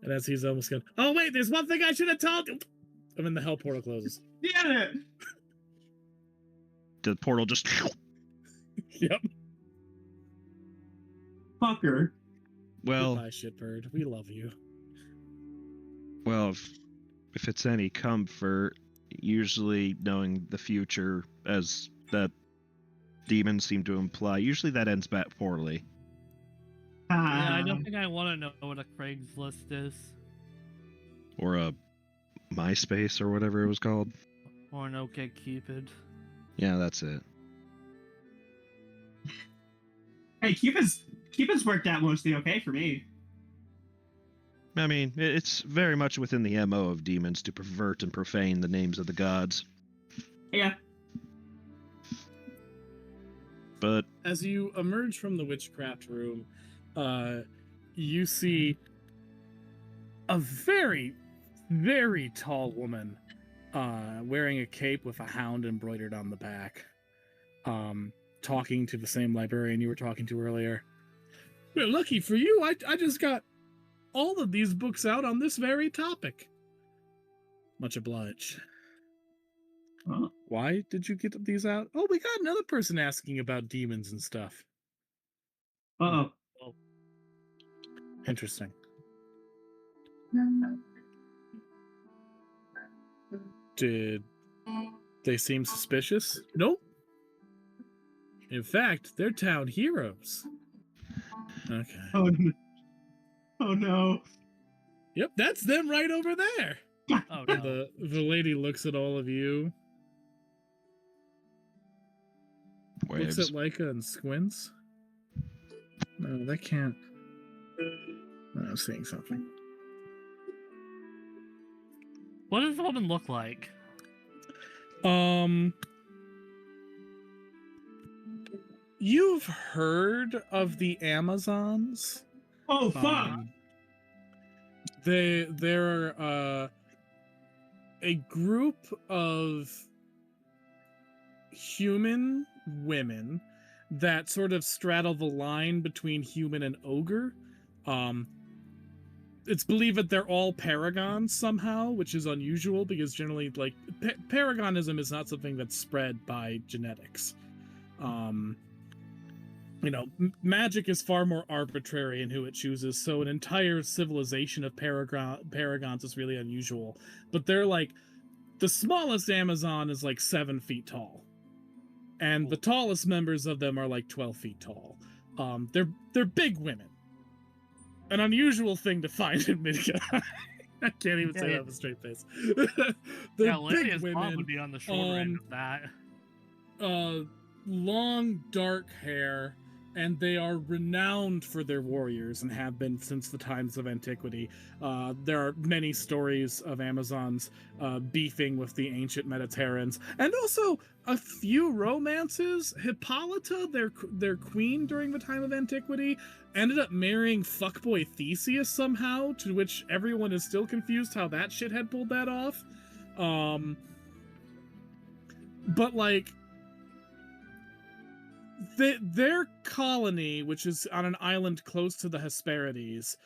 And as he's almost going, oh wait, there's one thing I should have told you. And then the hell portal closes. Damn it! The portal just. Yep. Fucker. Well, Goodbye, shitbird. We love you. well, if it's any comfort, usually knowing the future, as that demons seem to imply, usually that ends back poorly. Yeah, I don't think I want to know what a Craigslist is. Or a MySpace or whatever it was called. Or an OkCupid. Yeah, that's it. Hey, Cupid's worked out mostly okay for me. I mean, it's very much within the MO of demons to pervert and profane the names of the gods. Yeah. But As you emerge from the witchcraft room, you see a very, very tall woman wearing a cape with a hound embroidered on the back, talking to the same librarian you were talking to earlier. Well, lucky for you, I just got all of these books out on this very topic. Much obliged. Oh. Why did you get these out? Oh, we got another person asking about demons and stuff. Uh-oh. Interesting. Did they seem suspicious? Nope. In fact, they're town heroes. Okay. Oh no. Oh no. Yep, that's them right over there. Oh no. The lady looks at all of you, waves. looks at Leica and squints. No, that can't. No, I'm seeing something. What does the woman look like? You've heard of the Amazons? Oh fuck. They're a group of human women that sort of straddle the line between human and ogre. It's believed that they're all paragons somehow, which is unusual because generally, like, paragonism is not something that's spread by genetics. Magic is far more arbitrary in who it chooses, so an entire civilization of paragons is really unusual. But they're like, the smallest Amazon is like 7 feet tall, and the tallest members of them are like 12 feet tall. They're big women. An unusual thing to find in Midgard. I can't even say that with a straight face. They're Lydia's big mom women. would be on the shorter end of that. Long dark hair, and they are renowned for their warriors and have been since the times of antiquity. There are many stories of Amazons beefing with the ancient Mediterraneans, and also a few romances. Hippolyta, their queen during the time of antiquity, ended up marrying fuckboy Theseus somehow, to which everyone is still confused how that shit had pulled that off. but like their colony, which is on an island close to the Hesperides,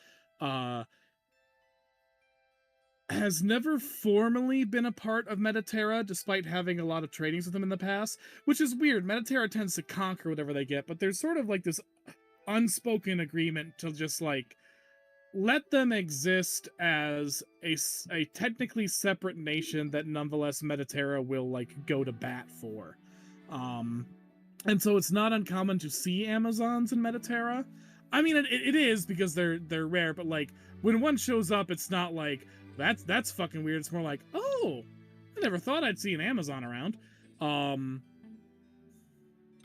has never formally been a part of Mediterra, despite having a lot of tradings with them in the past, which is weird. Mediterra tends to conquer whatever they get, but there's sort of like this unspoken agreement to just like let them exist as a technically separate nation that nonetheless Mediterra will like go to bat for. And so it's not uncommon to see Amazons in Mediterra. I mean, it is because they're rare, but like when one shows up, it's not like that's fucking weird. It's more like, oh, I never thought I'd see an Amazon around. And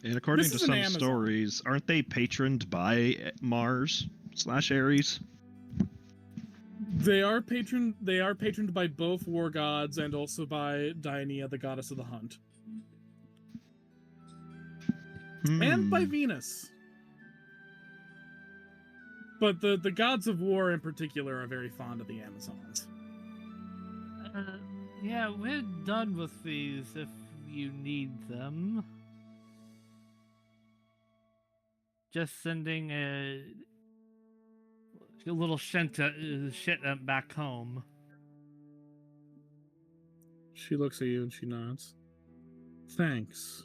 according This to is an some Amazon. stories, aren't they patroned by Mars/Ares? They are patroned by both war gods and also by Diana, the goddess of the hunt, and by Venus. But the gods of war in particular are very fond of the Amazons. Yeah, we're done with these if you need them. Just sending a little shit back home. She looks at you and she nods. Thanks.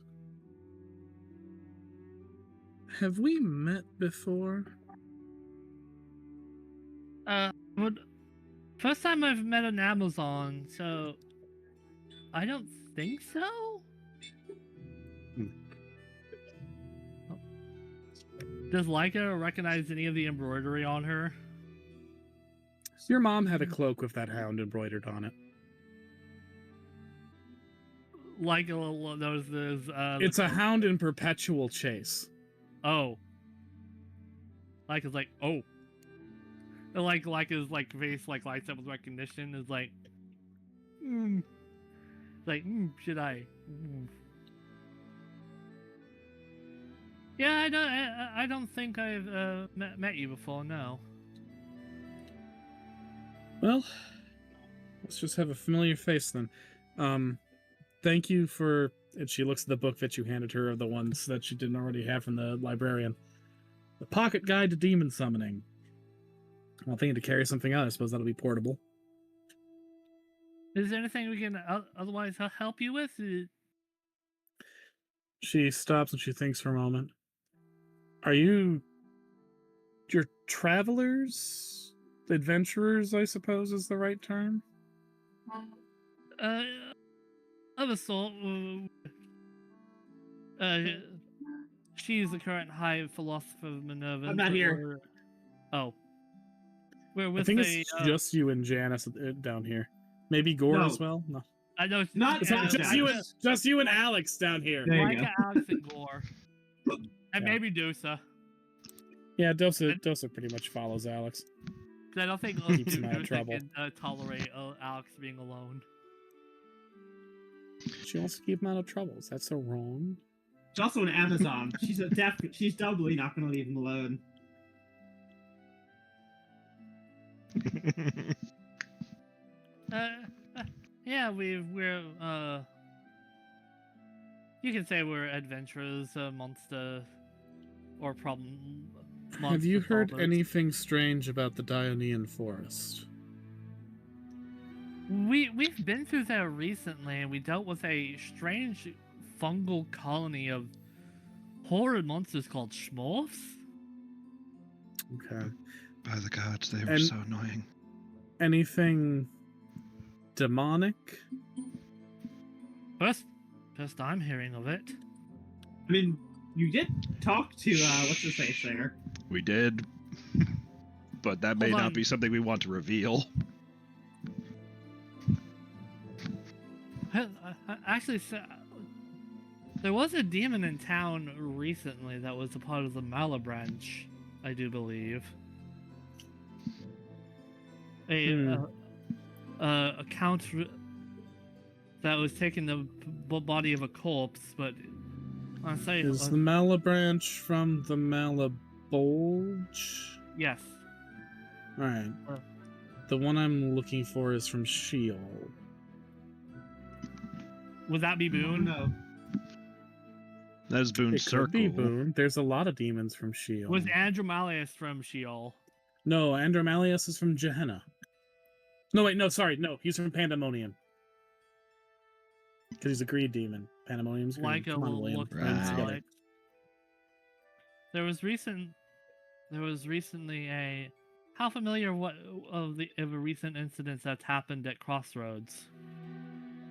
Have we met before? First time I've met an Amazon, so I don't think so. Does Leica recognize any of the embroidery on her? Your mom had a cloak with that hound embroidered on it. Leica knows there's It's a hound in perpetual chase. Oh. Leica's like, oh. And Leica's like face like lights up with recognition. Is like, should I? Yeah, I don't think I've met you before. No. Well, let's just have a familiar face then. Thank you for... And she looks at the book that you handed her, of the ones that she didn't already have from the librarian. The Pocket Guide to Demon Summoning. I'm thinking to carry something out. I suppose that'll be portable. Is there anything we can otherwise help you with? She stops and she thinks for a moment. Are you... You're travelers? Adventurers, I suppose, is the right term? Of a sort. She's the current High Philosopher of Minerva. I'm not here. Oh. We're with I think it's just you and Janice down here. Maybe Gore No. as well? No. I know. Not Just you and Alex down here. There you Micah, go. Alex, and Gore. And Yeah. maybe Dusa. Yeah, Dosa pretty much follows Alex. Because I don't think Keeps him out of Dusa trouble. can tolerate Alex being alone. She wants to keep him out of trouble. Is that so wrong? She's also an Amazon. She's doubly not going to leave him alone. Yeah, we're you can say we're adventurers, monster, or problem. Have you monster heard solvers. anything strange about the Dionysian forest? We've been through there recently, and we dealt with a strange fungal colony of horrid monsters called Schmorfs. Okay. By the gods, they were And- so annoying. Anything demonic? First I'm hearing of it. I mean, you did talk to what's his face there. We did. But that may Hold not on. be something we want to reveal. Actually, there was a demon in town recently that was a part of the Mala branch, I do believe. A count that was taking the body of a corpse, but I say Is the Mala branch from the Mala Bulge? yes. Alright. The one I'm looking for is from Sheol. Would that be Boone? No. That is Boone's It circle. could be Boone. There's a lot of demons from Sheol. Was Andromalius from Sheol? No, Andromalius is from Gehenna. No, wait, no, sorry, no, he's from Pandemonium. Because he's a greed demon. Pandemonium's greed. Like a Come on, little William. look Put them Right. together. Alex. There was recently a. How familiar of a recent incidents that's happened at Crossroads?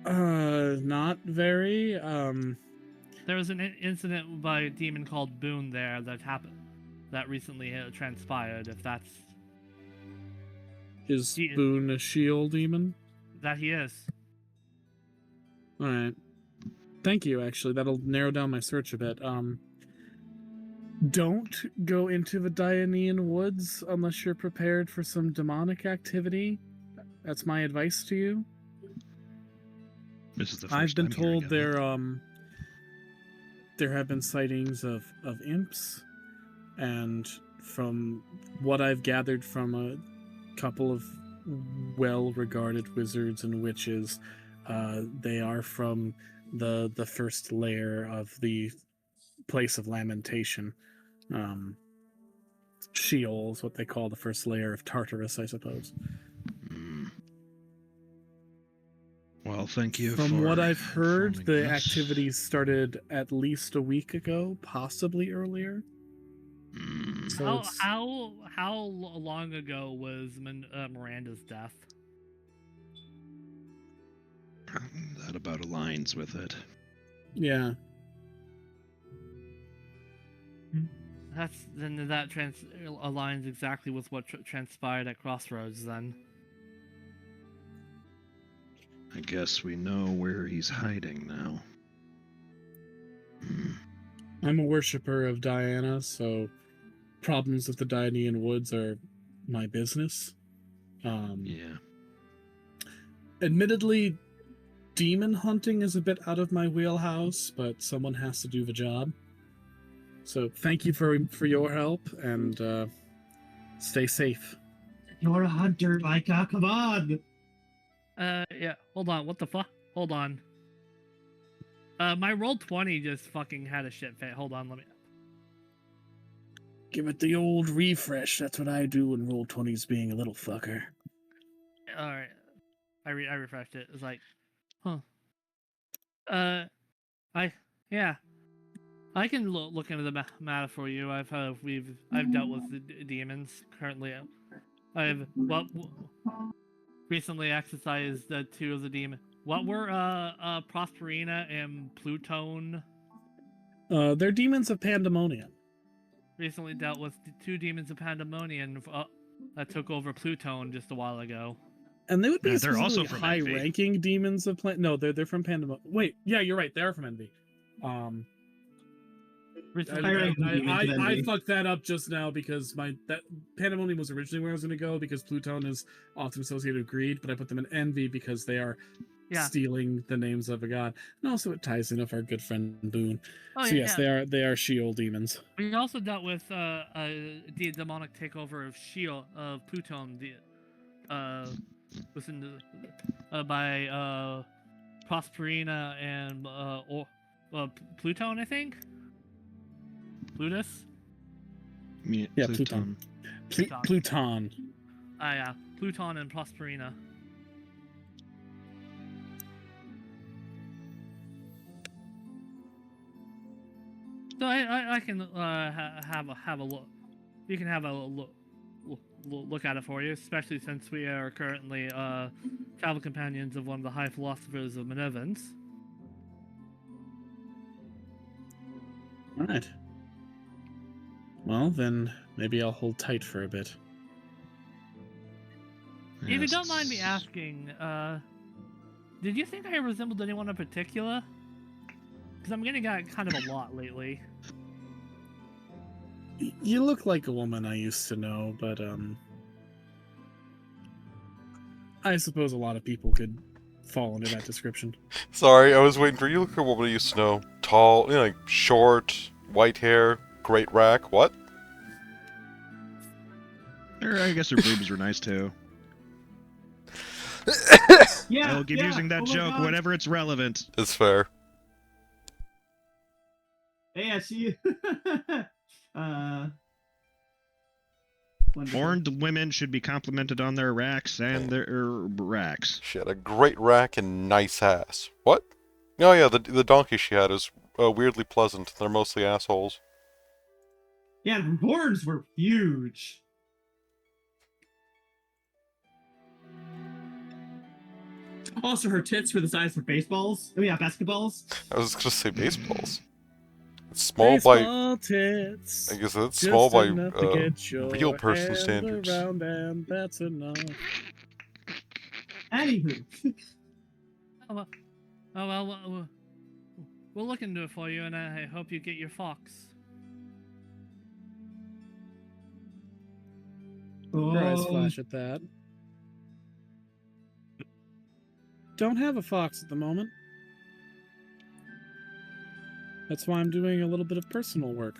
Not very. There was an incident by a demon called Boone there that happened, that recently transpired. If that's Is He- Boone a Sheol demon? that he is. Alright. Thank you, actually. That'll narrow down my search a bit. Don't go into the Dianean woods unless you're prepared for some demonic activity. That's my advice to you. This is the I've first been time hearing told of it. there have been sightings of imps, and from what I've gathered from a couple of well-regarded wizards and witches, they are from the first layer of the place of lamentation. Sheol is what they call the first layer of Tartarus, I suppose. Hmm. Well, thank you. From what for I've heard, informing the us. activities started at least a week ago, possibly earlier. Hmm. So How it's- how long ago was Miranda's death? That about aligns with it. Yeah. That aligns exactly with what transpired at Crossroads. Then I guess we know where he's hiding now. Hmm. I'm a worshiper of Diana, so problems with the Dianean woods are my business. Yeah. Admittedly, demon hunting is a bit out of my wheelhouse, but someone has to do the job. So thank you for your help, and stay safe. You're a hunter, Micah. Come on. yeah. Hold on. What the fuck? Hold on. My roll 20 just fucking had a shit fit. Hold on. Let me. Give it the old refresh. That's what I do when roll 20's being a little fucker. All right. I refreshed it. It's like, huh. Yeah. I can look into the matter for you. I've dealt with the demons currently. I've recently exercised two of the demons. What were Prosperina and Pluton? They're demons of Pandemonium. Recently dealt with the two demons of Pandemonium that took over Pluton just a while ago. And they would be They're also specifically from high-ranking demons of No, they're from Pandemonium. Wait, yeah, you're right. They are from Envy. I fucked that up just now because that Pandemonium was originally where I was going to go because Pluton is often associated with greed, but I put them in Envy because they are stealing the names of a god, and also it ties in with our good friend Boone. Oh, so yes, they are Sheol demons. We also dealt with the demonic takeover of Sheol of Pluton. By Prosperina and Pluton, I think. Plutus. Yeah, Pluton. Pluton. Yeah, Pluton and Prosperina. So I can have a look. You can have a look at it for you, especially since we are currently travel companions of one of the high philosophers of Minervans. All right. Well, then maybe I'll hold tight for a bit. If you don't mind me asking, did you think I resembled anyone in particular? Because I'm getting that kind of a lot lately. You look like a woman I used to know, but I suppose a lot of people could fall under that description. Sorry, I was waiting for you. Look at what I used to know. Tall, like short, white hair, great rack. What? I guess her boobs were nice too. Yeah. I will keep yeah. using that Oh my joke God. whenever it's relevant. It's fair. Yeah, she. uh. Wonderful. Horned women should be complimented on their racks and their racks. She had a great rack and nice ass. What? Oh yeah, the donkey she had is weirdly pleasant. They're mostly assholes. Yeah, and her horns were huge. Also, her tits were the size of baseballs. Oh yeah, basketballs. I was gonna say baseballs. It's small by, Baseball tits. I guess it's Just small by enough to get your real person hand standards. around, and that's enough. Anywho. Oh well, we'll look into it for you, and I hope you get your fox. Her eyes Oh, flash at that. Don't have a fox at the moment. That's why I'm doing a little bit of personal work.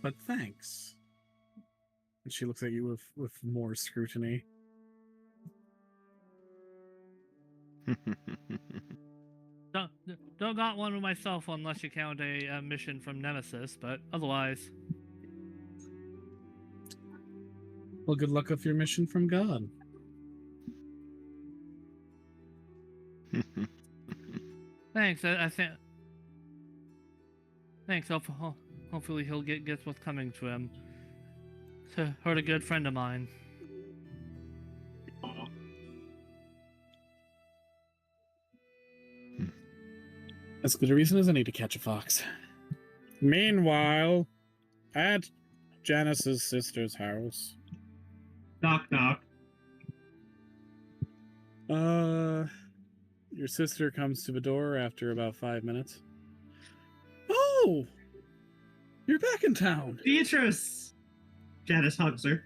But thanks. And she looks at you with more scrutiny. Don't got one with myself unless you count a mission from Nemesis, but otherwise. Well, good luck with your mission from God. Thanks. I think. Thanks. Hopefully he'll gets what's coming to him. Hurt a good friend of mine. As good a reason as any to catch a fox. Meanwhile, at Janice's sister's house. knock knock. Your sister comes to the door after about 5 minutes. Oh! You're back in town. Beatrice. Janice hugs her.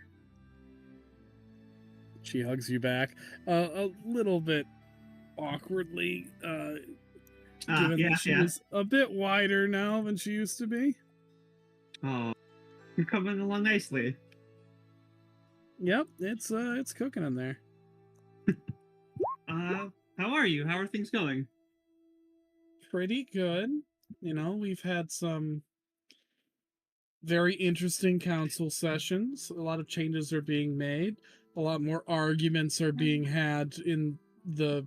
She hugs you back, a little bit awkwardly, given Yeah, that she yeah. is a bit wider now than she used to be. Oh, you're coming along nicely. Yep, it's cooking in there. How are you? How are things going? Pretty good. You know, we've had some very interesting council sessions. A lot of changes are being made. A lot more arguments are being had in the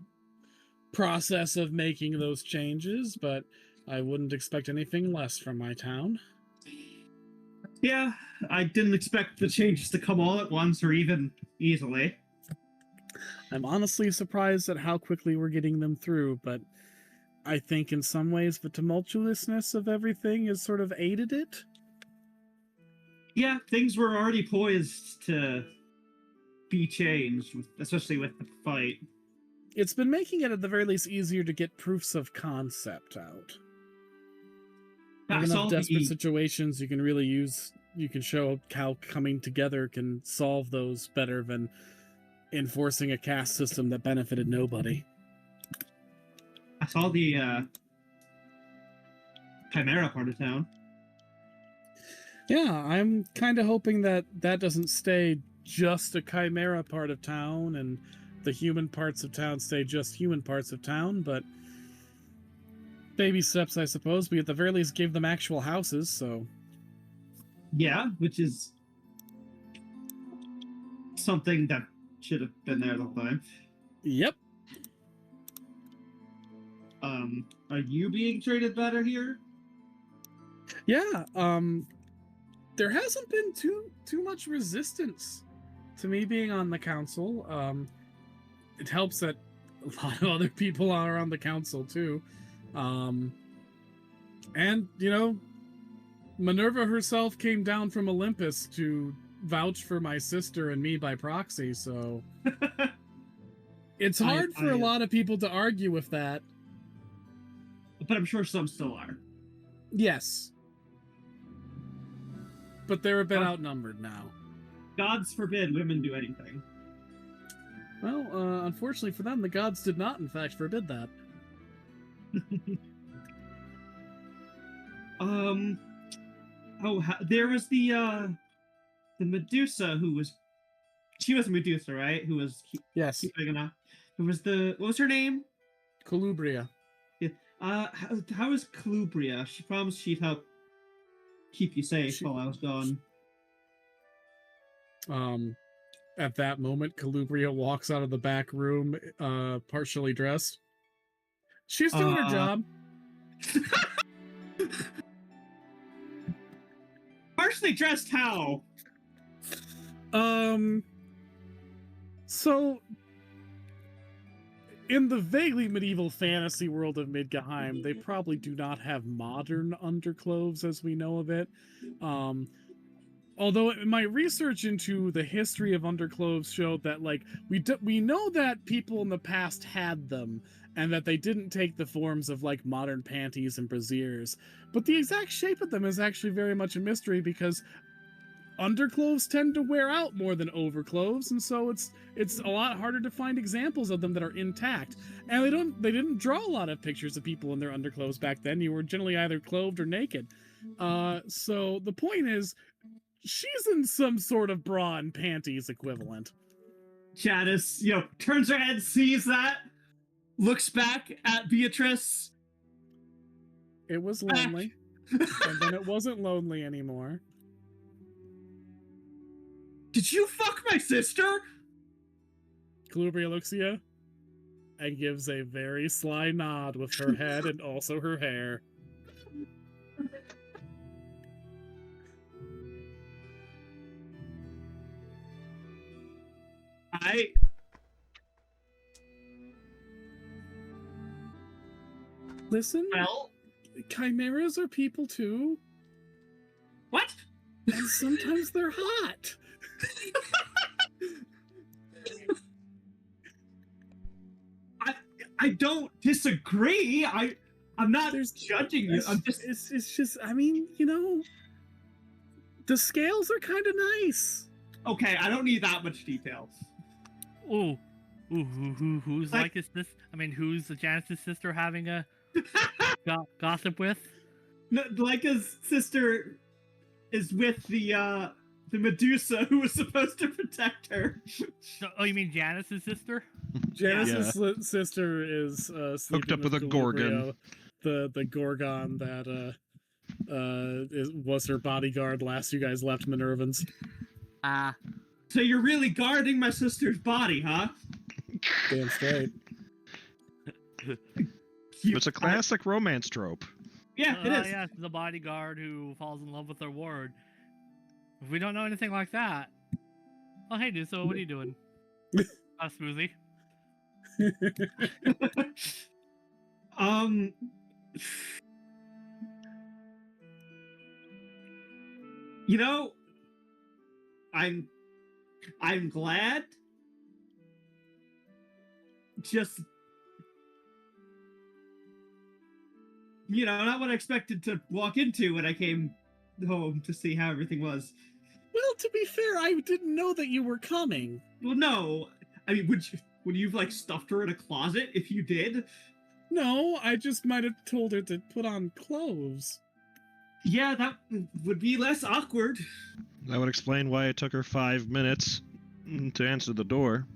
process of making those changes, but I wouldn't expect anything less from my town. Yeah, I didn't expect the changes to come all at once or even easily. I'm honestly surprised at how quickly we're getting them through, but I think in some ways the tumultuousness of everything has sort of aided it. Yeah, things were already poised to be changed, especially with the fight. It's been making it at the very least easier to get proofs of concept out. I In saw enough desperate the situations, you can show how coming together can solve those better than enforcing a caste system that benefited nobody. Chimera part of town. Yeah, I'm kind of hoping that doesn't stay just a Chimera part of town and the human parts of town stay just human parts of town, but baby steps, I suppose. We at the very least gave them actual houses, so... Yeah, which is something that should have been there the whole time. Yep. Are you being treated better here? Yeah, there hasn't been too much resistance to me being on the council. It helps that a lot of other people are on the council too. And you know, Minerva herself came down from Olympus to vouch for my sister and me by proxy, so it's hard for a lot of people to argue with that. But I'm sure some still are. Yes. But they're a bit outnumbered now. Gods forbid women do anything. Well, unfortunately for them, the gods did not, in fact, forbid that. There was the Medusa who was. She was Medusa, right? Who was Yes, keeping an eye. There was the. What was her name? Colubria. Yeah. How is Calubria? She promised she'd help keep you safe She- while I was gone. At that moment, Calubria walks out of the back room, partially dressed. She's doing her job. Partially dressed how? So in the vaguely medieval fantasy world of Midgahheim, they probably do not have modern underclothes as we know of it. Although my research into the history of underclothes showed that, like, we know that people in the past had them, and that they didn't take the forms of like modern panties and brasiers. But the exact shape of them is actually very much a mystery because underclothes tend to wear out more than overclothes, and so it's a lot harder to find examples of them that are intact. And they didn't draw a lot of pictures of people in their underclothes back then. You were generally either clothed or naked. So the point is, she's in some sort of bra and panties equivalent. Janice, turns her head, sees that, looks back at Beatrice. It was lonely, and then it wasn't lonely anymore. Did you fuck my sister? Calubria looks at you and gives a very sly nod with her head and also her hair. Listen, Well, chimeras are people too, what? and sometimes they're hot. I don't disagree. I'm not There's- judging you. I'm just. It's just, I mean, the scales are kind of nice. Okay, I don't need that much details. Ooh, who's Like- like this? I mean, who's Janice's sister having a gossip with? No, Leica's sister is with the Medusa who was supposed to protect her. Oh, you mean Janice's sister? Janice's sister is Hooked up with a Gorgon. The Gorgon that was her bodyguard last you guys left Minervans. Ah, So you're really guarding my sister's body, huh? Damn straight. It's a classic romance trope. Yeah, it is. Yeah, the bodyguard who falls in love with their ward. If we don't know anything like that. Oh, hey, dude. So what are you doing? Smoothie. I'm glad. Just not what I expected to walk into when I came home to see how everything was. Well, to be fair, I didn't know that you were coming. Well, no. I mean, would you have like stuffed her in a closet if you did? No, I just might have told her to put on clothes. Yeah, that would be less awkward. That would explain why it took her 5 minutes to answer the door.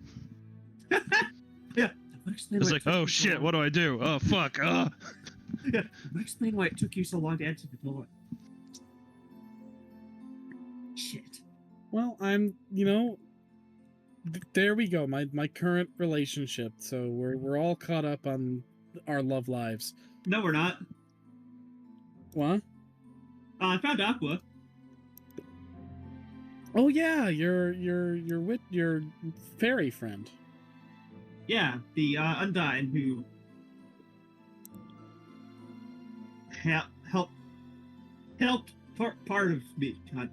Yeah. It's like, oh shit, what do I do? Oh fuck, Yeah. Explain why it took you so long to answer the door. Shit. Well, I'm, there we go. My current relationship. So we're all caught up on our love lives. No, we're not. What? I found Aqua. Oh yeah, your fairy friend. Yeah, the Undyne who helped part of me. God,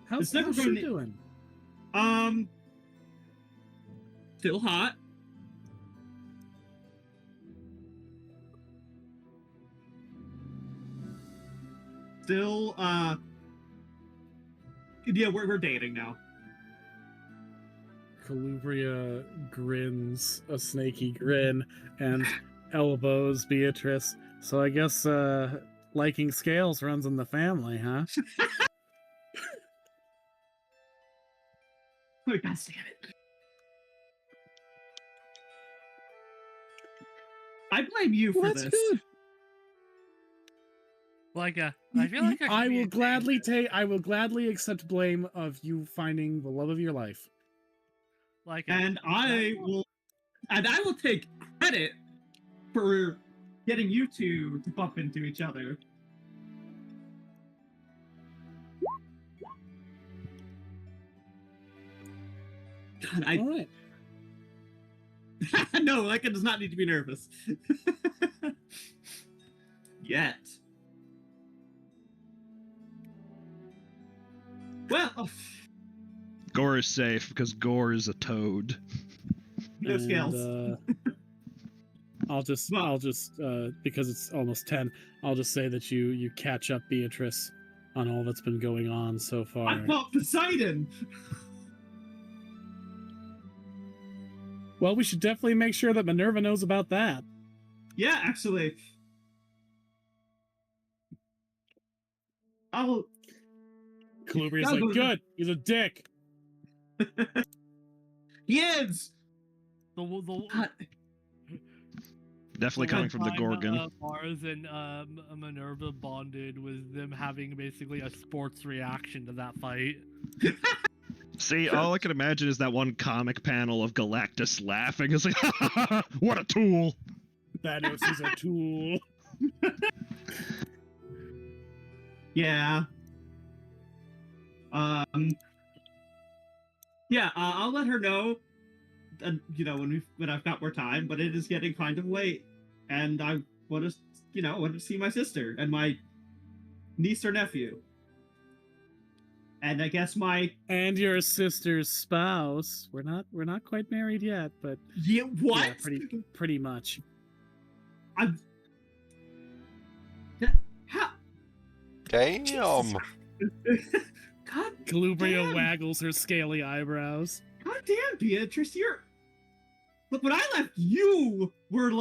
How's never she going to- doing? Still hot. Still, yeah, we're dating now. Calubria grins a snaky grin and elbows Beatrice. So I guess liking scales runs in the family, huh? Oh, God damn it. I blame you for That's this. good. I feel like I will gladly accept blame of you finding the love of your life. And I will take credit for getting you two to bump into each other. God, All right. No, Leica does not need to be nervous. Yet. Well, Gore is safe because Gore is a toad. no scales. I'll just because it's almost 10, I'll just say that you catch up Beatrice on all that's been going on so far. I fought Poseidon. Well, we should definitely make sure that Minerva knows about that. Yeah, actually. Colubria's like, good, he's a dick. He is. Definitely coming from the Gorgon. Mars and Minerva bonded with them having basically a sports reaction to that fight. See, all I can imagine is that one comic panel of Galactus laughing. It's like, what a tool! Thanos is a tool. Yeah. Yeah, I'll let her know. When I've got more time, but it is getting kind of late, and I want to see my sister and my niece or nephew, and I guess and your sister's spouse. We're not quite married yet, but yeah, what? Yeah, pretty much. How? Damn. God. Calubria damn. waggles her scaly eyebrows. God damn, Beatrice, look, when I left, you were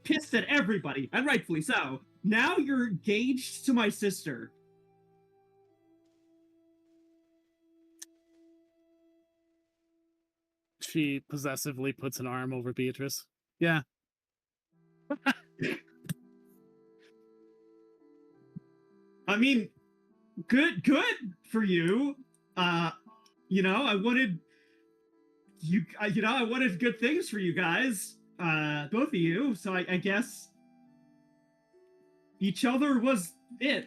pissed at everybody, and rightfully so. Now you're engaged to my sister. She possessively puts an arm over Beatrice. Yeah. I mean, good for you. I wanted I wanted good things for you guys, both of you. So I guess each other was it.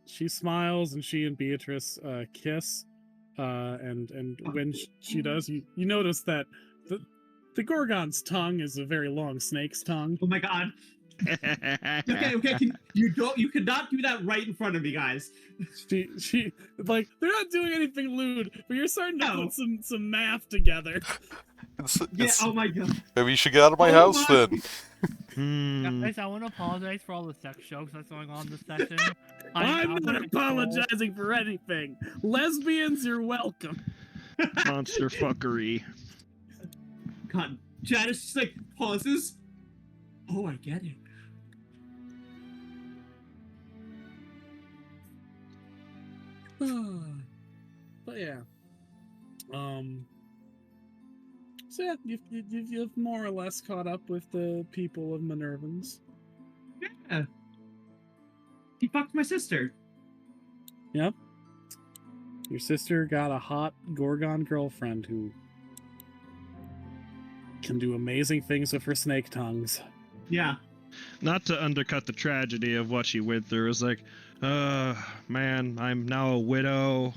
She smiles and she and Beatrice kiss. And when she does, you notice that the Gorgon's tongue is a very long snake's tongue. Oh my God. Okay. You cannot do that right in front of me, guys. She they're not doing anything lewd, but you're starting to put some math together. Oh my God. Maybe you should get out of my house then. Guys, I want to apologize for all the sex jokes that's going on this session. I'm not apologizing for anything. Lesbians, you're welcome. Monster fuckery. God, Janice just pauses. Oh, I get it. But yeah. So yeah, you've more or less caught up with the people of Minervans. Yeah. He fucked my sister. Yep. Your sister got a hot Gorgon girlfriend who can do amazing things with her snake tongues. Yeah. Not to undercut the tragedy of what she went through, it's like, man, I'm now a widow.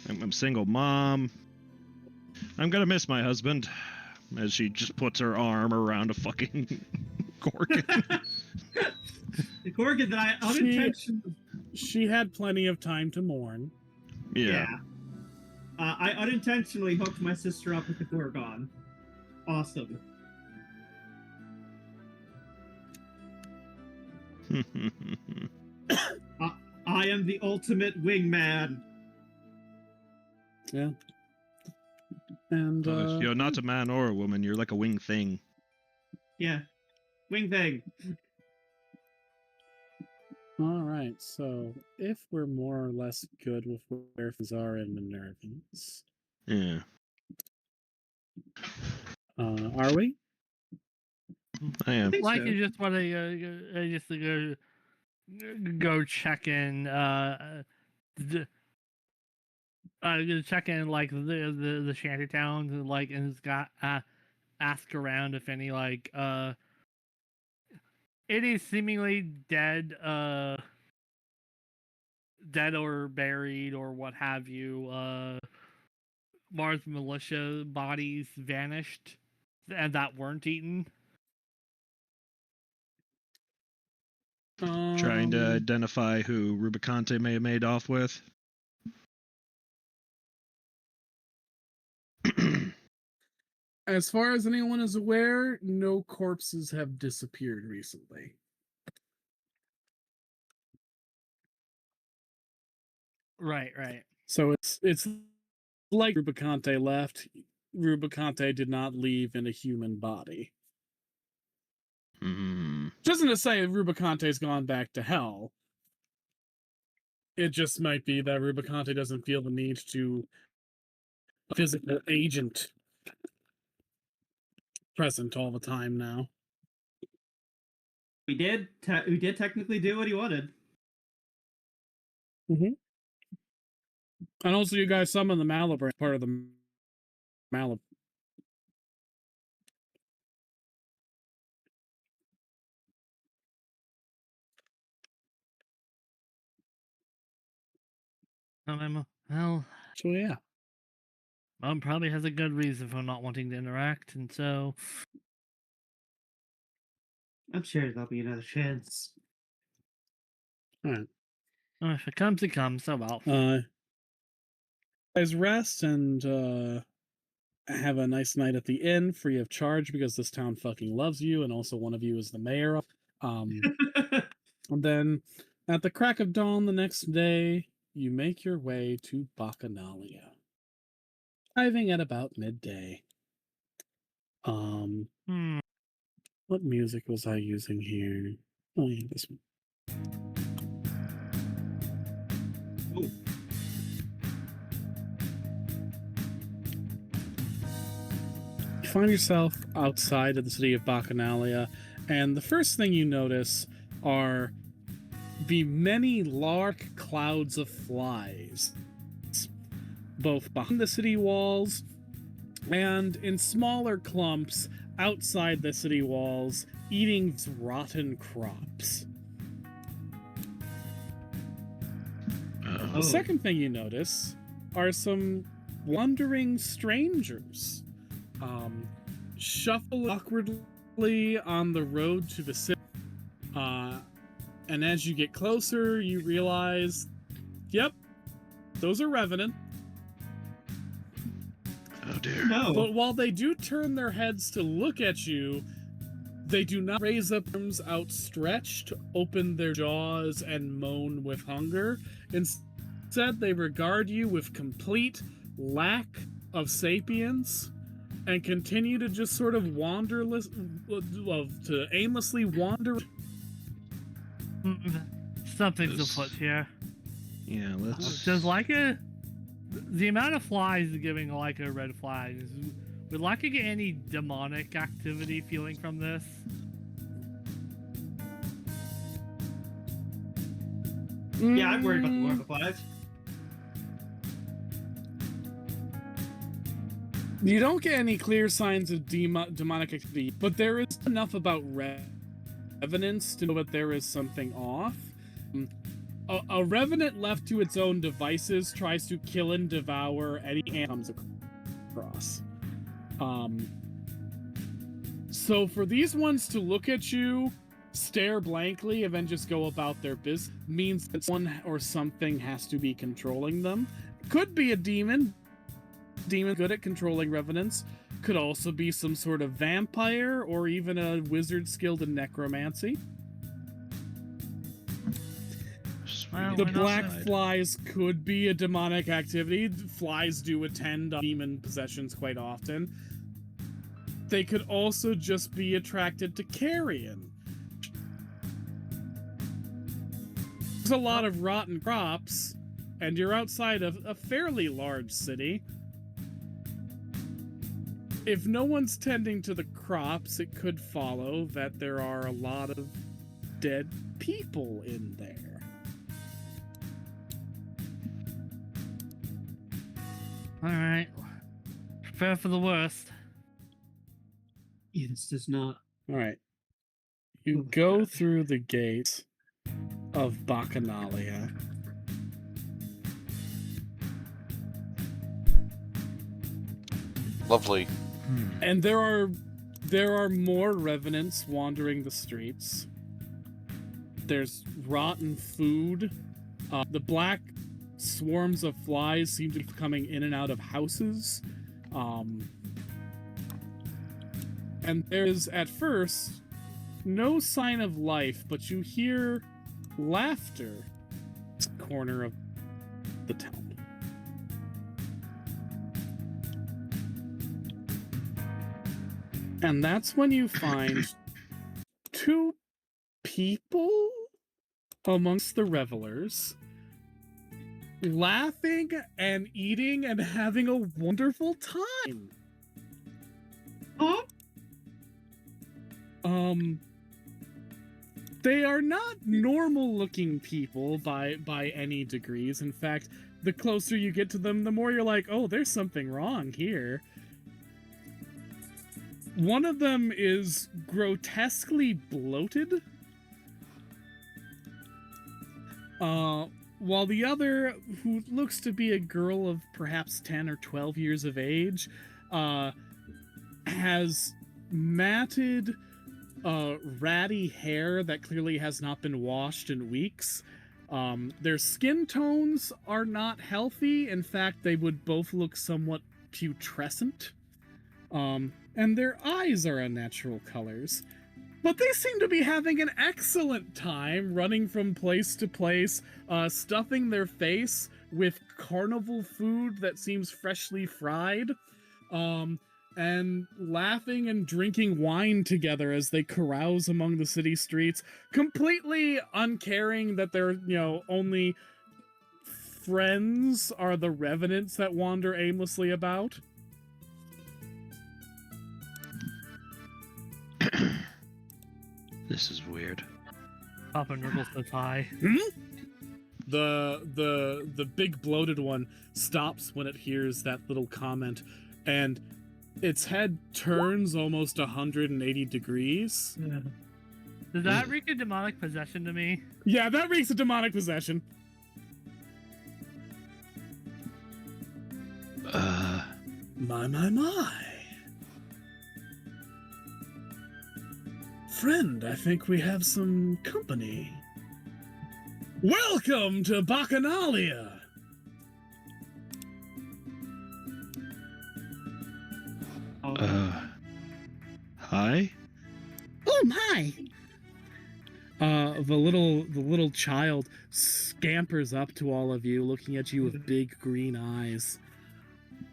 I'm a single mom. I'm gonna miss my husband. As she just puts her arm around a fucking Gorgon. The Gorgon that I unintentionally... She had plenty of time to mourn. Yeah. I unintentionally hooked my sister up with the Gorgon. Awesome. I am the ultimate wingman. Yeah. And You're not a man or a woman. You're like a wing thing. Yeah. Wing thing. all right. So if we're more or less good with where things are in Minervans, Yeah. are we? I am. think Like so. you just want to just go check in. The, check in like the shanty towns and like and it's got ask around if any like any seemingly dead or buried or what have you Mars militia bodies vanished and that weren't eaten. Trying to Um, identify who Rubicante may have made off with. as far as anyone is aware, no corpses have disappeared recently. Right. So it's like Rubicante left. Rubicante did not leave in a human body. Hmm. Which isn't to say Rubicante's gone back to hell. It just might be that Rubicante doesn't feel the need to a physical agent present all the time now. We did technically do what he wanted. Mm-hmm. And also, you guys summoned the Malibran, part of the Malib. Well, So yeah. Mom probably has a good reason for not wanting to interact, and so I'm sure there'll be another chance. All right. if it comes, it comes. So well. Guys rest and have a nice night at the inn, free of charge, because this town fucking loves you, and also one of you is the mayor. And then, at the crack of dawn the next day, you make your way to Baccanalia, arriving at about midday. What music was I using here? Oh yeah, this one. Ooh. You find yourself outside of the city of Baccanalia, and the first thing you notice are the many large clouds of flies, both behind the city walls and in smaller clumps outside the city walls, eating rotten crops. The second thing you notice are some wandering strangers shuffle awkwardly on the road to the city. And as you get closer, you realize, yep, those are Revenant. Oh dear. No. But while they do turn their heads to look at you, they do not raise up arms outstretched, open their jaws, and moan with hunger. Instead, they regard you with complete lack of sapience and continue to just sort of to aimlessly wander. Something's This- afoot here. Yeah, let's. Does Leica the amount of flies giving Leica a red flag? Would Leica get any demonic activity feeling from this? Yeah, I'm worried about the Lord of Flies. You don't get any clear signs of demonic activity, but there is enough about revenants to know that there is something off. A revenant left to its own devices tries to kill and devour any animal comes across. So for these ones to look at you, stare blankly, and then just go about their business means that someone or something has to be controlling them. Could be a demon. Demon good at controlling revenants. Could also be some sort of vampire or even a wizard skilled in necromancy. Well, The why not? black Outside. flies could be a demonic activity. Flies do attend demon possessions quite often. They could also just be attracted to carrion. There's a lot of rotten crops, and you're outside of a fairly large city. If no one's tending to the crops, it could follow that there are a lot of dead people in there. All right. Prepare for the worst. Yeah, this does not. All right. You Oh, go God. through the gate of Baccanalia. Lovely. And there are more revenants wandering the streets. There's rotten food. The black swarms of flies seem to be coming in and out of houses. And there's at first no sign of life, but you hear laughter in this corner of the town. And that's when you find two people amongst the revelers laughing and eating and having a wonderful time. Huh? They are not normal looking people by any degrees. In fact, the closer you get to them, the more you're like, oh, there's something wrong here. One of them is grotesquely bloated. While the other, who looks to be a girl of perhaps 10 or 12 years of age, has matted, ratty hair that clearly has not been washed in weeks. Their skin tones are not healthy. In fact, they would both look somewhat putrescent. And their eyes are unnatural colors. But they seem to be having an excellent time running from place to place, stuffing their face with carnival food that seems freshly fried, and laughing and drinking wine together as they carouse among the city streets, completely uncaring that their, only friends are the revenants that wander aimlessly about. This is weird. Papa Nurgle says hi. The big bloated one stops when it hears that little comment, and its head turns almost 180 degrees. Yeah. Does that reek of demonic possession to me? Yeah, that reeks of demonic possession. My. Friend, I think we have some company. Welcome to Baccanalia! Hi? Oh my! The little child scampers up to all of you, looking at you with big green eyes.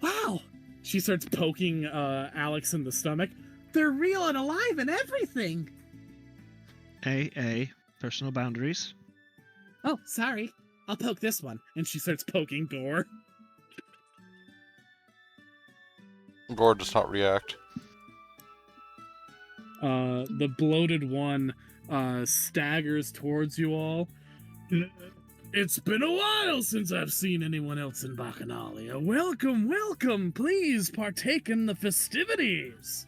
Wow! She starts poking Alex in the stomach. They're real and alive and everything! Personal boundaries. Oh, sorry. I'll poke this one. And she starts poking Gore. Gore does not react. The bloated one staggers towards you all. It's been a while since I've seen anyone else in Baccanalia. Welcome, welcome. Please partake in the festivities.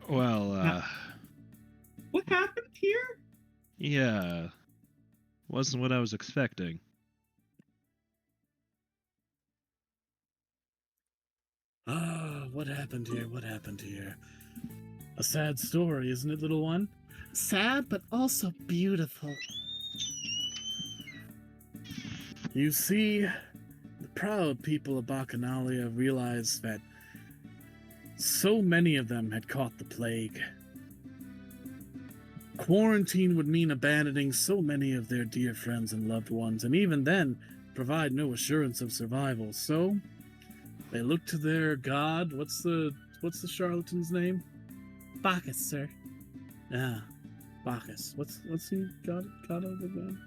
Well, What happened here? yeah. Wasn't what I was expecting. What happened here? What happened here? A sad story, isn't it, little one? Sad, but also beautiful. You see, the proud people of Baccanalia realized that so many of them had caught the plague. Quarantine would mean abandoning so many of their dear friends and loved ones, and even then, provide no assurance of survival. So, they look to their god. What's the charlatan's name? Bacchus, sir. Ah, Bacchus. What's he god of again?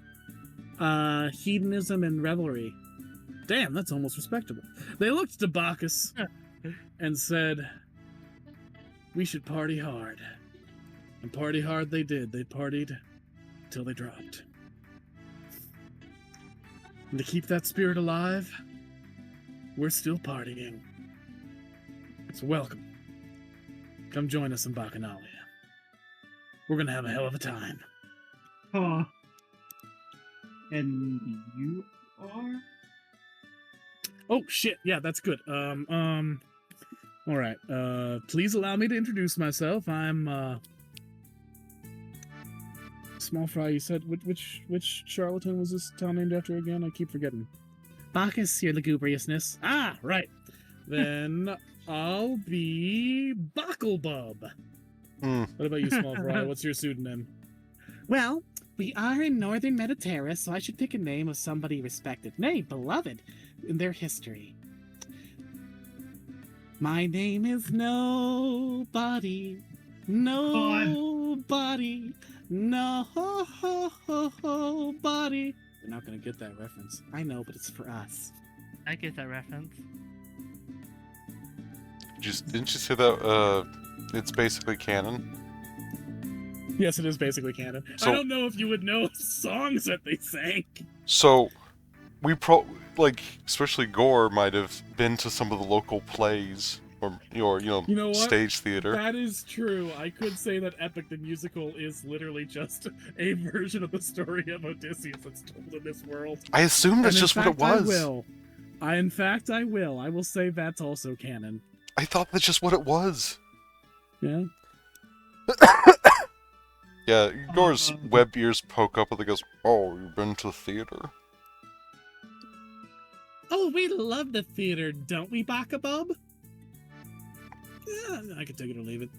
Hedonism and revelry. Damn, that's almost respectable. They looked to Bacchus and said, "We should party hard." And party hard they did. They partied till they dropped. And to keep that spirit alive, we're still partying. So welcome. Come join us in Baccanalia. We're gonna have a hell of a time. Huh. And you are? Oh shit, yeah, that's good. Alright. Please allow me to introduce myself. I'm Small Fry, you said which charlatan was this town named after again? I keep forgetting. Bacchus, your lugubriousness. Ah, right. Then I'll be Backlebub. What about you, Small Fry? What's your pseudonym? Well, we are in northern Mediterranean, so I should pick a name of somebody respected, nay, beloved in their history. My name is Nobody. Nobody. Nobody. They're not gonna get that reference. I know, but it's for us. I get that reference. Didn't you say that it's basically canon? Yes, it is basically canon. So- I don't know if you would know songs that they sang. So, we especially Gore might have been to some of the local plays or you know what? stage theater. That is true. I could say that Epic the Musical is literally just a version of the story of Odysseus that's told in this world. I assume that's just what it was. In fact, I will. I will say that's also canon. I thought that's just what it was. Yeah. Yeah, Gore's web ears poke up and he goes, "Oh, you've been to theater?" Oh, we love the theater, don't we, Baccabub? Yeah, I can take it or leave it.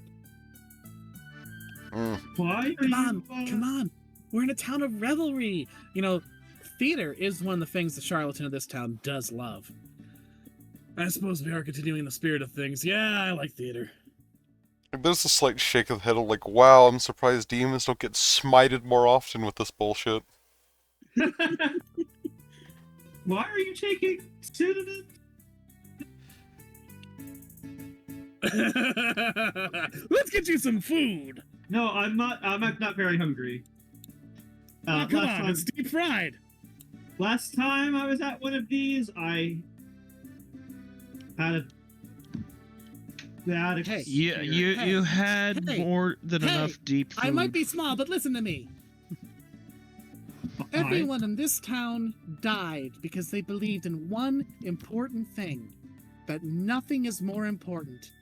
Why? Come on. We're in a town of revelry. You know, theater is one of the things the charlatan of this town does love. I suppose we are continuing the spirit of things. Yeah, I like theater. There's a slight shake of the head of like, wow, I'm surprised demons don't get smited more often with this bullshit. Why are you taking pseudonyms? Let's get you some food. No, I'm not very hungry. Oh, come on, it's deep fried. Last time I was at one of these, I had a bad experience. Yeah, you had more than enough deep food. I might be small, but listen to me. Everyone in this town died because they believed in one important thing. That nothing is more important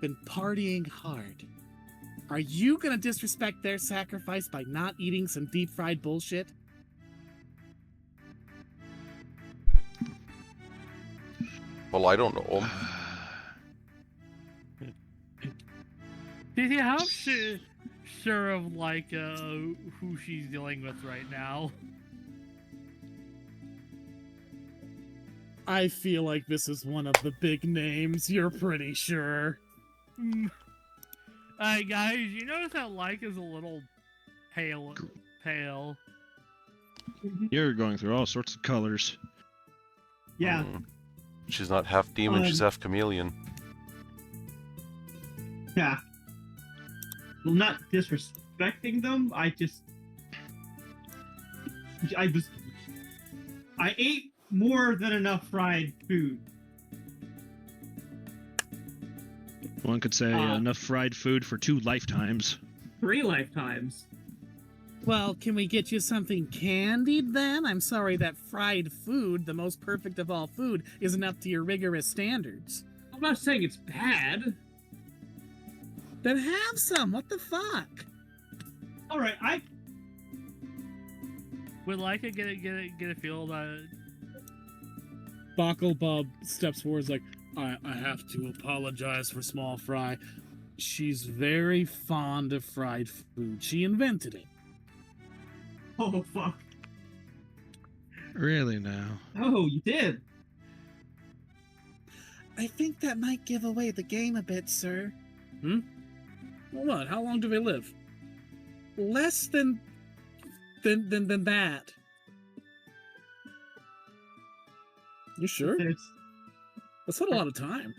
than partying hard. Are you gonna disrespect their sacrifice by not eating some deep fried bullshit? Well, I don't know. Did you how sure of like who she's dealing with right now? I feel like this is one of the big names. You're pretty sure. Guys, you notice that like is a little pale. You're going through all sorts of colors. Yeah. She's not half demon, she's half chameleon. Yeah. Well, not disrespecting them. I ate more than enough fried food. One could say enough fried food for 2 lifetimes. 3 lifetimes. Well, can we get you something candied then? I'm sorry that fried food, the most perfect of all food, isn't up to your rigorous standards. I'm not saying it's bad. Then have some. What the fuck? All right, I Would like to get a feel that Backlebub steps forward, like, I have to apologize for Small Fry. She's very fond of fried food. She invented it. Oh, fuck. Really now? Oh, you did. I think that might give away the game a bit, sir. Well, what? How long do they live? Less than that. You sure? There's, That's not a lot of time.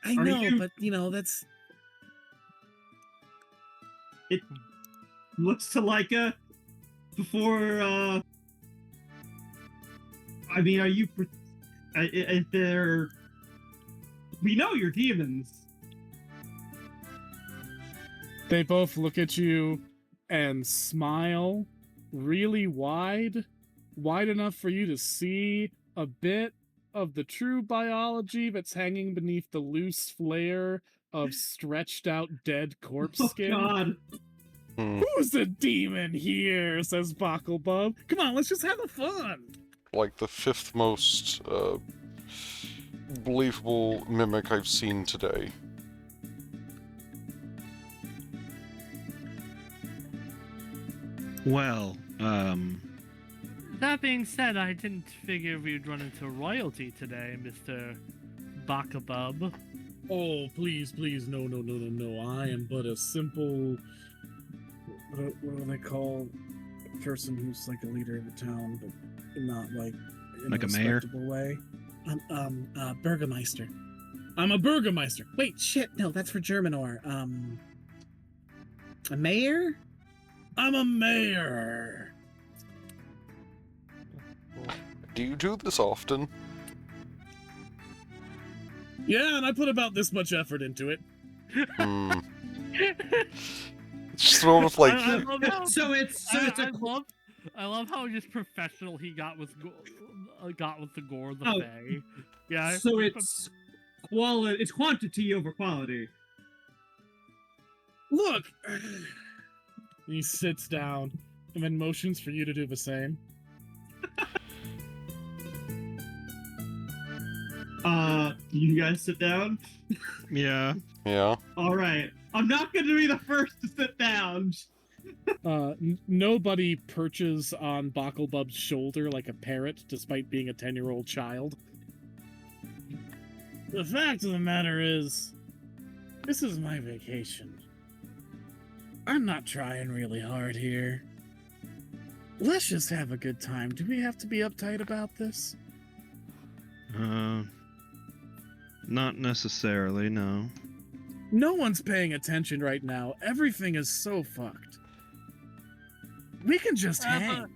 I Are know, you- but that's it looks to Leica before, I mean, are you... If they're... We know you're demons. They both look at you and smile really wide enough for you to see a bit of the true biology that's hanging beneath the loose flare of stretched out dead corpse Oh, skin. God. Who's a demon here? Says Backlebub. Come on, let's just have a fun. Like the fifth most believable mimic I've seen today. Well, That being said, I didn't figure we'd run into royalty today, Mr. Baccabub. Oh, please, no. I am but a simple... What do they call a person who's like a leader of the town, but not like in Like a a mayor? respectable way? Burgermeister. I'm a burgermeister. Wait, shit, no, that's for Germanor. A mayor? I'm a mayor. Do you do this often? Yeah, and I put about this much effort into it. Hmm. It's sort of like... I love how, So it's I love how just professional he got with the gore of the Oh. Fae. Yeah. So it's quality. It's quantity over quality. Look! He sits down and then motions for you to do the same. You guys sit down. yeah. Yeah. All right. I'm not going to be the first to sit down. Nobody perches on Backlebub's shoulder like a parrot, despite being a 10-year-old child. The fact of the matter is, this is my vacation. I'm not trying really hard here. Let's just have a good time. Do we have to be uptight about this? Not necessarily, no. No one's paying attention right now. Everything is so fucked. We can just hang.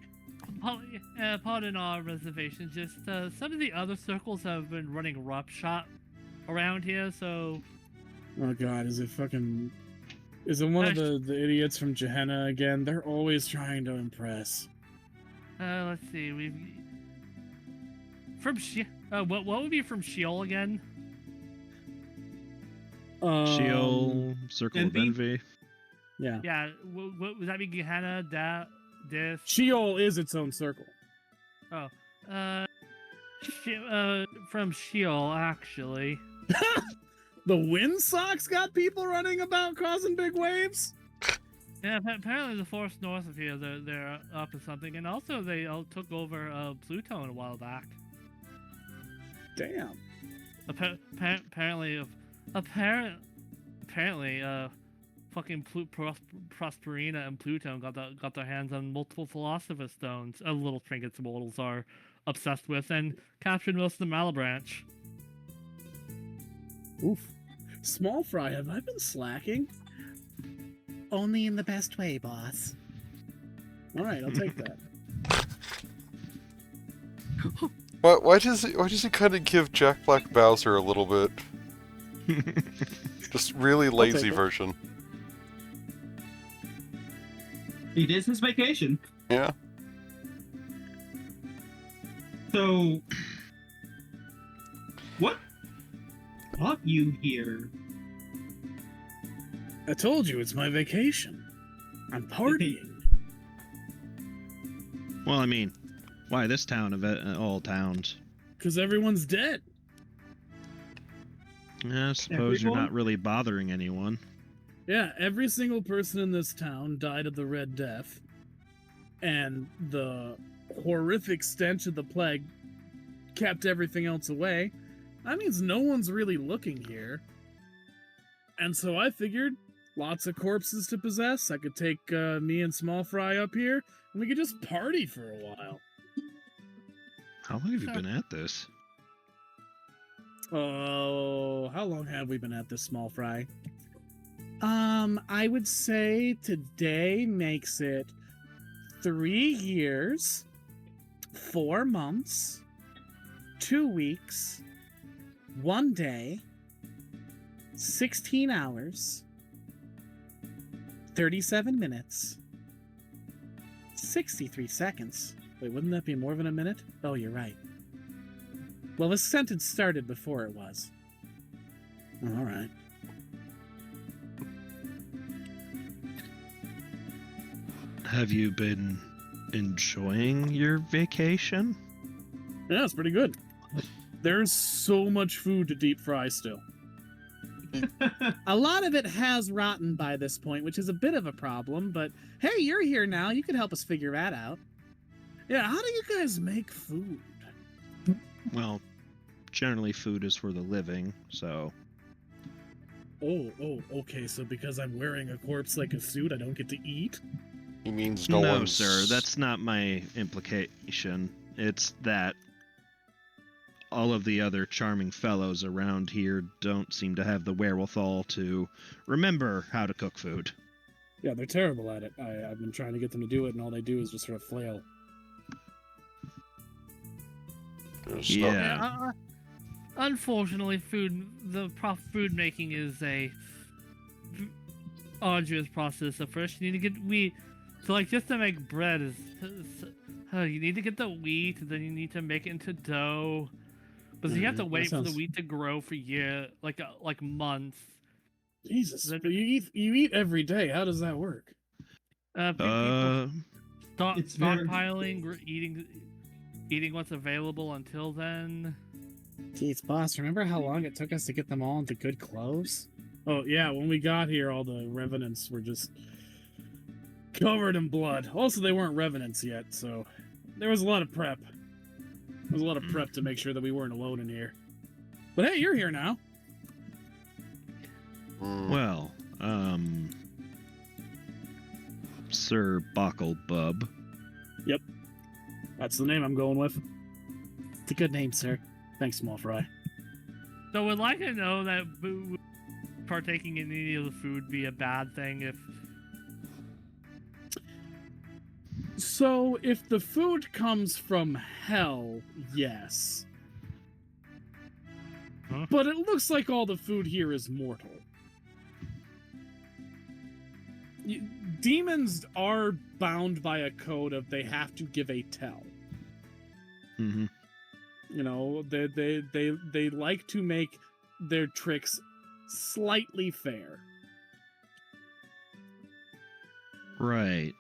Pardon our reservation. Just some of the other circles have been running roughshod around here, so Oh god, is it one of the idiots from Gehenna again? They're always trying to impress. let's see. We've from what would be from Sheol again? Sheol, Circle Envy? of Envy. Yeah. Yeah, what would that be? Gehenna, Dis. Sheol is its own circle. Oh, from Sheol actually. The Windsox got people running about causing big waves? Yeah, apparently the force north of here, they're up to something, and also they took over Pluto a while back. Damn. Apparently, fucking Prosperina and Pluto got their hands on multiple Philosopher's Stones, little trinkets mortals are obsessed with, and captured most of the Malabranch. Oof. Small fry, have I been slacking? Only in the best way, boss. Alright, I'll take that. Why does he kind of give Jack Black Bowser a little bit? Just really lazy take it. version. It is his vacation. Yeah. So, what brought you here? I told you it's my vacation. I'm partying. Well, I mean, why this town of all towns? Because everyone's dead. I suppose you're Everyone? not really bothering anyone. Yeah, every single person in this town died of the Red Death, and the horrific stench of the plague kept everything else away. That means no one's really looking here. And so I figured, lots of corpses to possess. I could take me and Small Fry up here, and we could just party for a while. How long have you been at this? Oh, how long have we been at this, Small Fry? I would say today makes it 3 years, 4 months, 2 weeks, 1 day, 16 hours, 37 minutes, 63 seconds. Wait, wouldn't that be more than a minute? Oh, you're right. Well, the sentence started before it was. Oh, all right. Have you been enjoying your vacation? Yeah, it's pretty good. There's so much food to deep fry still. A lot of it has rotten by this point, which is a bit of a problem, but hey, you're here now. You can help us figure that out. Yeah, how do you guys make food? Well, generally food is for the living, so... Oh, okay, so because I'm wearing a corpse like a suit, I don't get to eat? He means No, one's... sir, that's not my implication. It's that all of the other charming fellows around here don't seem to have the wherewithal to remember how to cook food. Yeah, they're terrible at it. I've been trying to get them to do it, and all they do is just sort of flail. There's Yeah. Unfortunately, food making is a arduous process. So first, you need to get wheat. So, like, just to make bread you need to get the wheat, and then you need to make it into dough. But you have to wait for the wheat to grow for like months. Jesus, but you eat every day. How does that work? People It's very- stockpiling, eating what's available until then. Jeez, boss, remember how long it took us to get them all into good clothes? Oh, yeah, when we got here, all the revenants were just covered in blood. Also, they weren't revenants yet, so there was a lot of prep. There was a lot of prep to make sure that we weren't alone in here. But hey, you're here now. Well, Sir Backlebub. That's the name I'm going with. It's a good name, sir. Thanks, Small Fry. So would like to know that partaking in any of the food be a bad thing if... So, if the food comes from hell, yes. Huh? But it looks like all the food here is mortal. Demons are bound by a code of they have to give a tell. Mm-hmm. You know, they like to make their tricks slightly fair. Right.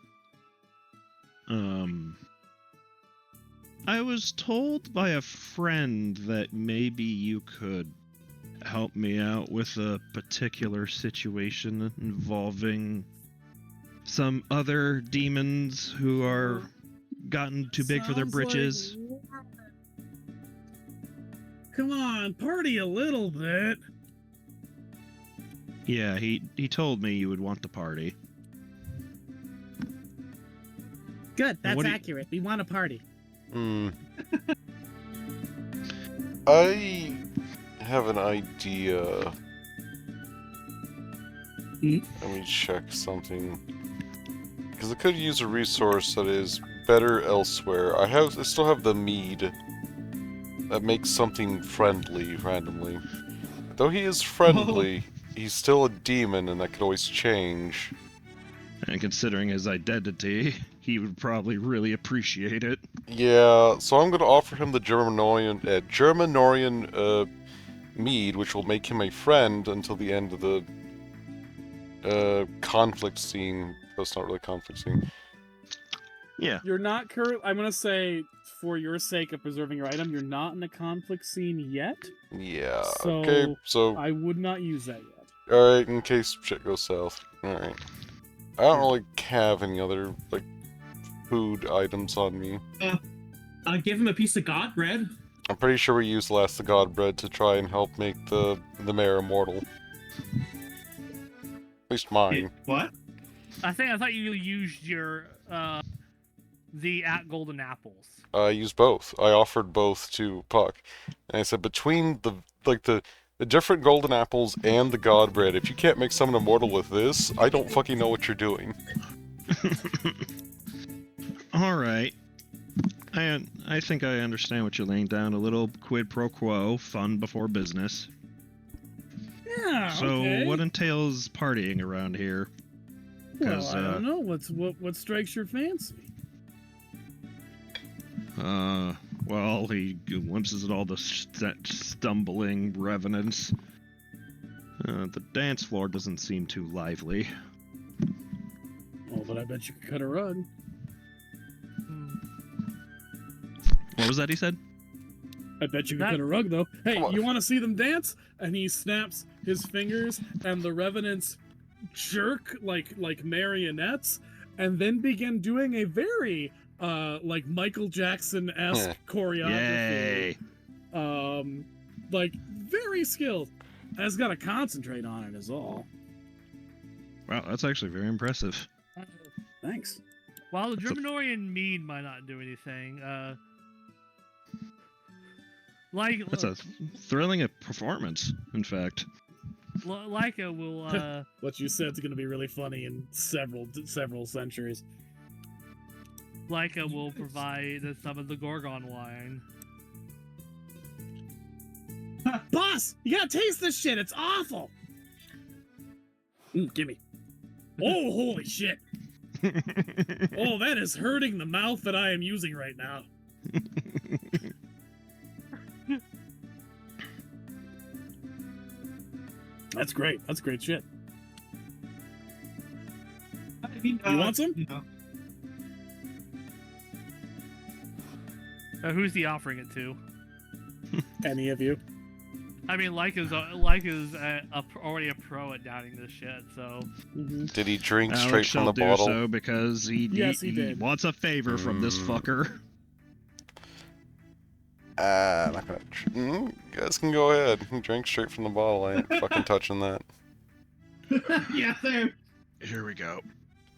I was told by a friend that maybe you could help me out with a particular situation involving some other demons who are gotten too big for their Sounds britches. like- Come on, party a little bit. Yeah, he told me you would want the party. Good, that's what do you- accurate. We want a party. I have an idea. Let me check something. Because I could use a resource that is better elsewhere. I still have the mead that makes something friendly randomly. Though he is friendly, he's still a demon, and that could always change. And considering his identity, he would probably really appreciate it. Yeah, so I'm going to offer him the Germanorian mead, which will make him a friend until the end of the conflict scene. That's not really conflict scene. Yeah. You're not I'm gonna say, for your sake of preserving your item, you're not in a conflict scene yet. Yeah. So, okay. So I would not use that yet. Alright, in case shit goes south. Alright. I don't really have any other, like, food items on me. Give him a piece of god bread. I'm pretty sure we used the last of God bread to try and help make the mayor immortal. At least mine. What? I thought you used your the golden apples. I used both. I offered both to Puck. And I said, between the different golden apples and the god bread, if you can't make someone immortal with this, I don't fucking know what you're doing. Alright. I think I understand what you're laying down. A little quid pro quo, fun before business. Yeah. So, okay. what entails partying around here? Well, 'Cause, I don't know. What strikes your fancy? Well, he glimpses at all the stumbling revenants. The dance floor doesn't seem too lively. Oh, but I bet you could cut a rug. What was that he said? I bet you could That- cut a rug, though. Hey, Come on. you want to see them dance? And he snaps his fingers, and the revenants jerk like marionettes, and then begin doing a very like Michael Jackson-esque choreography. Yay! Like very skilled. I just gotta concentrate on it, is all. Wow, that's actually very impressive. Thanks. While the That's a- Germanorian mead might not do anything, like That's a thrilling performance, in fact. Leica will What you said's gonna be really funny in several centuries. Leica will provide some of the Gorgon wine. Boss, you gotta taste this shit. It's awful. Gimme. Oh, holy shit. Oh, that is hurting the mouth that I am using right now. That's great. That's great shit. I mean, You want some? You know, Who's he offering it to? Any of you? I mean, Leica's already a pro at downing this shit, so Did he drink straight Alex from shall the do bottle? so because Yes, he he did. wants a favor from this fucker. I'm not gonna. You guys can go ahead. He drank straight from the bottle. I ain't fucking touching that. yeah, same. Here we go.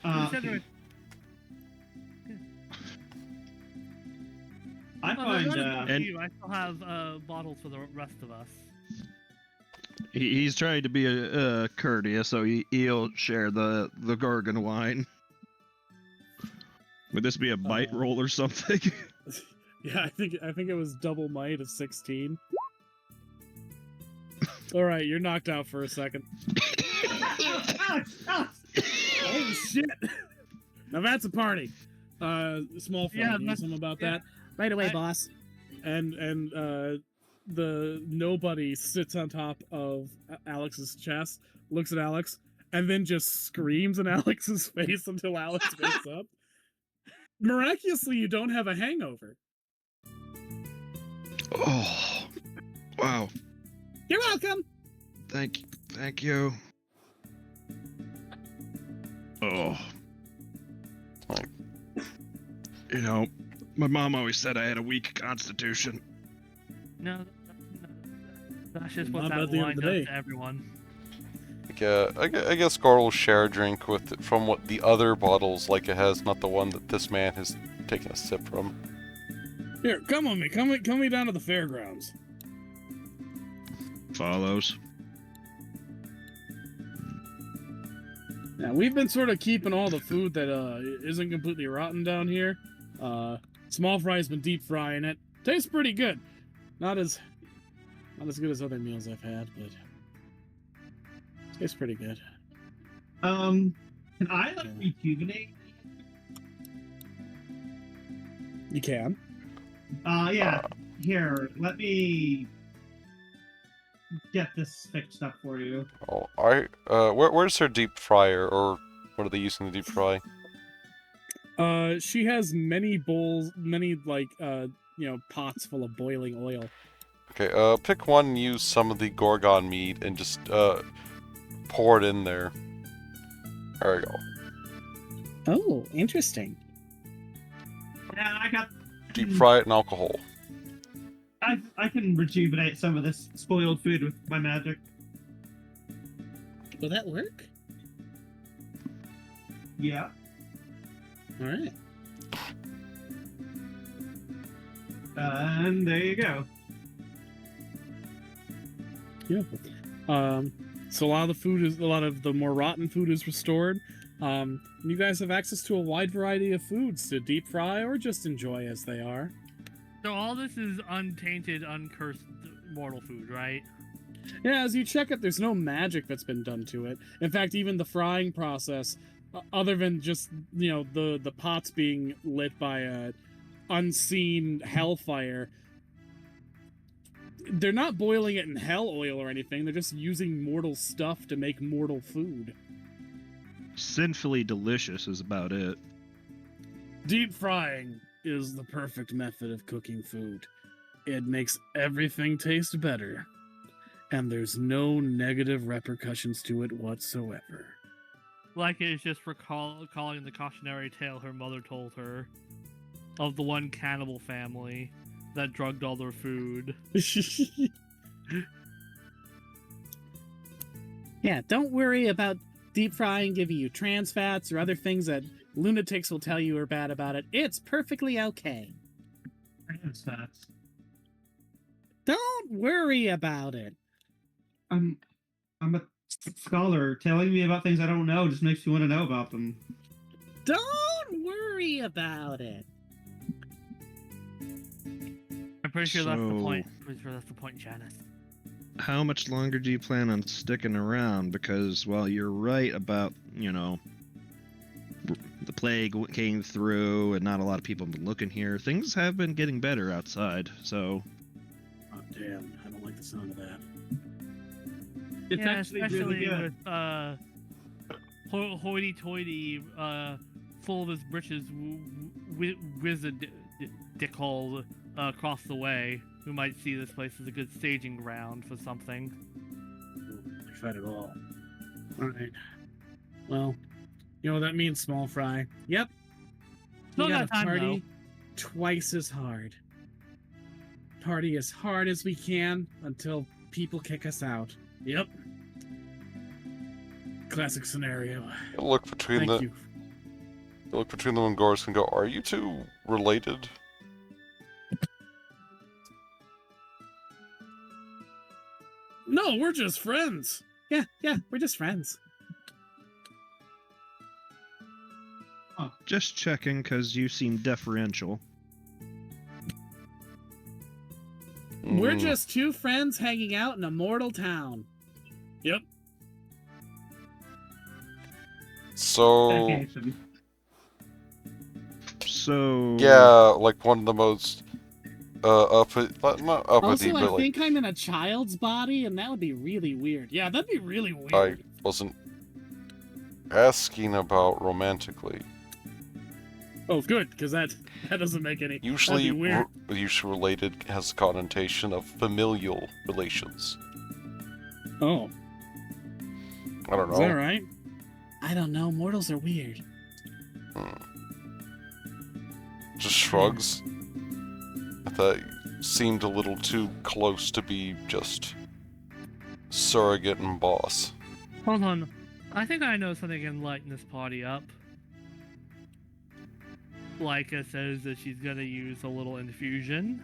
Who said there- I Well, find there's one And- you. I still have bottles for the rest of us. He's trying to be courteous, so he'll share the Gorgon wine. Would this be a bite roll or something? Yeah, I think it was double might of 16. All right, you're knocked out for a second. Oh shit! Now that's a party. Small fry, Yeah, do that's- something about yeah. that. Right away, I- boss. And the nobody sits on top of Alex's chest, looks at Alex, and then just screams in Alex's face until Alex wakes up. Miraculously, you don't have a hangover. Oh, wow! You're welcome. Thank you. Oh, Like- you know, my mom always said I had a weak constitution. No, that's just Not what bad that at the end wine of the does day. to everyone. I guess Gar will share a drink with it from what the other bottles like it has, not the one that this man has taken a sip from. Here, come with me. Come with me down to the fairgrounds. Follows. Yeah, we've been sort of keeping all the food that isn't completely rotten down here. Small fry's been deep frying it. Tastes pretty good. Not as good as other meals I've had, but tastes pretty good. Can I like rejuvenate? You can. Yeah. Here, let me get this fixed up for you. Oh, where's her deep fryer, or what are they using to deep fry? She has many bowls, many pots full of boiling oil. Okay, pick one and use some of the Gorgon mead and just, pour it in there. There we go. Oh, interesting. Yeah, I got. Deep fry it in alcohol. I can rejuvenate some of this spoiled food with my magic. Will that work? Yeah. All right. And there you go. Beautiful. So a lot of the more rotten food is restored. You guys have access to a wide variety of foods to deep fry or just enjoy as they are. So all this is untainted, uncursed mortal food, right? Yeah, as you check it, there's no magic that's been done to it. In fact, even the frying process, other than just, the pots being lit by a unseen hellfire, they're not boiling it in hell oil or anything. They're just using mortal stuff to make mortal food. Sinfully delicious is about it. Deep frying is the perfect method of cooking food. It makes everything taste better, and there's no negative repercussions to it whatsoever. Like it's just recalling the cautionary tale her mother told her of the one cannibal family that drugged all their food. Yeah, don't worry about deep frying giving you trans fats or other things that lunatics will tell you are bad about it. It's perfectly okay. Trans fats. Don't worry about it. I'm a scholar. Telling me about things I don't know just makes me want to know about them. Don't worry about it. I'm pretty sure that's the So- point. Pretty sure that's the point, Janice. How much longer do you plan on sticking around? Because, well, you're right about, the plague came through and not a lot of people have been looking here. Things have been getting better outside, so... Oh, damn. I don't like the sound of that. It's Yeah, actually especially really good. hoity-toity, full of his britches, wizard dickhole across the way, who might see this place as a good staging ground for something. Fight it all. Alright. Well, you know what that means, small fry. Yep. Still We got gotta time, party twice as hard. Party as hard as we can until people kick us out. Yep. Classic scenario. Look between Thank you. look between them and Gorsk and go, are you two related? No, we're just friends. Yeah, we're just friends. Just checking, because you seem deferential. We're Mm, just two friends hanging out in a mortal town. Yep. So, Vacation. So... yeah, like one of the most, not uppity, Also, but I like, think I'm in a child's body, and that would be really weird. Yeah, that'd be really weird. I wasn't asking about romantically. Oh, good, because that doesn't make any. Usually, that'd be weird. usually related has a connotation of familial relations. Oh, I don't is that know. right? I don't know. Mortals are weird. Just shrugs. That seemed a little too close to be just surrogate and boss. Hold on. I think I know something can lighten this party up. Leica says that she's gonna use a little infusion.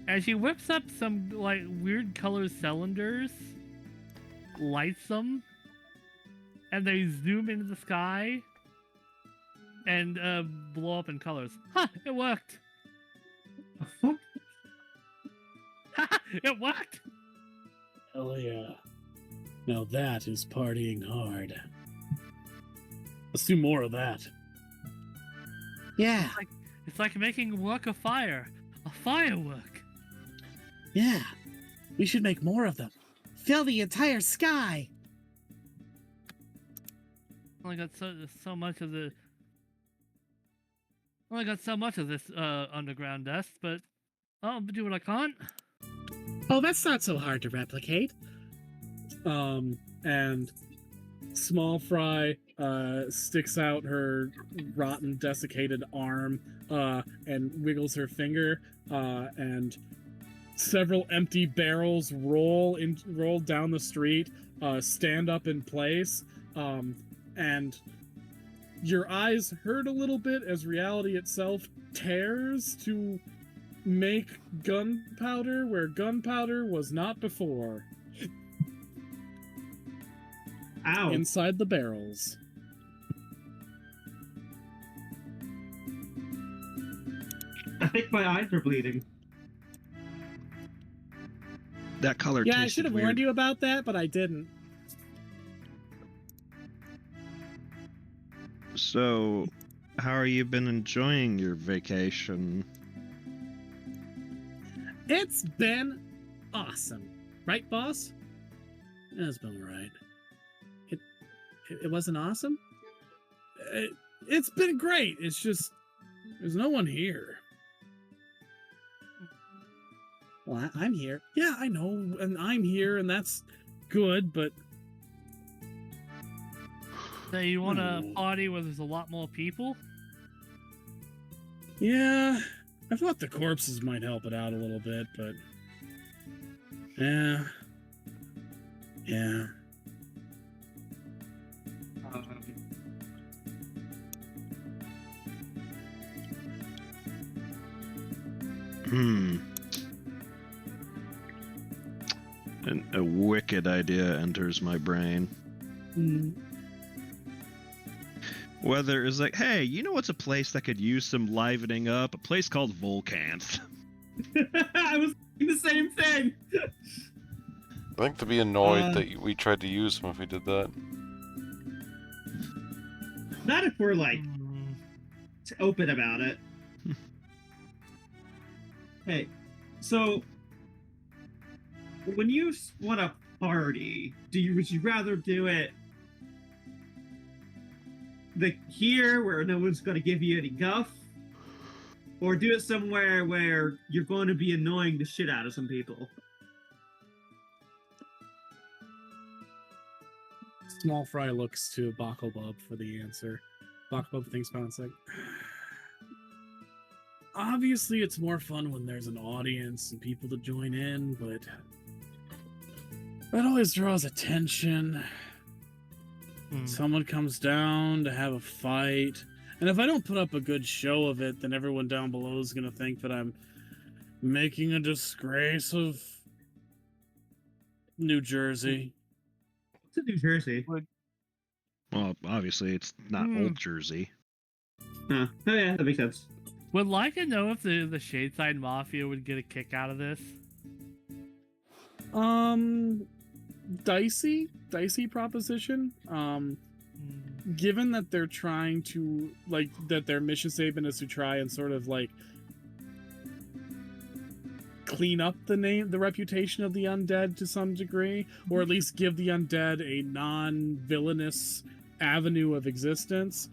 And she whips up some, like, weird colored cylinders, lights them, and they zoom into the sky and blow up in colors. Ha! It worked! The fuck? Ha! It worked! Hell yeah. Now that is partying hard. Let's do more of that. Yeah, It's like making work a fire. A firework. yeah. We should make more of them. Fill the entire sky. Only got so much of the. Only got so much of this underground dust, but I'll do what I can. Oh, that's not so hard to replicate. And Small Fry sticks out her rotten, desiccated arm and wiggles her finger, and several empty barrels roll down the street, stand up in place, and your eyes hurt a little bit as reality itself tears to make gunpowder where gunpowder was not before. Ow. Inside the barrels. I think my eyes are bleeding. That color Yeah, I tasted should have weird. warned you about that, but I didn't. So, how are you been enjoying your vacation? It's been awesome. Right, boss? It's been right. It wasn't awesome? It's been great. It's just, there's no one here. Well, I'm here. Yeah, I know, and I'm here, and that's good, but... So you want a Hmm. party where there's a lot more people? Yeah, I thought the corpses might help it out a little bit, but... Yeah. Yeah. A wicked idea enters my brain. Whether it's like, hey, you know what's a place that could use some livening up? A place called Volcanth. I was thinking the same thing. I think to be annoyed that we tried to use them if we did that. Not if we're like Hmm. open about it. Hey, so when you want a party, would you rather do it here where no one's going to give you any guff, or do it somewhere where you're going to be annoying the shit out of some people? Small Fry looks to Backlebub for the answer. Backlebub thinks about it and says, obviously it's more fun when there's an audience and people to join in, but that always draws attention. Someone comes down to have a fight, and if I don't put up a good show of it, then everyone down below is going to think that I'm making a disgrace of New Jersey. It's in New Jersey. Well, obviously it's not Old Jersey. Huh. Oh yeah, that makes sense. Would like to know if the Shadeside Mafia would get a kick out of this. Dicey proposition. Given that they're trying to, like, that their mission statement is to try and sort of, like, clean up the reputation of the undead to some degree, or at least give the undead a non-villainous avenue of existence,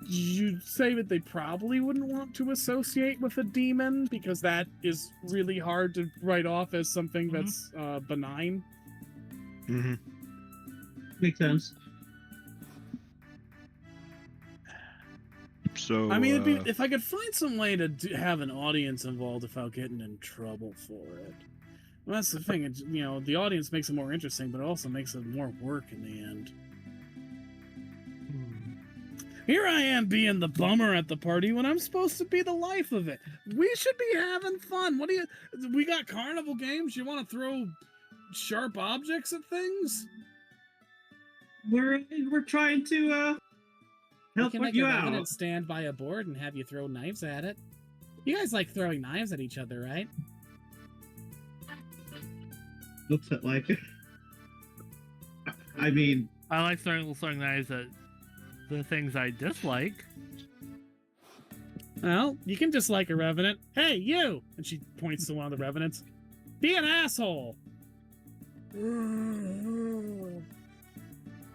you'd say that they probably wouldn't want to associate with a demon, because that is really hard to write off as something that's benign. Mm-hmm. Makes sense. So, I mean, it'd be, if I could find some way to have an audience involved without getting in trouble for it. Well, that's the thing. It's, you know, the audience makes it more interesting, but it also makes it more work in the end. Here I am being the bummer at the party when I'm supposed to be the life of it. We should be having fun. What do you... We got carnival games? You want to throw sharp objects at things? We're trying to help We can make you a out. revenant stand by a board and have you throw knives at it. You guys like throwing knives at each other, right? Looks like it. I mean, I like throwing knives at the things I dislike. Well, you can dislike a revenant. Hey, you! And she points to one of the revenants. Be an asshole!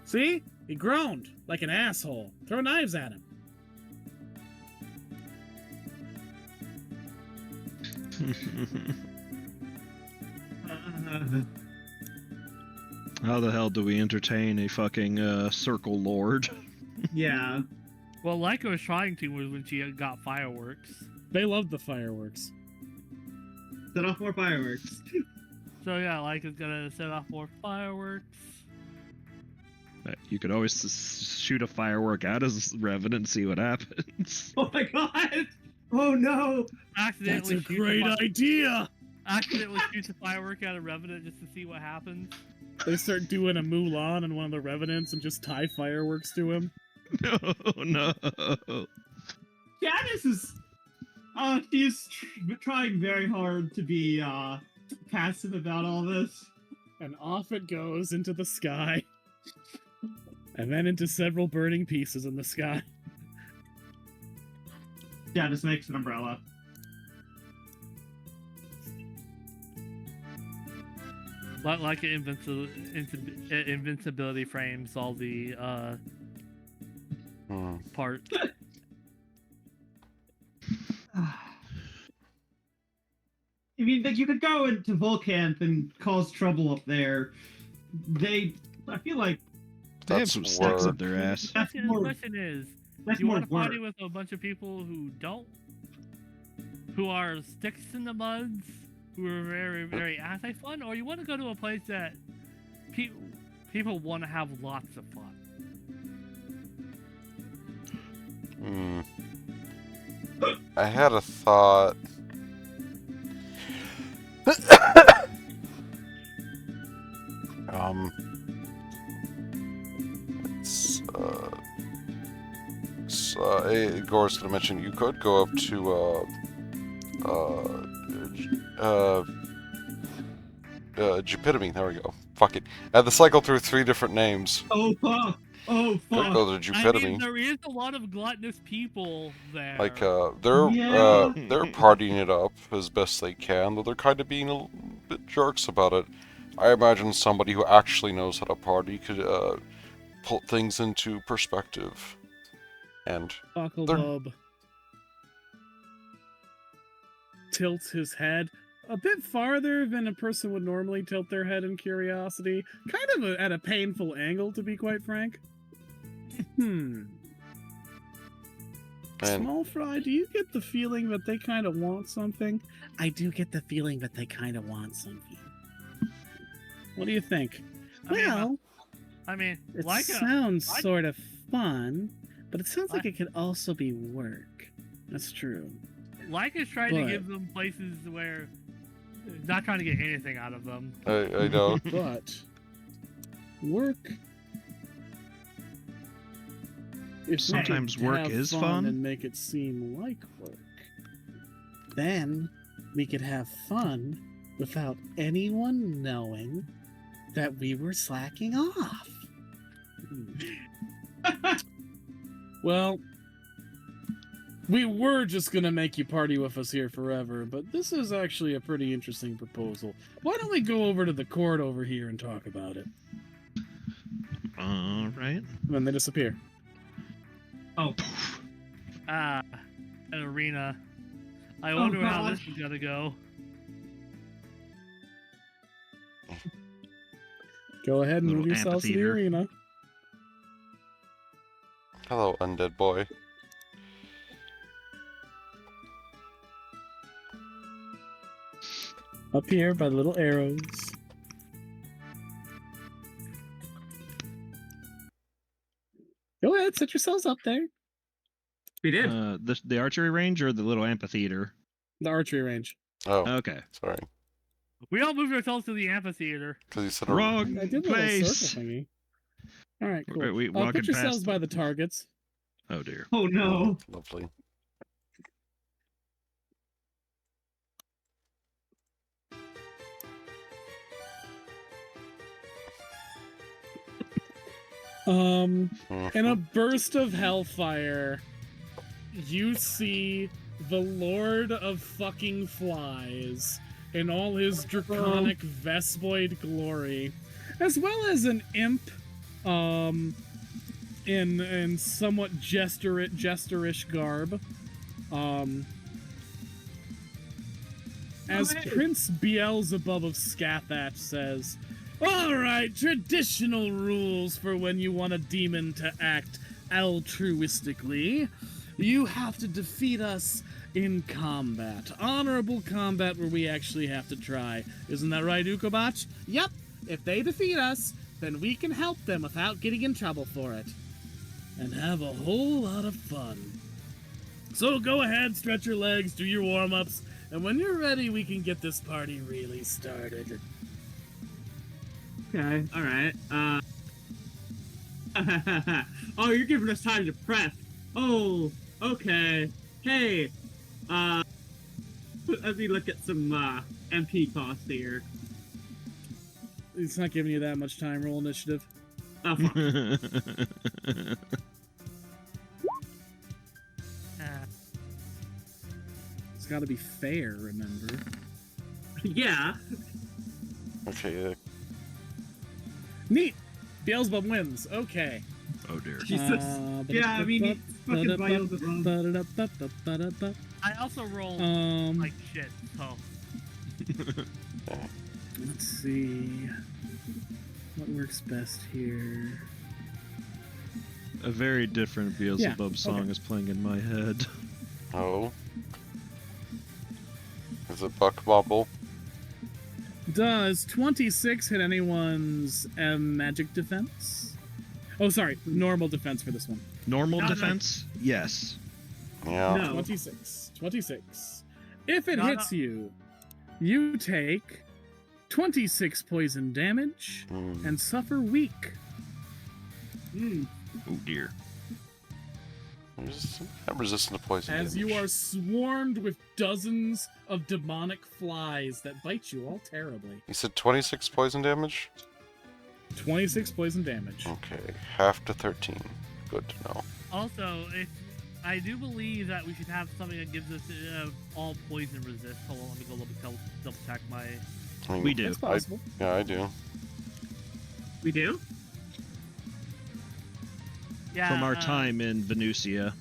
See? He groaned like an asshole. Throw knives at him. How the hell do we entertain a fucking circle lord? Yeah. Well, Leica was trying to when she got fireworks. They love the fireworks. Set off more fireworks. So yeah, Leica's gonna set off more fireworks. You could always shoot a firework out as Revenant and see what happens. Oh my god! Oh no! That's Accidentally a shoot great the idea! accidentally shoots a firework at a Revenant just to see what happens. They start doing a Mulan on one of the Revenants and just tie fireworks to him. No. Janice is... she's trying very hard to be, passive about all this. And off it goes into the sky. And then into several burning pieces in the sky. Janice makes an umbrella. Like invincibility frames all the parts. I mean, like, you could go into Volcanth and cause trouble up there. I feel like They have That's some sticks work. up their ass. that's The more, question is, that's do you more want to work. party with a bunch of people who are sticks in the muds, who are very, very anti-fun, or you want to go to a place that people want to have lots of fun? I had a thought. Gore's gonna mention you could go up to Jupitamy. There we go. Fuck it. I had to cycle through 3 different names. Oh fuck! Oh Could fuck! go to I Jupitamy. mean, there is a lot of gluttonous people there. Like, they're Yeah. they're partying it up as best they can, though they're kind of being a little bit jerks about it. I imagine somebody who actually knows how to party could put things into perspective. And Bucklebub tilts his head a bit farther than a person would normally tilt their head in curiosity. Kind of at a painful angle, to be quite frank. and Small Fry, do you get the feeling that they kind of want something? I do get the feeling that they kind of want something. What do you think? I mean, It like sounds sort of fun, but it sounds like it could also be work. That's true. Leica's trying to But- give them places where not trying to get anything out of them. I know. But work. If we Sometimes could work have is fun fun. and make it seem like work, then we could have fun without anyone knowing that we were slacking off. Well, we were just gonna make you party with us here forever, but this is actually a pretty interesting proposal. Why don't we go over to the court over here and talk about it? All right. And then they disappear. Oh, An arena. I wonder how God. this is gonna go. Go ahead and Little move yourselves to the amphitheater. arena. Hello, undead boy. Up here by the little arrows. Go ahead, set yourselves up there. we did. The archery range or the little amphitheater? The archery range. Oh, Okay. sorry. We all moved ourselves to the amphitheater. Because you said Wrong I did a little place. circle thingy. All right, cool. We walking Put yourselves past by the targets. Oh dear. Oh no! Lovely. In a Mhm. burst of hellfire, you see the Lord of fucking Flies in all his draconic Vespoid glory, as well as an imp, in somewhat jesterish garb, as Okay. Prince Beelzebub of Scathatch says, All right, traditional rules for when you want a demon to act altruistically. You have to defeat us in combat. Honorable combat where we actually have to try. Isn't that right, Ukobach? Yep. If they defeat us, then we can help them without getting in trouble for it. And have a whole lot of fun. So go ahead, stretch your legs, do your warm-ups, and when you're ready, we can get this party really started. Okay, alright. Oh, you're giving us time to prep. Oh, okay. Hey, let me look at some, MP costs here. It's not giving you that much time. Roll initiative. Oh, fuck. It's got to be fair, remember? Yeah. Okay, Neat! Beelzebub wins. Okay. Oh dear. Jesus. Yeah, I mean, he's fucking Beelzebub. I also roll like shit, so. Let's see. What works best here? A very different Beelzebub song okay. is playing in my head. oh. Is it Buck Bobble? Does 26 hit anyone's magic defense? Oh, sorry. Normal defense for this one. Normal No, no. defense? Yes. Yeah. No. 26. 26. If it No, hits you, you take 26 poison damage Hmm. and suffer weak. Hmm. Oh dear. I'm resistant to poison As you damage. are swarmed with dozens of demonic flies that bite you all terribly. You said 26 poison damage? 26 poison damage. Okay, half to 13. Good to know. Also, I do believe that we should have something that gives us all poison resist. Hold on, let me go double check my. I mean, We do. It's possible. Yeah, I do. We do? Yeah. From our time in Venusia.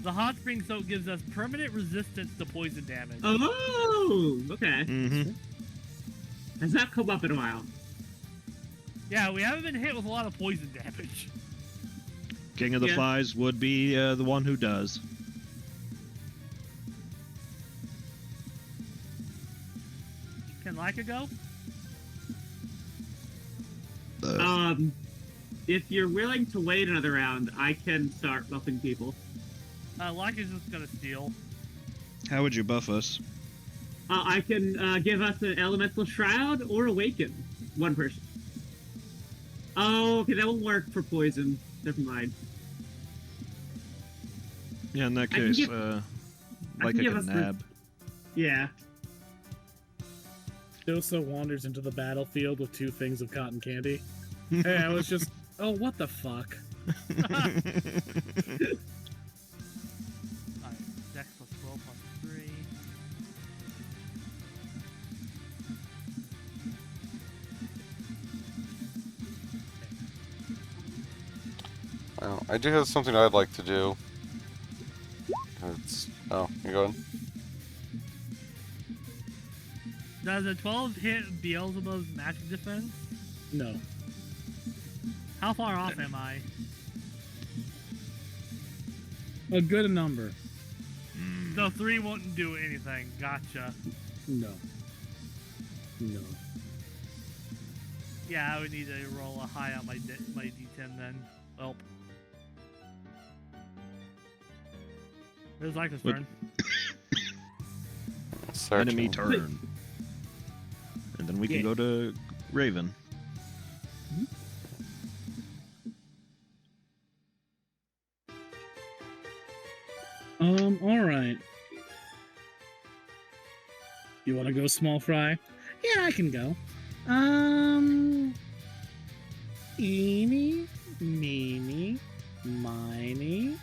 The hot spring soak gives us permanent resistance to poison damage. Oh, okay. Mm-hmm. Has that come up in a while? Yeah, we haven't been hit with a lot of poison damage. King of the Yeah. Flies would be the one who does. Can Laika go? If you're willing to wait another round, I can start buffing people. Laika's just gonna steal. How would you buff us? I can give us an elemental shroud or awaken one person. Oh, okay, that won't work for poison. Never mind. Yeah, in that I can case, give- like can a give us the- nab. Yeah. Dosa wanders into the battlefield with 2 things of cotton candy. Hey, I was just... Oh, what the fuck? Alright, Dex plus 12 plus 3. I do have something I'd like to do. It's... Oh, you go ahead. Does a 12 hit Beelzebub's magic defense? No. How far off am I? A good number. So 3 won't do anything. Gotcha. No. No. Yeah, I would need to roll a high on my D10 then. Well. There's Laika's What- turn. Start Enemy to- turn. And then we can Yeah. go to Raven. Alright. You want to go small fry? Yeah, I can go. Eeny, meeny, miny.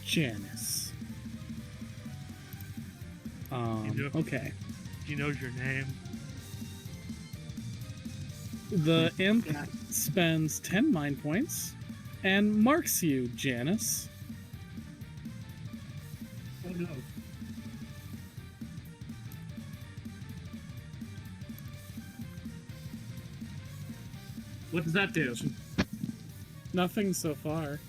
Janice. Okay. She knows your name. The imp spends 10 mind points and marks you, Janice. Oh no. What does that do? Nothing so far.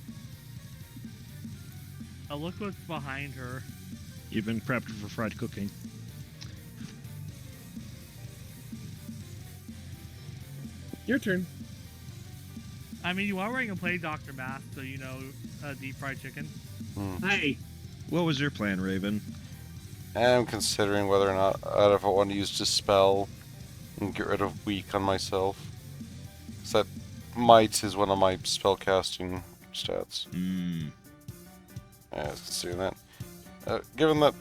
Look what's behind her. You've been prepped for fried cooking. Your turn. I mean, you are wearing a plague doctor mask, so you know deep fried chicken. Hey, What was your plan, Raven? I'm considering whether or not if I want to use Dispel and get rid of Weak on myself. So that Might is one of my spellcasting stats. Yeah, I was considering that. Given that...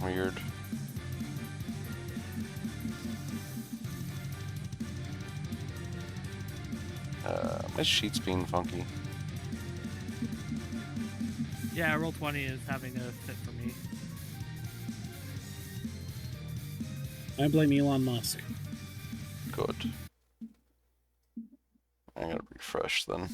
Weird. My sheet's being funky. Yeah, roll 20 is having a fit for me. I blame Elon Musk. Good. I'm gonna refresh then.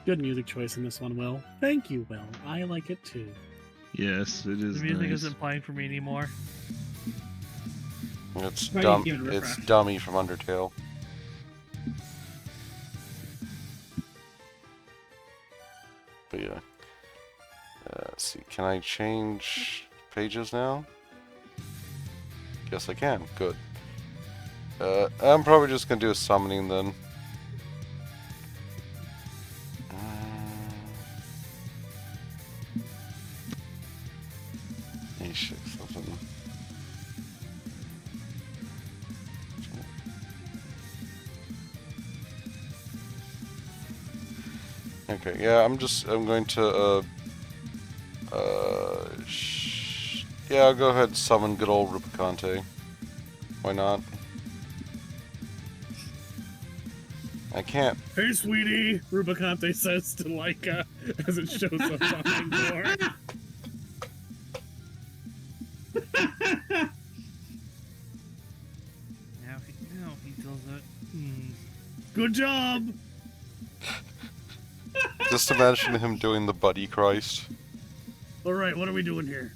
Good music choice in this one, Will. Thank you, Will. I like it too. Yes, it is The music nice. isn't playing for me anymore. It's Try dumb. to give it a It's refresh. Dummy from Undertale. But yeah. Let's see. Can I change pages now? Yes, I can. Good. I'm probably just gonna do a summoning then. Shit, something. Okay, yeah, I'm going to, yeah, I'll go ahead and summon good old Rubicante. Why not? I can't. Hey, sweetie, Rubicante says to Laika as it shows up behind door. Now he does it. Good job. Just imagine him doing the Buddy Christ. All right, what are we doing here?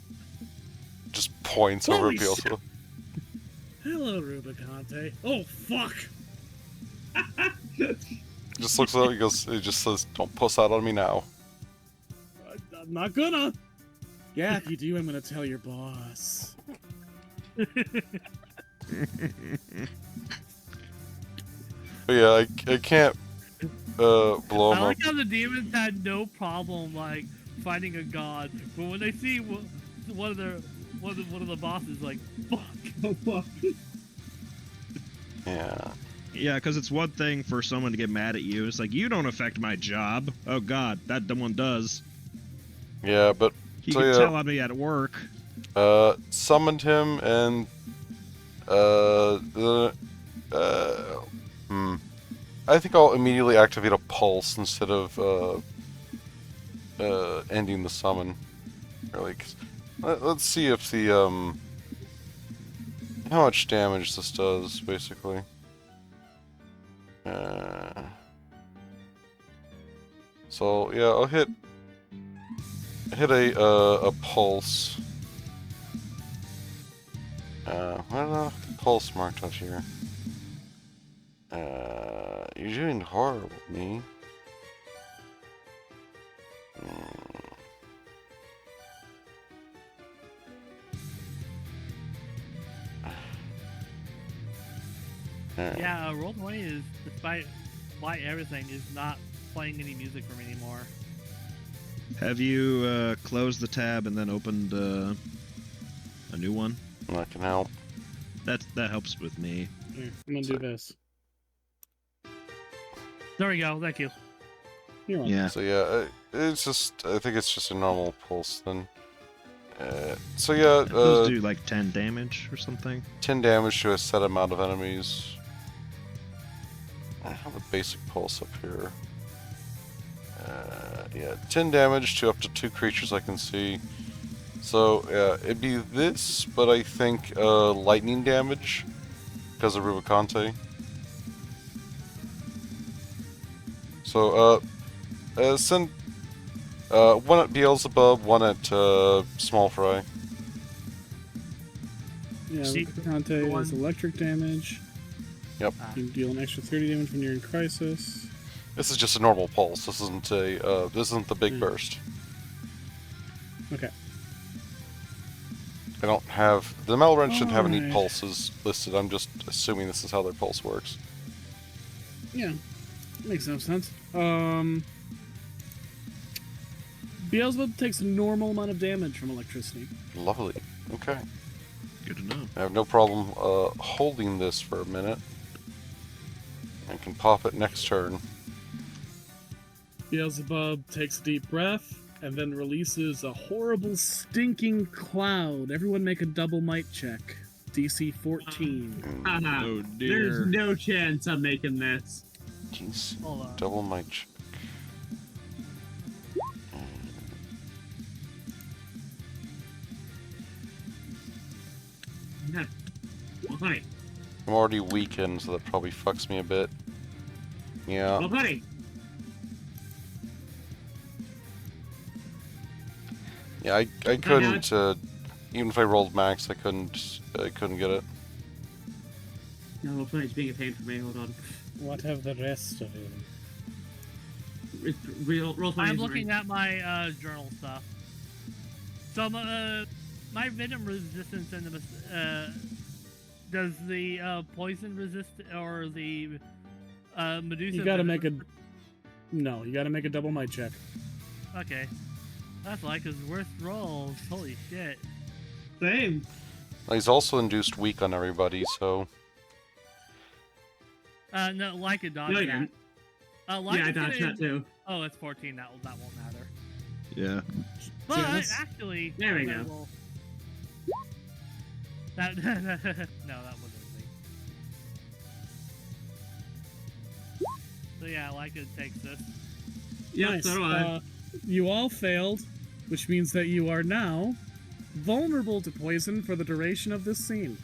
Just points over Holy Pielso. Hello, Rubicante. Oh, fuck. Just looks up, he just says, "Don't puss out on me now." I'm not gonna. Yeah, if you do, I'm gonna tell your boss. But yeah, I can't blow I him like up. how the demons had no problem like fighting a god, but when they see one of the bosses, like fuck. oh fuck. Yeah. Yeah, because it's one thing for someone to get mad at you. It's like, you don't affect my job. Oh god, that one does. Yeah, but You so can yeah, tell on me at work. summoned him and I think I'll immediately activate a pulse instead of ending the summon. Really, 'cause let's see if the how much damage this does basically. So yeah, I'll hit a pulse. Why do I have the pulse marked out here? You're doing horrible, me. Yeah, Roll 20 is, despite everything, is not playing any music for me anymore. Have you closed the tab and then opened a new one? That can help. That helps with me. Here, I'm gonna do this. There we go. Thank you. You're welcome. Yeah. So yeah, it's just I think it's just a normal pulse then. So yeah, Those do like 10 damage or something. 10 damage to a set amount of enemies. I have a basic pulse up here. Yeah, 10 damage to up to 2 creatures I can see. So, yeah, it'd be this, but I think lightning damage because of Rubicante. So, send one at Beelzebub, one at Small Fry. Yeah, See, Conte the is one- electric damage. Yep. You can deal an extra 30 damage when you're in crisis. This is just a normal pulse. This isn't a this isn't the big Hmm. burst. Okay. I don't have the Malwrench shouldn't have any Alright. pulses listed. I'm just assuming this is how their pulse works. Yeah. Makes no sense. Beelzebub takes a normal amount of damage from electricity. Lovely. Okay. Good to know. I have no problem holding this for a minute. I can pop it next turn. Beelzebub takes a deep breath and then releases a horrible, stinking cloud. Everyone make a double might check. DC 14. Haha. Oh There's dear. no chance I'm making this. Jeez. Hold on. Double my check. Yeah. Why? I'm already weakened, so that probably fucks me a bit. Yeah. Well, buddy. Yeah, I couldn't even if I rolled max, I couldn't get it. No, well, buddy's being a pain for me. Hold on. What have the rest of you? Roll 20 I'm isn't looking right. at my journal stuff. So my venom resistance and the does the poison resist or the Medusa? You gotta venom- make a... No, you gotta make a double might check. Okay, that's like his worst rolls. Holy shit! Same. He's also induced weak on everybody, so No, like a dodge No, you that. didn't. Like Yeah, I dodged that too. Oh, it's 14. That won't matter. Yeah. But that's- actually, There we okay, go. well, that no, that wasn't me. So yeah, Leica takes this. Yeah, Nice. so do I. You all failed, which means that you are now vulnerable to poison for the duration of this scene.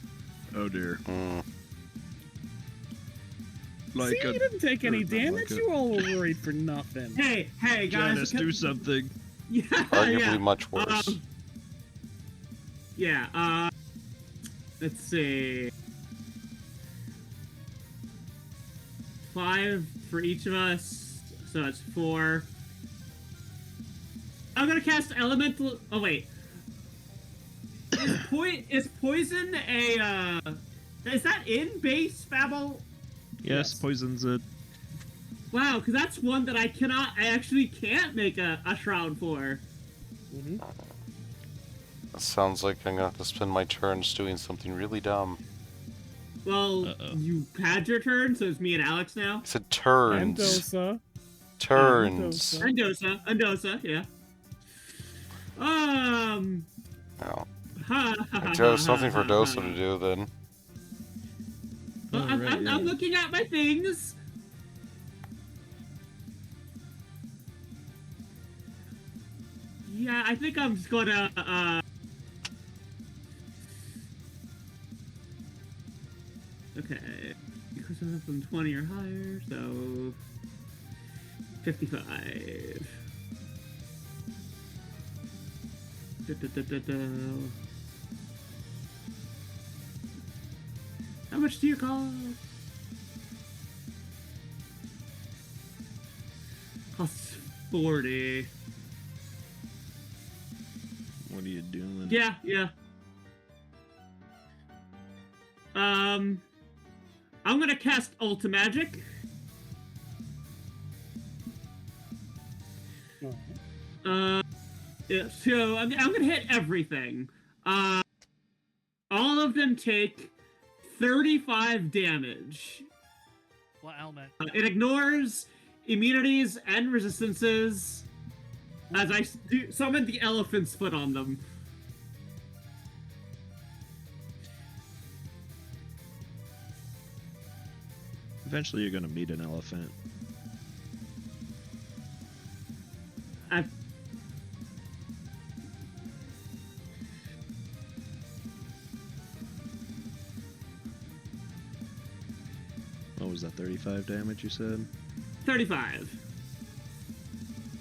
Oh dear. mm, Like See, you didn't take any Like damage. a- You all were worried for nothing. Hey, guys. Janice, do something. Yeah, arguably yeah. much worse. Yeah, let's see. 5 for each of us, so that's 4. I'm gonna cast elemental. Oh wait, is poison a? Is that in base Fabble? Yes, poison's it. Wow, because that's one that I actually can't make a shroud for. Mhm. That sounds like I'm gonna have to spend my turns doing something really dumb. Well, Uh-oh. you had your turn, so it's me and Alex now. I said turns. Mendoza. Turns. Mendoza. Endosa, yeah. No. Ha, I chose something for Dosa to do then. Well, Alright, yeah. I'm looking at my things. Yeah, I think I'm just gonna, okay. Because I'm from 20 or higher, so... 55. Da-da-da-da-da. How much do you cost? Costs 40. What are you doing? Yeah, yeah. I'm gonna cast Ultimagic. Yeah, so I'm gonna hit everything. All of them take 35 damage. What element? It ignores immunities and resistances as I summon the elephant's foot on them. Eventually, you're gonna meet an elephant. What was that, 35 damage you said? 35.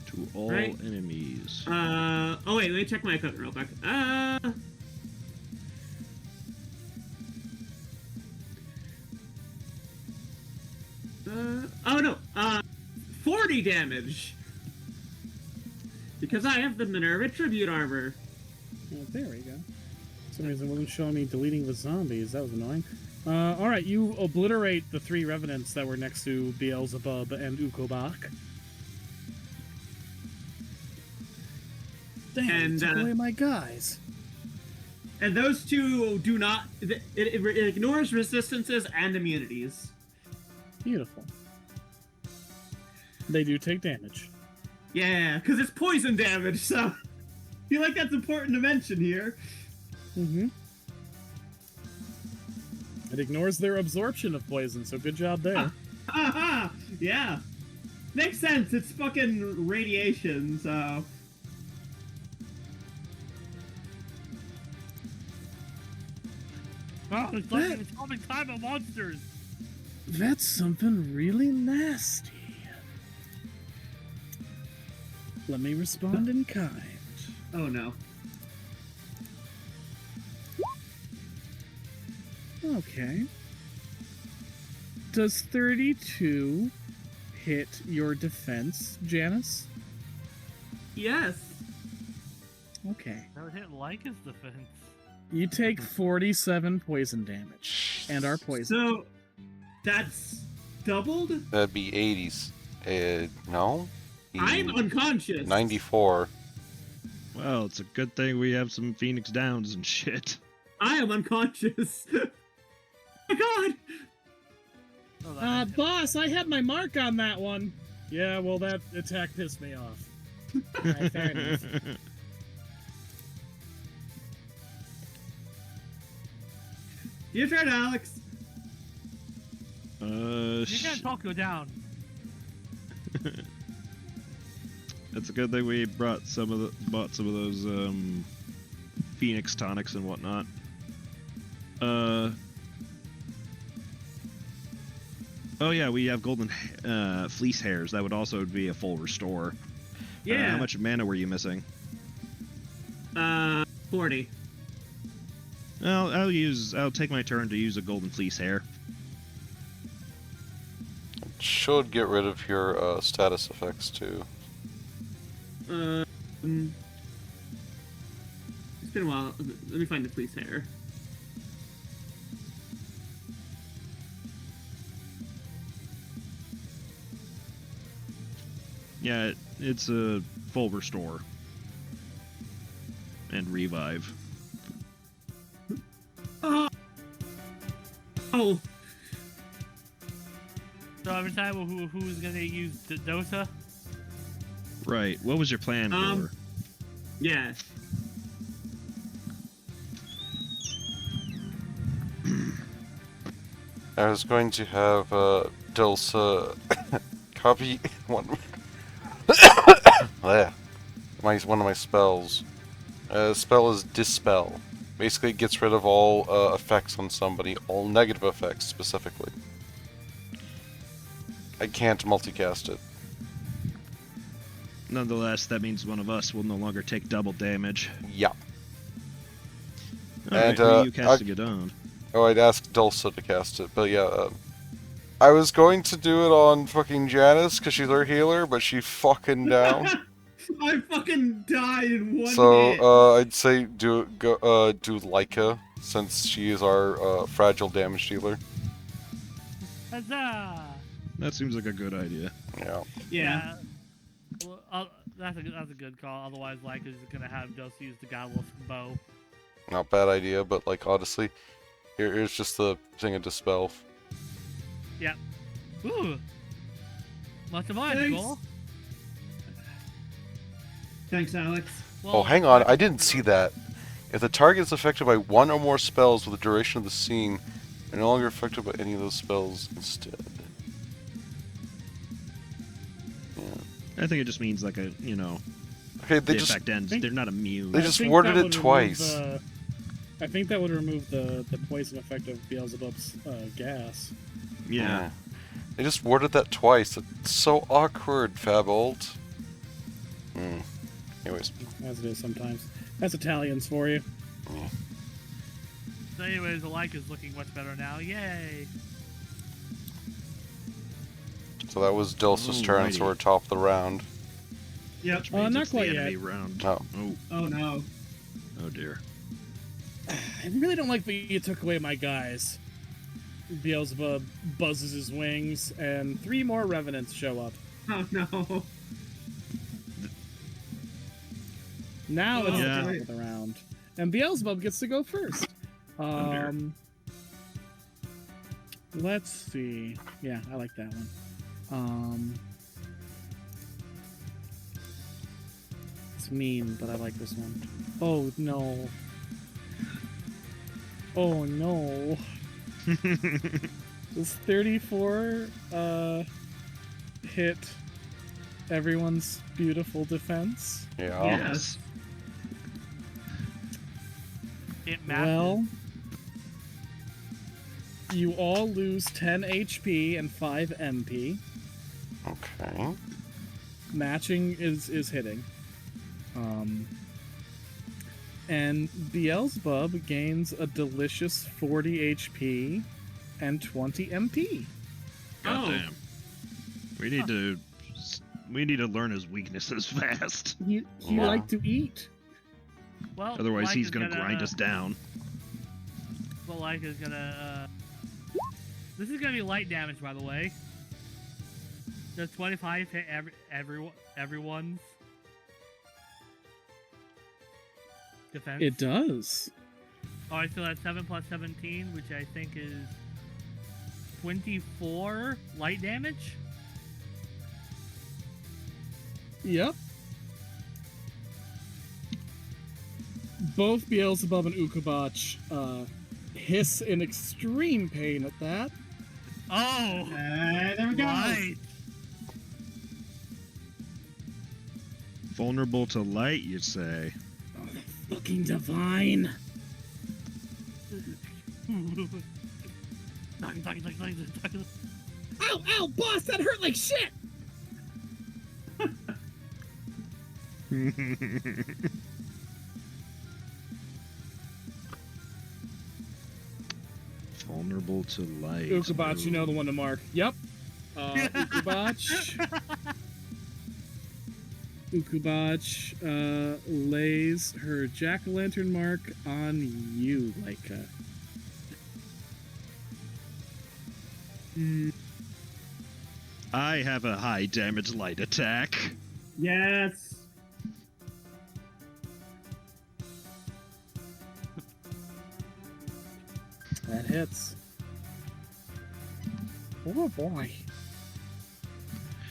To all Right. enemies. Oh wait, let me check my equipment real quick. Oh no, 40 damage! Because I have the Minerva Tribute Armor. Oh, there we go. For some reason it wasn't showing me deleting the zombies. That was annoying. Alright, you obliterate the 3 revenants that were next to Beelzebub and Ukobach. Damn, And, you took away my guys. And those two do not... It ignores resistances and immunities. Beautiful. They do take damage. Yeah, because it's poison damage, so... I feel like that's important to mention here. Mm-hmm. It ignores their absorption of poison, so good job there. Haha! Yeah. Makes sense, it's fucking radiation, so... Oh, it's like an atomic time of monsters. That's something really nasty. Let me respond in kind. Oh no. Okay. Does 32 hit your defense, Janice? Yes. Okay. That would hit Lyca's defense. You take 47 poison damage, and are poisoned. So, that's doubled? That'd be 80s. No? I'm unconscious. 94. Well, it's a good thing we have some Phoenix Downs and shit. I am unconscious. Oh my god! Oh, that makes Boss, I had my mark on that one. Yeah, well, that attack pissed me off. Alright, fair enough. Your turn, Alex. You can't talk her down. It's a good thing we bought some of those Phoenix tonics and whatnot. Oh yeah, we have golden fleece hairs. That would also be a full restore. Yeah. How much mana were you missing? 40. I'll take my turn to use a golden fleece hair. Should get rid of your status effects too. It's been a while. Let me find the police hair. Yeah, it's a full restore and revive. Oh! So every time, who's gonna use the Dosa? Right. What was your plan for? Yeah. I was going to have Dulce copy one. One of my spells. Spell is Dispel. Basically, it gets rid of all effects on somebody, all negative effects specifically. I can't multicast it. Nonetheless, that means one of us will no longer take double damage. Yeah. Alright, who are you casting it on? Oh, I'd ask Dulce to cast it, but yeah. I was going to do it on fucking Janice because she's our healer, but she fucking down. I fucking died in one hit. So I'd say do Lyca since she is our fragile damage dealer. Huzzah! That seems like a good idea. Yeah. Yeah. Well, that's a good call. Otherwise, Lyca's gonna have just use the godless bow. Not bad idea, but like honestly, here's just the thing of Dispel. Yep. Ooh. Much obliged, Thanks, Alex. Well, Oh, hang on, I didn't see that. If the target is affected by one or more spells with the duration of the scene, they're no longer affected by any of those spells instead. Yeah. I think it just means like Okay, they the just effect ends. think- They're not immune. They I just think worded that it would remove twice. I think that would remove the poison effect of Beelzebub's gas. Yeah. They just worded that twice. It's so awkward, Fabold. Anyways. As it is sometimes. That's Italians for you. So anyways, the like is looking much better now. Yay! So that was Dulce's turn, so Alrighty. we're top of the round. Yep. Which means not it's the quite enemy yet. round. Oh. Oh no. Oh dear. I really don't like that you took away my guys. Beelzebub buzzes his wings, and 3 more revenants show up. Oh no. Now it's Yeah. the top of the round. And Beelzebub gets to go first. dear. Let's see. Yeah, I like that one. It's mean, but I like this one. Oh no. Oh no. Does 34 hit everyone's beautiful defense? Yeah. Yes. It matters. Well, you all lose 10 HP and 5 MP. Okay. Matching is hitting. And Beelzebub gains a delicious 40 HP and 20 MP. Goddamn. We need to learn his weaknesses fast. He Wow. like to eat. Well, Otherwise, like he's is gonna grind us down. But like is gonna. This is gonna be light damage, by the way. Does 25 hit everyone's defense? It does. Alright, so that's 7 plus 17, which I think is 24 light damage. Yep. Both Beelzebub and Ukabach hiss in extreme pain at that. Oh! There we go. Right! Vulnerable to light, you say? Oh, fucking divine. Ow, ow, boss, that hurt like shit! Vulnerable to light. Ukabach, you know the one to mark. Yep. Ukabach. Ukabach lays her jack-o'-lantern mark on you, Leica. I have a high damage light attack. Yes. That hits. Oh boy.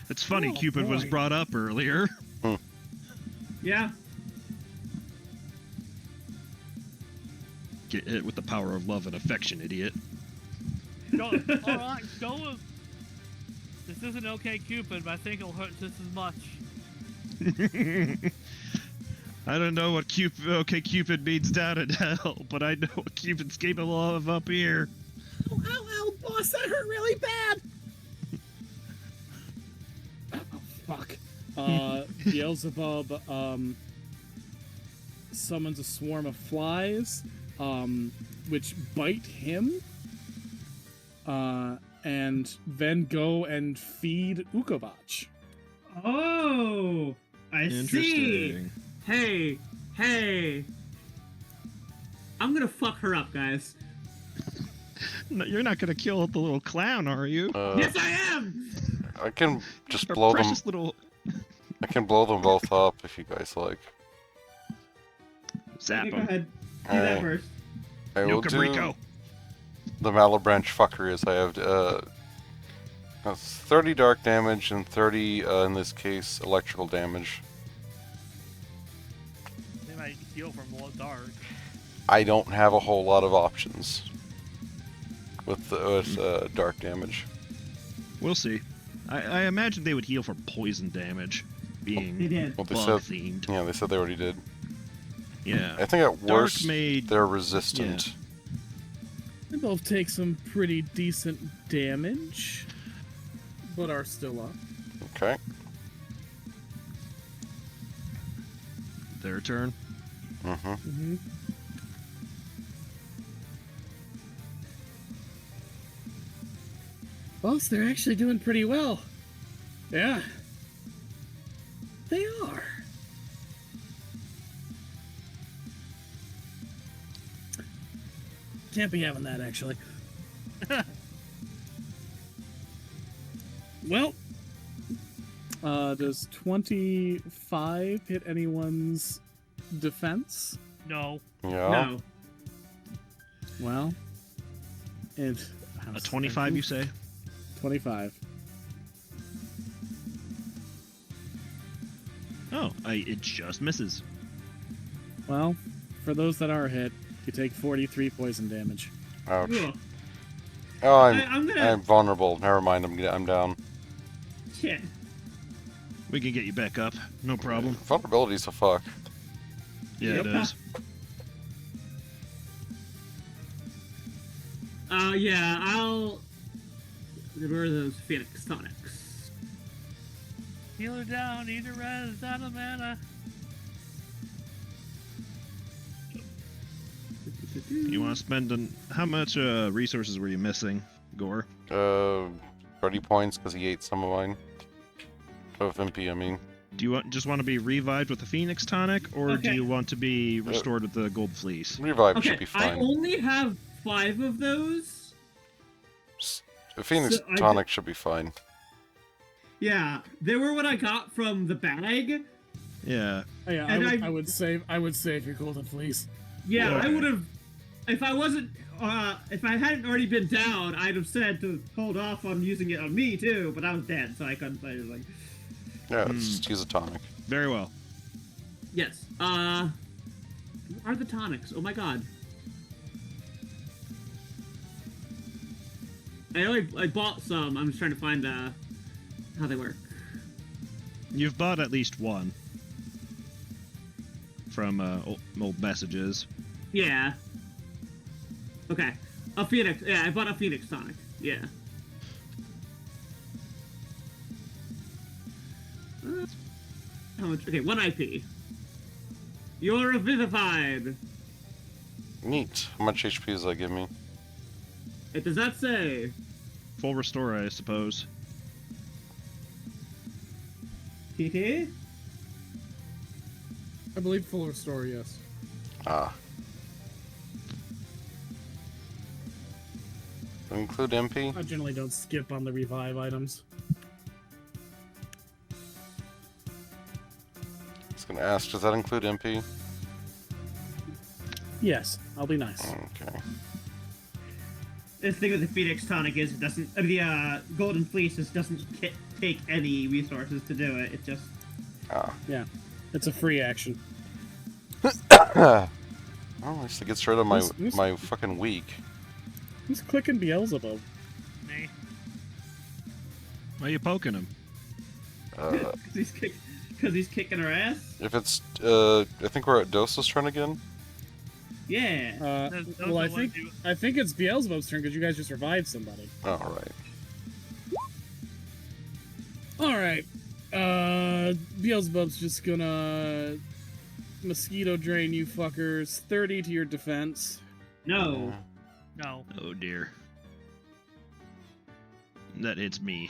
It's funny, Oh, Cupid was boy. brought up earlier. Yeah. Get hit with the power of love and affection, idiot. Alright, go. This isn't okay, Cupid, but I think it'll hurt just as much. I don't know what Cupid means down in hell, but I know what Cupid's capable of up here. Ow, ow, ow, boss, that hurt really bad! Oh, fuck. Beelzebub, summons a swarm of flies, which bite him, and then go and feed Ukabach. Oh, I see. Interesting. Hey. I'm gonna fuck her up, guys. No, you're not gonna kill the little clown, are you? Yes, I am. I can just Our blow them. precious little I can blow them both up if you guys like. zap Okay, go him. ahead. Do that Alright. first. I Yo, will do Cabrico. the Malabranch fuckery. I have that's 30 dark damage and 30 in this case electrical damage. They might heal from more dark. I don't have a whole lot of options with dark damage. We'll see. I imagine they would heal for poison damage. being They did. Well, they bug said, themed. yeah, they said they already did. Yeah. I think at Dark worst, made they're resistant. They both take some pretty decent damage, but are still up. Okay. their turn. Mm-hmm. Mm-hmm. Boss, they're actually doing pretty well. Yeah. They are. Can't be having that, actually. Well, does 25 hit anyone's defense? No. Yeah. No. Well, and A 25, you say? 25. Oh, it just misses. Well, for those that are hit, you take 43 poison damage. Ouch. Ugh. Oh, I'm gonna. I'm vulnerable. Never mind. I'm down. Shit. We can get you back up. No problem. Vulnerability's a fuck. Yeah, Yep. it is. Yeah, I'll. Where are those Phoenix tonics? Heal her down, eat her res, out of mana. You want to spend how much resources were you missing, Gore? 30 points because he ate some of mine. Of MP, I mean. Do you just want to be revived with the Phoenix tonic, or do Okay. you want to be restored with the gold fleece? Revive Okay, should be I fine. only have 5 of those. The Phoenix So I tonic should be fine. Yeah, they were what I got from the bag. Yeah. Oh, yeah, And I would save your golden fleece. Yeah, Yeah. I would have. If I wasn't, if I hadn't already been down, I'd have said to hold off on using it on me too. But I was dead, so I couldn't. I was like, Yeah, let's just use a tonic. Very well. yes. Where are the tonics? Oh my god. I bought some. I'm just trying to find how they work. You've bought at least one from old messages. Yeah. Okay. A Phoenix. Yeah, I bought a Phoenix tonic. Yeah. How much? Okay, 1 IP. You're vivified. Neat. How much HP does that give me? It does not say. Full restore, I suppose. TT? I believe full restore, yes. Ah. Include MP? I generally don't skip on the revive items. I was gonna ask, does that include MP? Yes, I'll be nice. Okay. The thing with the Phoenix tonic is it doesn't. The Golden Fleece just doesn't take any resources to do it. It just. Ah. Yeah, it's a free action. Well, at least it gets rid of my fucking weak. Who's clicking Beelzebub? Me. Why are you poking him? Because he's kicking her ass. If it's, I think we're at Dosa's turn again. Yeah. Well, I think it's Beelzebub's turn because you guys just revived somebody. All right. All right. Beelzebub's just gonna mosquito drain you fuckers. 30 to your defense. No. No. Oh dear. That hits me.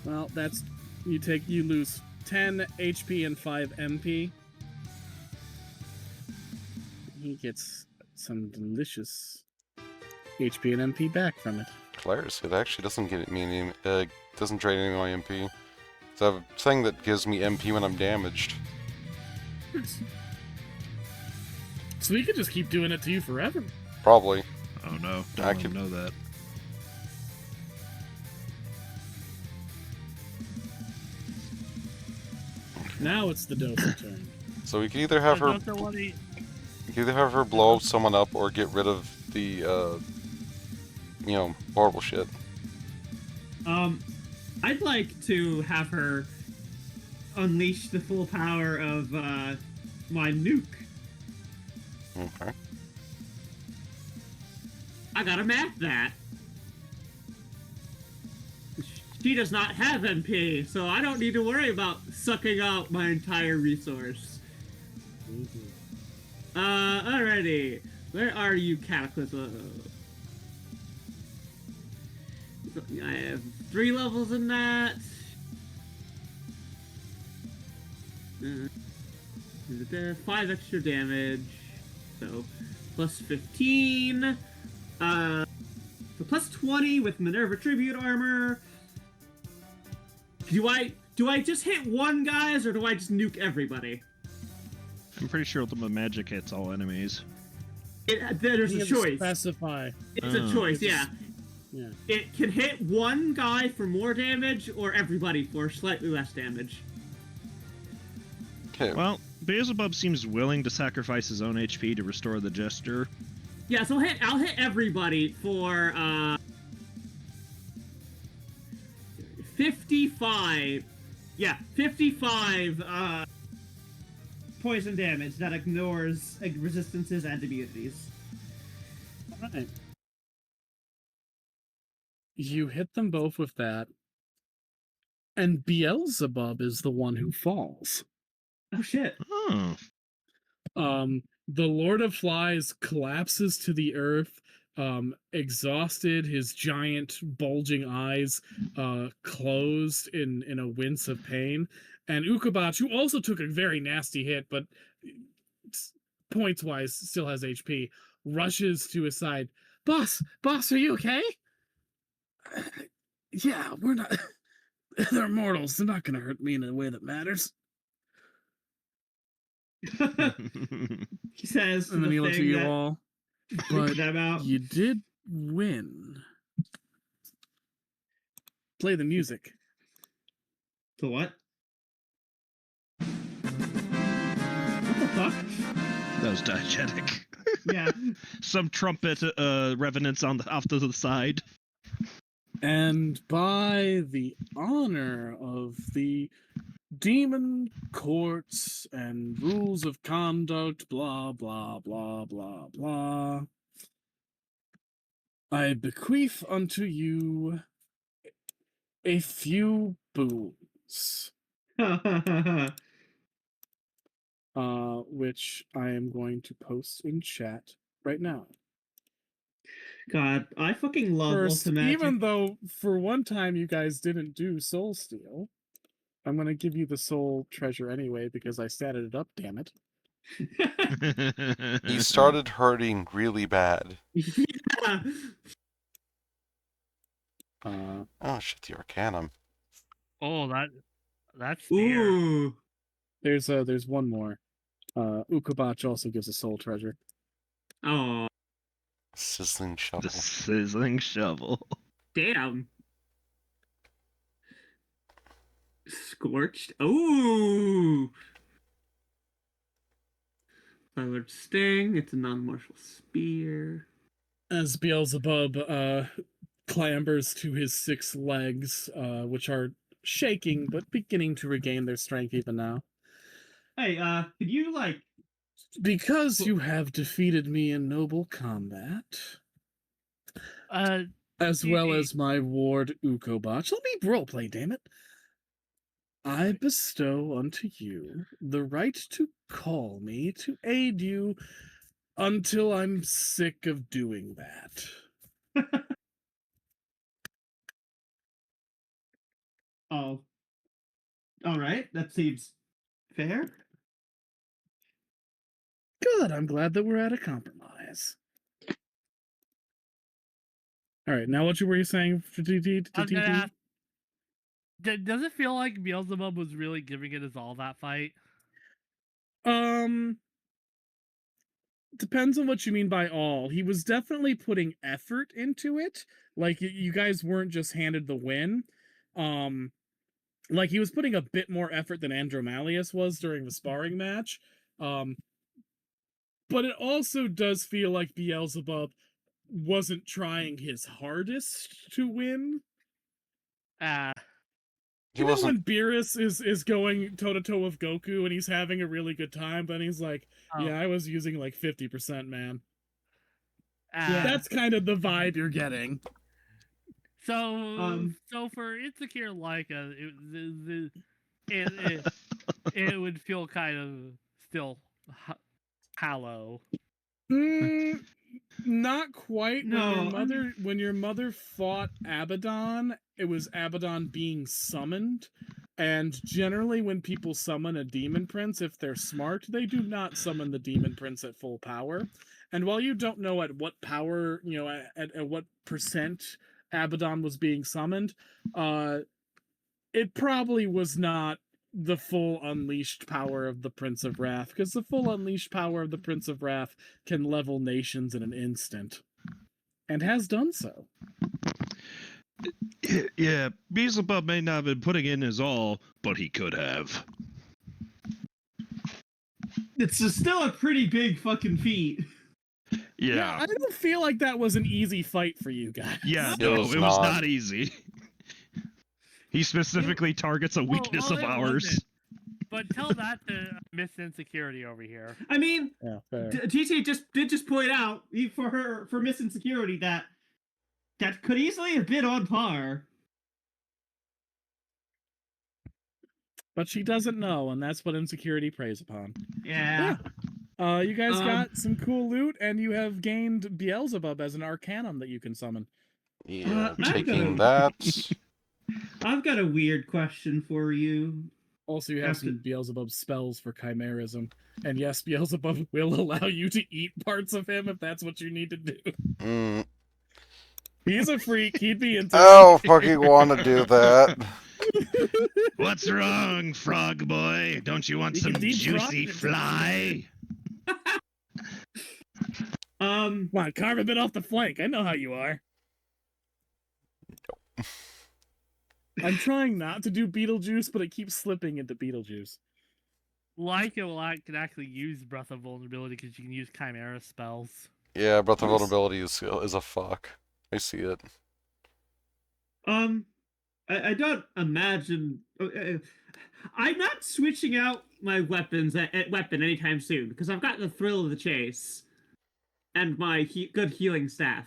Well, that's you lose 10 HP and 5 MP. He gets some delicious HP and MP back from it. Hilarious. It actually doesn't get me any, doesn't drain any of my MP. So I have a thing that gives me MP when I'm damaged. So we could just keep doing it to you forever. Probably. Oh no, I don't let him can- know that. Now it's the Dosa turn. So we can either have her, Don't know what he- we can either have her blow someone up or get rid of the, horrible shit. I'd like to have her unleash the full power of my nuke. Okay. I gotta map that. She does not have MP, so I don't need to worry about sucking out my entire resource. Alrighty. Where are you, Cataclysm? I have 3 levels in that. Uh, 5 extra damage. So, plus 15. So plus 20 with Minerva Tribute Armor. Do I just hit one, guys, or do I just nuke everybody? I'm pretty sure Ultimate Magic hits all enemies. There's You a have to choice. Specify. It's a choice, yeah. Yeah. It can hit one guy for more damage, or everybody for slightly less damage. Okay. Well, Beelzebub seems willing to sacrifice his own HP to restore the Jester. Yeah, so I'll hit everybody for 55. Yeah, 55 poison damage that ignores resistances and immunities. Alright. You hit them both with that, and Beelzebub is the one who falls. Oh shit. Oh. The Lord of Flies collapses to the earth, exhausted, his giant bulging eyes closed in a wince of pain. And Ukabach, who also took a very nasty hit, but points wise still has HP, rushes to his side. Boss, are you okay? Yeah, we're not. They're mortals. They're not going to hurt me in a way that matters. He says, And then he looks at you all. But them out. you did win. Play the music. To what? What the fuck? That was diegetic. Yeah. Some trumpet revenants off to the side. And by the honor of the demon courts and rules of conduct, blah, blah, blah, blah, blah, I bequeath unto you a few boons, which I am going to post in chat right now. God, I fucking love First, Ultimagic. even though for one time you guys didn't do Soul Steal, I'm gonna give you the soul treasure anyway because I statted it up, damn it. He started hurting really bad. Yeah. Oh shit, the Arcanum. Oh, that's fair. Ooh. There's one more. Ukabach also gives a soul treasure. Oh, Sizzling shovel. The sizzling shovel. damn. Scorched. Ooh. Silent Sting. It's a non-martial spear. As Beelzebub clambers to his 6 legs, which are shaking but beginning to regain their strength even now. Hey, could you Because you have defeated me in noble combat, as well as my ward Ukobach. Let me roleplay, damn it. I bestow unto you the right to call me to aid you until I'm sick of doing that. Oh. Alright, that seems fair. Good, I'm glad that we're at a compromise. Alright, now what were you saying for TT? I was gonna ask, does it feel like Beelzebub was really giving it his all that fight? Depends on what you mean by all. He was definitely putting effort into it. Like, you guys weren't just handed the win. Like, he was putting a bit more effort than Andromalius was during the sparring match. But it also does feel like Beelzebub wasn't trying his hardest to win. He You know wasn't. when Beerus is going toe to toe with Goku and he's having a really good time, but he's like, Oh. "Yeah, I was using like 50%, man." Yeah. That's kind of the vibe you're getting. So for insecure Leica, it would feel kind of still hollow. Not quite. No, When your mother fought Abaddon, it was Abaddon being summoned. And generally, when people summon a demon prince, if they're smart, they do not summon the demon prince at full power. And while you don't know at what power, at what percent Abaddon was being summoned, it probably was not the full unleashed power of the Prince of Wrath, because the full unleashed power of the Prince of Wrath can level nations in an instant, and has done so. Yeah, Beelzebub may not have been putting in his all, but he could have. it's still a pretty big fucking feat. Yeah. I don't feel like that was an easy fight for you guys. Yeah, It no, was it was not. not easy. He specifically targets a weakness well, of it ours. wasn't. But tell that to Miss Insecurity over here. I mean, Yeah, fair. TC did just point out for Miss Insecurity that could easily have been on par. But she doesn't know, and that's what insecurity preys upon. Yeah. You guys got some cool loot, and you have gained Beelzebub as an Arcanum that you can summon. Yeah, I'm taking gonna- that. I've got a weird question for you. Also, you have some Beelzebub spells for chimerism. And yes, Beelzebub will allow you to eat parts of him if that's what you need to do. Mm, He's a freak. He'd be into I don't fucking want to do that. What's wrong, frog boy? Don't you want You some can deep juicy frog it. fly? Come on, carve a bit off the flank. I know how you are. I'm trying not to do Beetlejuice, but it keeps slipping into Beetlejuice. Leica can actually use Breath of Vulnerability because you can use Chimera spells. Yeah, Breath of Nice. Vulnerability is a fuck. I see it. I don't imagine. I'm not switching out my weapons at weapon anytime soon because I've got the thrill of the chase and my good healing staff.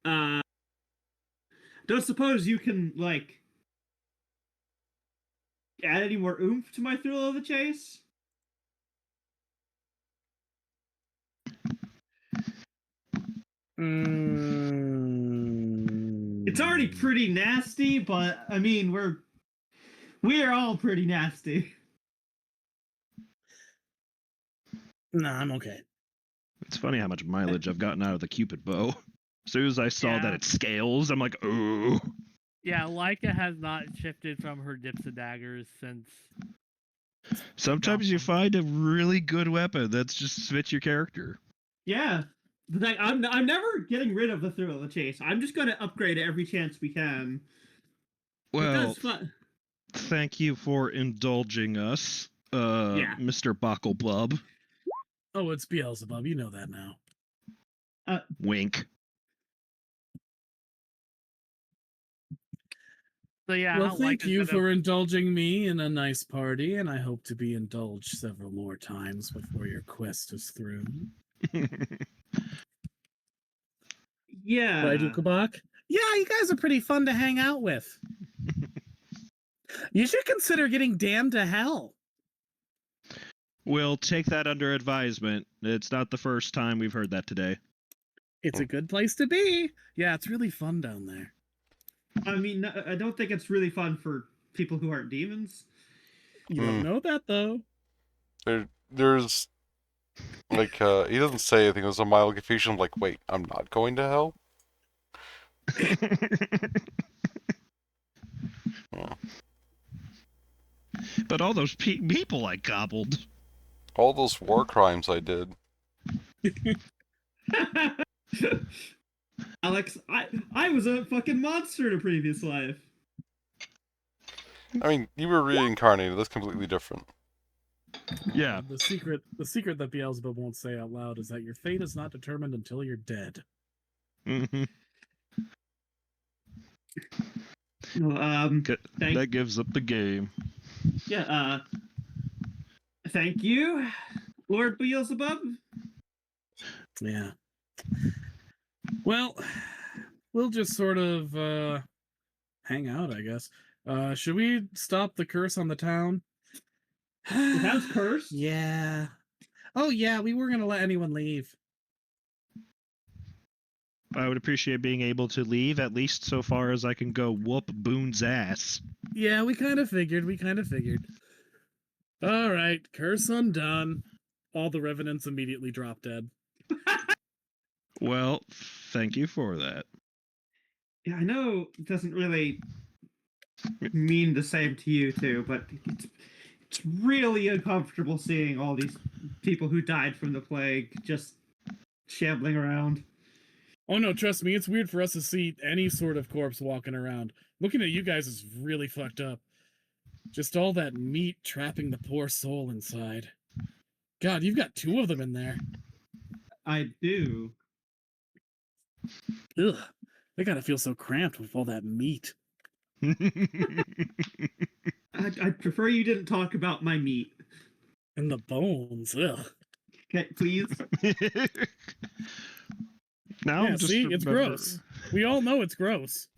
Don't suppose you can like add any more oomph to my thrill of the chase? It's already pretty nasty, but I mean we're all pretty nasty. Nah, I'm okay. It's funny how much mileage I've gotten out of the Cupid bow. As soon as I saw that Yeah. it scales, I'm like, oh. Yeah, Leica has not shifted from her dips and daggers since. Sometimes you find a really good weapon that's just fits your character. Yeah. Like, I'm never getting rid of the thrill of the chase. I'm just gonna upgrade it every chance we can. Well, Because fun. thank you for indulging us, Yeah. Mr. Backlebub. Oh, it's Beelzebub. You know that now. Wink. So yeah, Well, how thank Leica's you gonna- for indulging me in a nice party, and I hope to be indulged several more times before your quest is through. Yeah. Right, Ukabak? Yeah, you guys are pretty fun to hang out with. You should consider getting damned to hell. We'll take that under advisement. It's not the first time we've heard that today. It's a good place to be. Yeah, it's really fun down there. I mean, I don't think it's really fun for people who aren't demons. You don't know that, though. There's like he doesn't say anything. There's a mild confusion. Like, wait, I'm not going to hell. But all those people I gobbled. All those war crimes I did. Alex, I was a fucking monster in a previous life. I mean, you were reincarnated. That's completely different. Yeah. The secret that Beelzebub won't say out loud is that your fate is not determined until you're dead. Mhm. Well, thank That gives up the game. yeah. Thank you, Lord Beelzebub. Yeah. Well, we'll just sort of hang out, I guess. Should we stop the curse on the town? The town's cursed. Yeah. Oh yeah, we weren't gonna let anyone leave. I would appreciate being able to leave, at least so far as I can go whoop Boone's ass. Yeah, we kind of figured. All right, curse undone. All the revenants immediately drop dead. Well, thank you for that. Yeah, I know it doesn't really mean the same to you too, but it's really uncomfortable seeing all these people who died from the plague just shambling around. Oh no, trust me, it's weird for us to see any sort of corpse walking around. Looking at you guys is really fucked up. Just all that meat trapping the poor soul inside. God, you've got 2 of them in there. I do. Ugh, they gotta feel so cramped with all that meat. I'd prefer you didn't talk about my meat. And the bones, ugh. Okay, please. Now Yeah, I'm just see, it's remember- gross. We all know it's gross.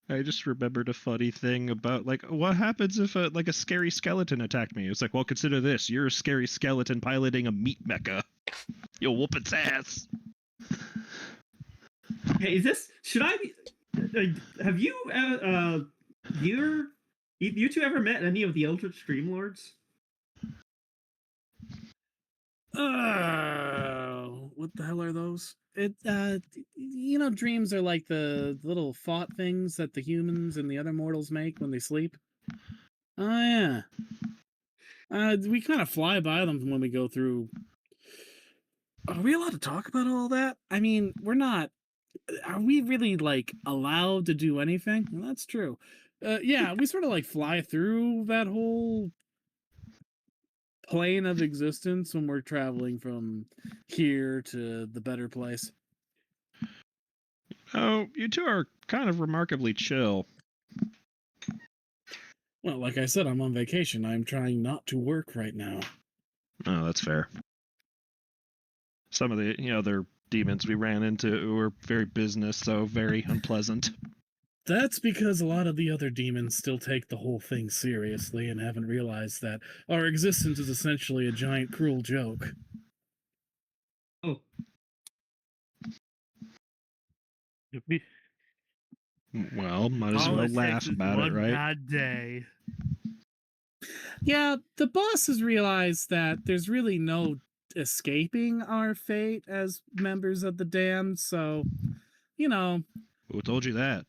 I just remembered a funny thing about, like, what happens if a scary skeleton attacked me? It's like, well, consider this. You're a scary skeleton piloting a meat mecha. You'll whoop its ass. Hey, should I be, have you, you two ever met any of the Eldritch Dreamlords? What the hell are those? Dreams are like the little thought things that the humans and the other mortals make when they sleep. Oh yeah. We kind of fly by them when we go through. Are we allowed to talk about all that? I mean, we're not. Are we really like allowed to do anything? Well, that's true. Yeah, we sort of like fly through that whole plane of existence when we're traveling from here to the better place. Oh, you two are kind of remarkably chill. Well, like I said, I'm on vacation. I'm trying not to work right now. Oh, that's fair. Some of the other demons we ran into were very business, so very unpleasant. That's because a lot of the other demons still take the whole thing seriously and haven't realized that our existence is essentially a giant cruel joke. Oh, Well, might as All well it laugh takes is about it, one right? bad day. Yeah, the boss has realized that there's really no escaping our fate as members of the Damned, so, Who told you that?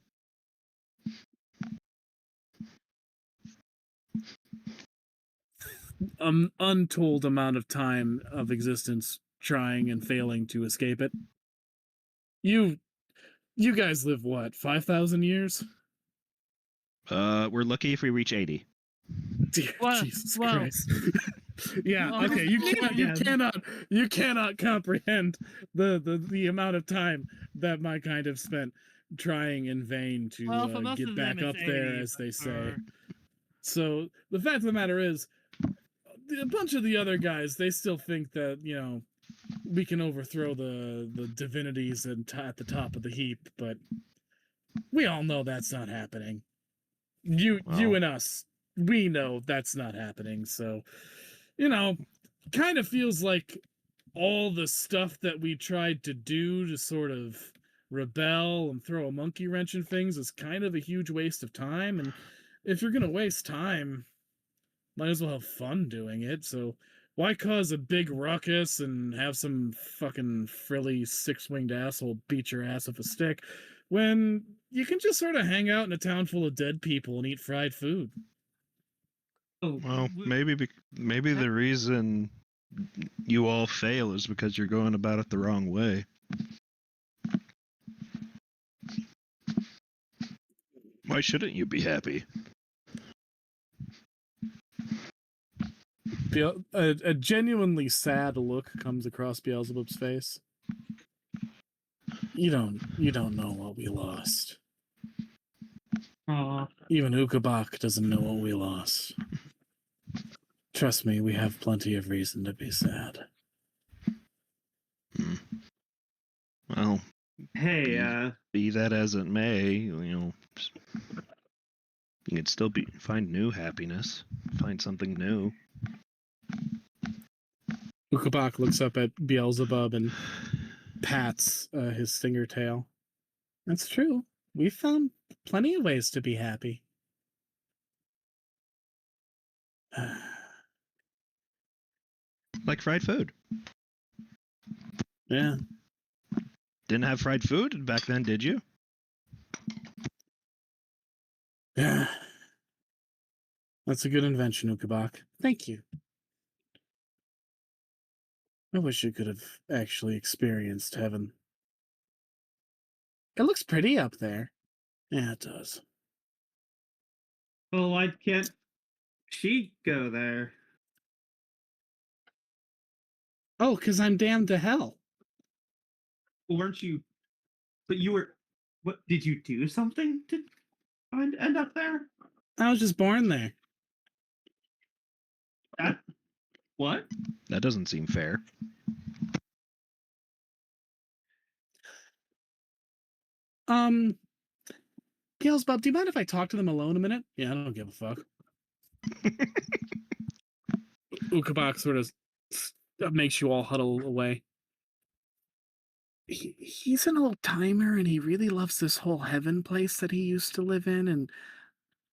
untold amount of time of existence trying and failing to escape it. You guys live what, 5,000 years? We're lucky if we reach 80. Dear Well- Jesus well- Christ. Yeah, Well, okay, you cannot comprehend the amount of time that my kind have spent trying in vain to Well, for most get of back them, up it's there, 80, as they but say. for- So the fact of the matter is, a bunch of the other guys, they still think that, we can overthrow the divinities at the top of the heap, but we all know that's not happening. You Well. and us, we know that's not happening. So, kind of feels like all the stuff that we tried to do to sort of rebel and throw a monkey wrench in things is kind of a huge waste of time. And if you're gonna waste time, might as well have fun doing it. So why cause a big ruckus and have some fucking frilly 6-winged asshole beat your ass with a stick when you can just sort of hang out in a town full of dead people and eat fried food? oh, Well, maybe the reason you all fail is because you're going about it the wrong way. Why shouldn't you be happy? A genuinely sad look comes across Beelzebub's face. You don't know what we lost. Aw. Even Ukabak doesn't know what we lost. Trust me, we have plenty of reason to be sad. Well, Hey, be that as it may, you can still find new happiness, find something new. Ukabak looks up at Beelzebub and pats his stinger tail. That's true. We've found plenty of ways to be happy. Like fried food. Yeah. Didn't have fried food back then, did you? Yeah. That's a good invention, Ukabak. Thank you. I wish you could have actually experienced heaven. It looks pretty up there. Yeah, it does. well, why can't she go there? Oh, because I'm damned to hell. Weren't you? But you were. What did you do something to end up there? I was just born there. That what? That doesn't seem fair. Beelzebub, do you mind if I talk to them alone a minute? Yeah, I don't give a fuck. Ukabak sort of makes you all huddle away. He's an old timer and he really loves this whole heaven place that he used to live in, and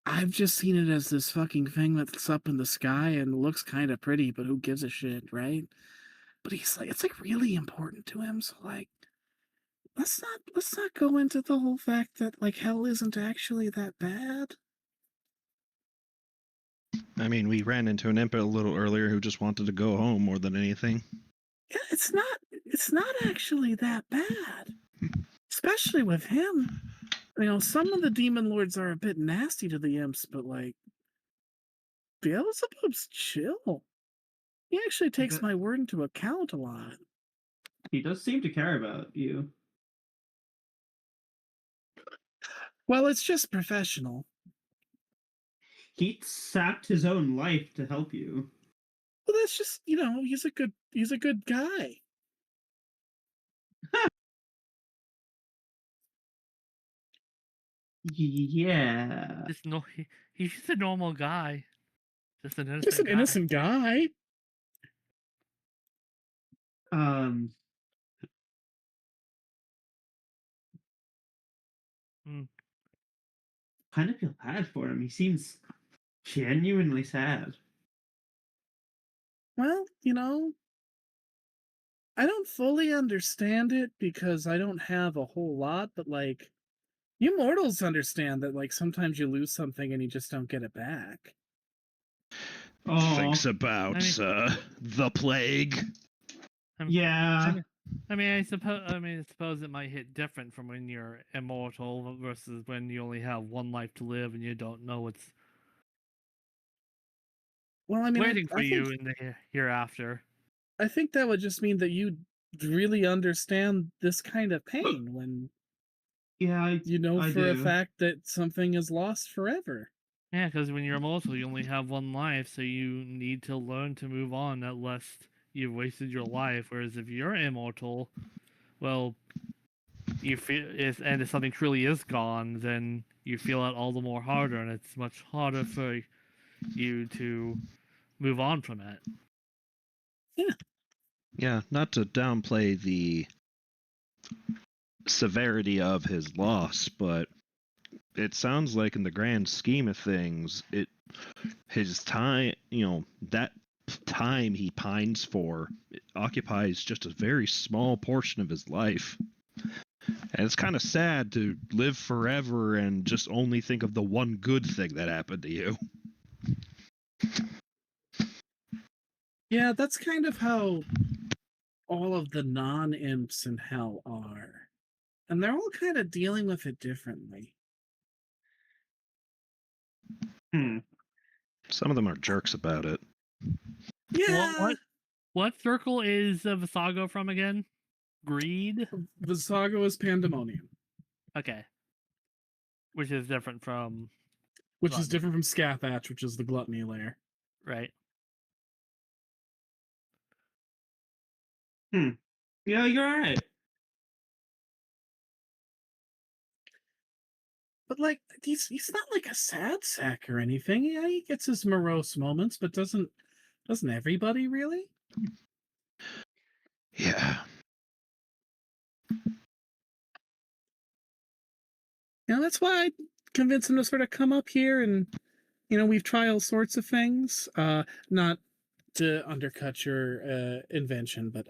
I've just seen it as this fucking thing that's up in the sky and looks kind of pretty, but who gives a shit, right? But he's like, it's like really important to him, so like, let's not go into the whole fact that like hell isn't actually that bad. I mean, we ran into an imp a little earlier who just wanted to go home more than anything. Yeah, it's not actually that bad, especially with him. You know, some of the demon lords are a bit nasty to the imps, but like Beelzebub's chill. He actually takes my word into account a lot. He does seem to care about you. Well, it's just professional. He sapped his own life to help you. Well, that's just, you know, he's a good guy. Yeah. He's just a normal guy. Just an innocent Just an guy. innocent guy. Kind of feel bad for him. He seems genuinely sad. Well, you know, I don't fully understand it because I don't have a whole lot, but like, you mortals understand that like sometimes you lose something and you just don't get it back. Thinks about the plague. Yeah. I suppose it might hit different from when you're immortal versus when you only have one life to live and you don't know what's Well, I mean, waiting I for you think, in the hereafter. I think that would just mean that you really understand this kind of pain when Yeah, you know I for a do. fact that something is lost forever. Yeah, because when you're immortal, you only have one life, so you need to learn to move on, unless you've wasted your life. Whereas if you're immortal, well, you feel if something truly is gone, then you feel it all the more harder, and it's much harder for you to move on from it. Yeah, not to downplay the severity of his loss, but it sounds like in the grand scheme of things, his time, that time he pines for, it occupies just a very small portion of his life. And it's kind of sad to live forever and just only think of the one good thing that happened to you. Yeah, that's kind of how all of the non-imps in hell are. And they're all kind of dealing with it differently. Some of them are jerks about it. Yeah. What circle is Visago from again? Greed? Visago is pandemonium. Okay. which is different from which is Gluttony. different from Scathach, which is the gluttony layer. right. Yeah, you're all right. But like, he's not like a sad sack or anything. Yeah, he gets his morose moments, but doesn't everybody really? Yeah. That's why I convinced him to sort of come up here, and we've tried all sorts of things. Not to undercut your invention, but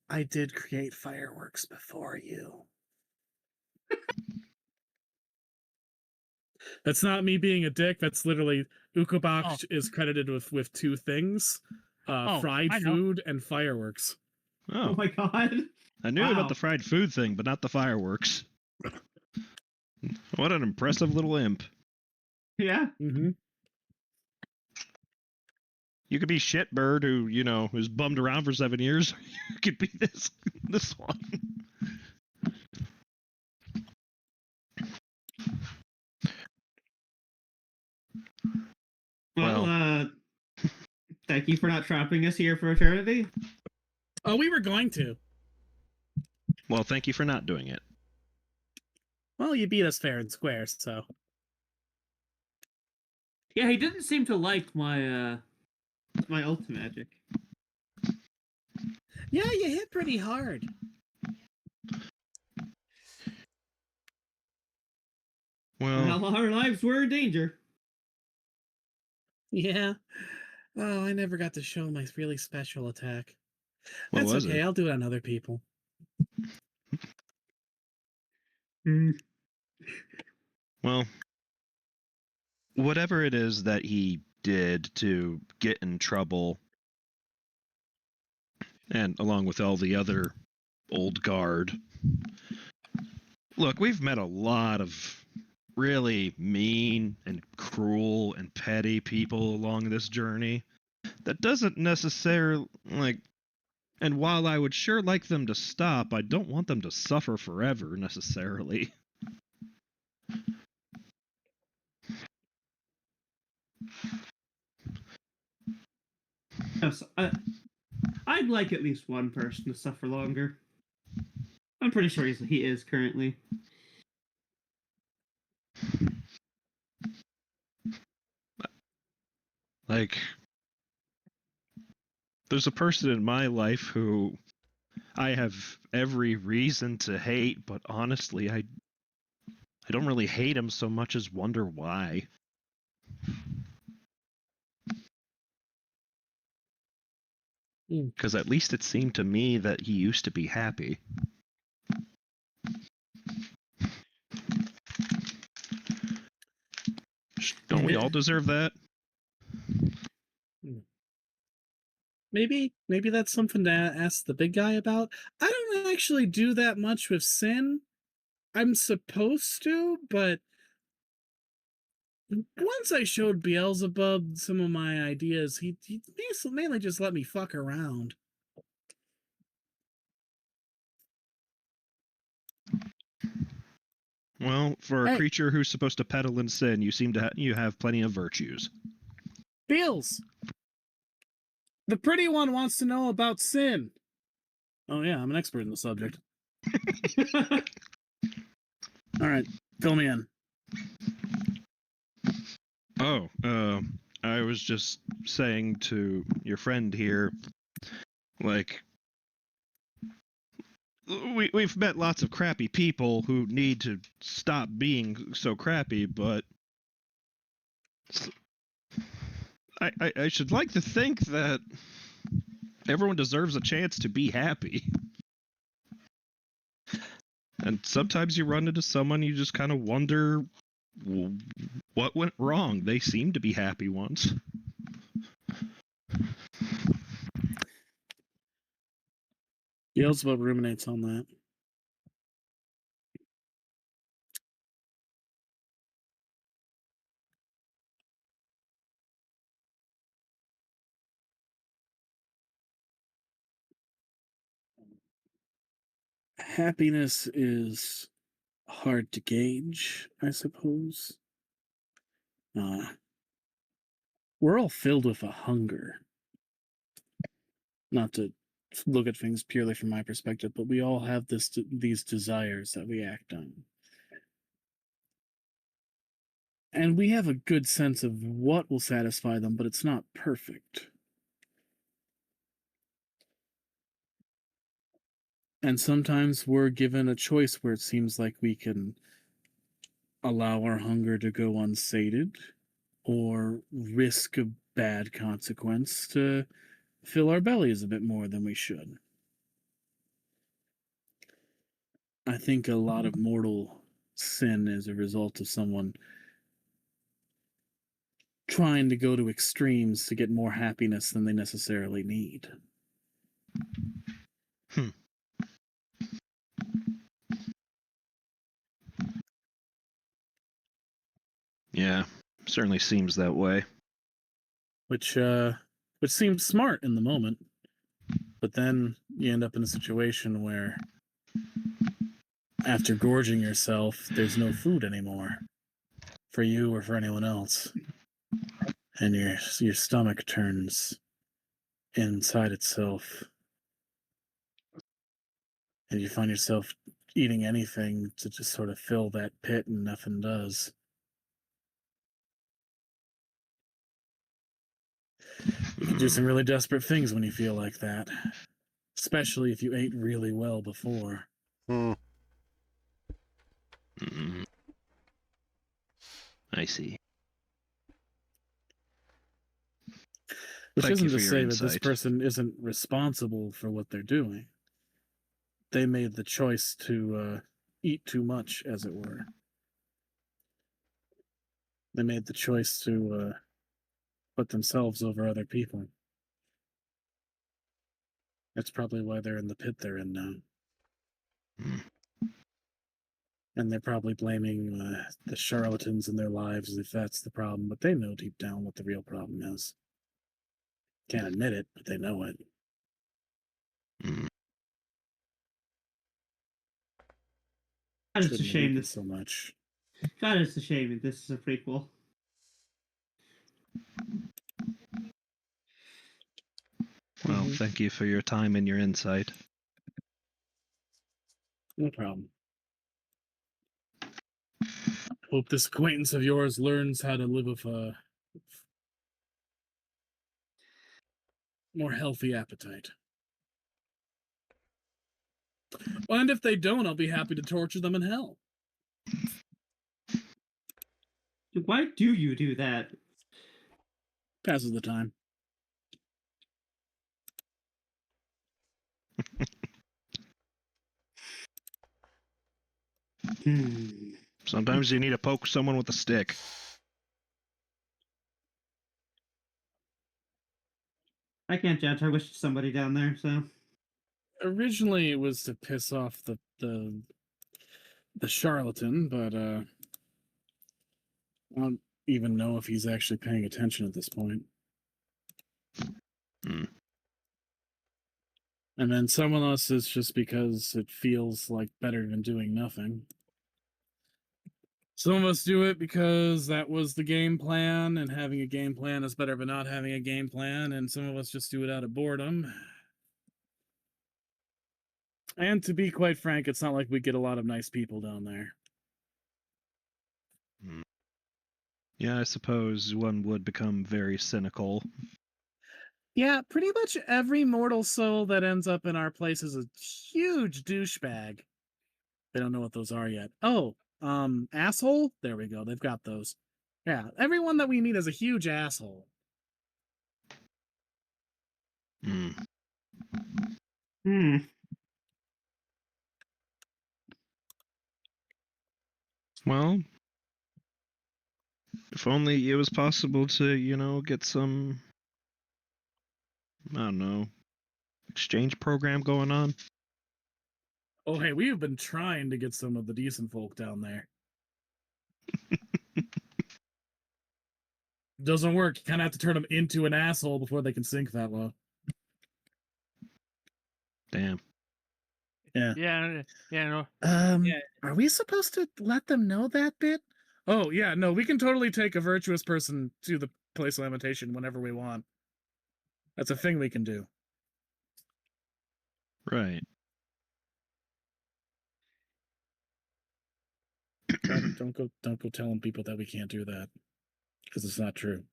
I did create fireworks before you. That's not me being a dick. That's literally Ukobach is credited with two things: fried I know. food and fireworks. Oh Oh, my god. I knew about Wow. the fried food thing, but not the fireworks. What an impressive little imp. Yeah. Mm-hmm. You could be Shitbird, who, who's bummed around for 7 years. You could be this one. Well, thank you for not trapping us here for eternity. Oh, we were going to. Well, thank you for not doing it. Well, you beat us fair and square, so. Yeah, he didn't seem to like my ult magic. Yeah, you hit pretty hard. Well, Our lives were in danger. Yeah. Oh, I never got to show my really special attack. what That's was okay. it? I'll do it on other people. Well, whatever it is that he did to get in trouble, and along with all the other old guard. Look, we've met a lot of really mean and cruel and petty people along this journey. That doesn't necessarily, and while I would sure like them to stop, I don't want them to suffer forever necessarily. Yes, I'd like at least one person to suffer longer. I'm pretty sure he is currently. Like, there's a person in my life who I have every reason to hate, but honestly, I don't really hate him so much as wonder why. Because at least it seemed to me that he used to be happy. Don't we all deserve that? Maybe that's something to ask the big guy about. I don't actually do that much with sin. I'm supposed to, but once I showed Beelzebub some of my ideas, he mainly just let me fuck around. Well, for a Hey. creature who's supposed to peddle in sin, you seem to you have plenty of virtues. Beels, the pretty one wants to know about sin. Oh yeah, I'm an expert in the subject. All right, fill me in. Oh, I was just saying to your friend here, we've met lots of crappy people who need to stop being so crappy, but I should like to think that everyone deserves a chance to be happy. And sometimes you run into someone, you just kind of wonder what went wrong. They seemed to be happy once. Beelzebub ruminates on that. Happiness is hard to gauge, I suppose. We're all filled with a hunger. Not to look at things purely from my perspective, but we all have these desires that we act on. And we have a good sense of what will satisfy them, but it's not perfect. And sometimes we're given a choice where it seems like we can allow our hunger to go unsated or risk a bad consequence to fill our bellies a bit more than we should. I think a lot of mortal sin is a result of someone trying to go to extremes to get more happiness than they necessarily need. Yeah, certainly seems that way. Which seems smart in the moment, but then you end up in a situation where after gorging yourself, there's no food anymore for you or for anyone else, and your stomach turns inside itself, and you find yourself eating anything to just sort of fill that pit, and nothing does. You can do some really desperate things when you feel like that, especially if you ate really well before. Hmm. I see. Which Thank you isn't for to your say that this insight. person isn't responsible for what they're doing. They made the choice to eat too much, as it were. They made the choice to put themselves over other people. That's probably why they're in the pit they're in now. And they're probably blaming the charlatans in their lives if that's the problem, but they know deep down what the real problem is. Can't admit it, but they know it. God, it's a Shouldn't shame hate it this. so much. God, it's a shame that this is a prequel. Well, thank you for your time and your insight. No problem. Hope this acquaintance of yours learns how to live with a more healthy appetite. And if they don't, I'll be happy to torture them in hell. Why do you do that? Passes the time. Sometimes you need to poke someone with a stick. I can't judge. I wish somebody down there, so. Originally, it was to piss off the charlatan, but I don't even know if he's actually paying attention at this point. And then some of us is just because it feels like better than doing nothing. Some of us do it because that was the game plan, and having a game plan is better than not having a game plan, and some of us just do it out of boredom. And to be quite frank, it's not like we get a lot of nice people down there. Yeah, I suppose one would become very cynical. Yeah, pretty much every mortal soul that ends up in our place is a huge douchebag. They don't know what those are yet. Oh, asshole? There we go. They've got those. Yeah, everyone that we meet is a huge asshole. Well, if only it was possible to, get some, I don't know, exchange program going on. Oh, hey, we have been trying to get some of the decent folk down there. Doesn't work. You kind of have to turn them into an asshole before they can sink that low. Damn. Yeah. Yeah, yeah, no, yeah. Are we supposed to let them know that bit? Oh yeah, no, we can totally take a virtuous person to the place of lamentation whenever we want. That's a thing we can do. Right. Don't go telling people that we can't do that, because it's not true.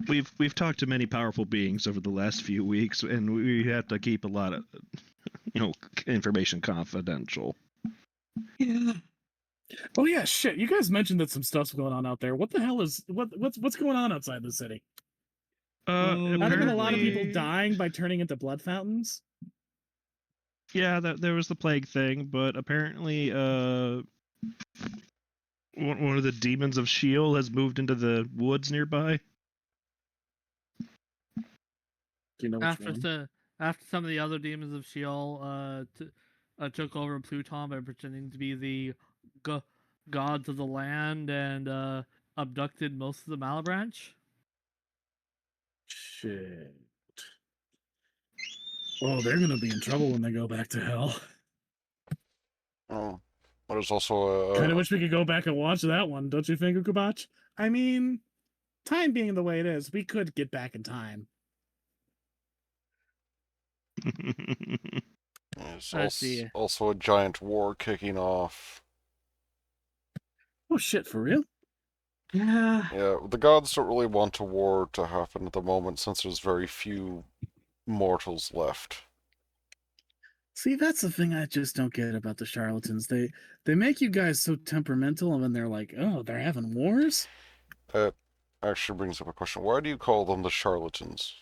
We've talked to many powerful beings over the last few weeks, and we have to keep a lot of information confidential. Yeah. Oh yeah, shit. You guys mentioned that some stuff's going on out there. What the hell is what's going on outside the city? Oh, Have there been a lot of people Apparently, dying by turning into blood fountains? yeah, there was the plague thing, but apparently, one of the demons of Sheol has moved into the woods nearby. Do you know which After one? after some of the other demons of Sheol took over Pluton by pretending to be the gods of the land and abducted most of the Malabranch. Shit. Oh, they're gonna be in trouble when they go back to hell. Oh, there's also Kind of wish we could go back and watch that one, don't you think, Ukabach? I mean, time being the way it is, we could get back in time. there's Let's see. also a giant war kicking off. Oh shit, for real? yeah. Yeah, the gods don't really want a war to happen at the moment since there's very few mortals left. See, that's the thing I just don't get about the charlatans. They make you guys so temperamental, and then they're like, "Oh, they're having wars." That actually brings up a question. Why do you call them the charlatans?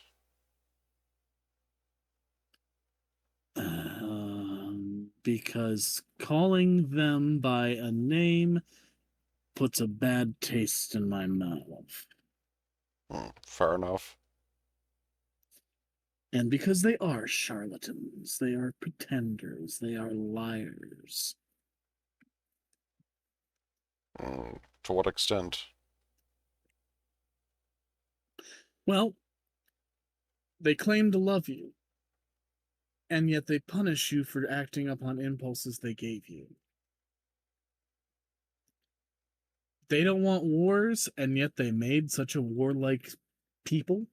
Because calling them by a name puts a bad taste in my mouth. Fair enough. And because they are charlatans, they are pretenders, they are liars. To what extent? Well, they claim to love you, and yet they punish you for acting upon impulses they gave you. They don't want wars, and yet they made such a warlike people.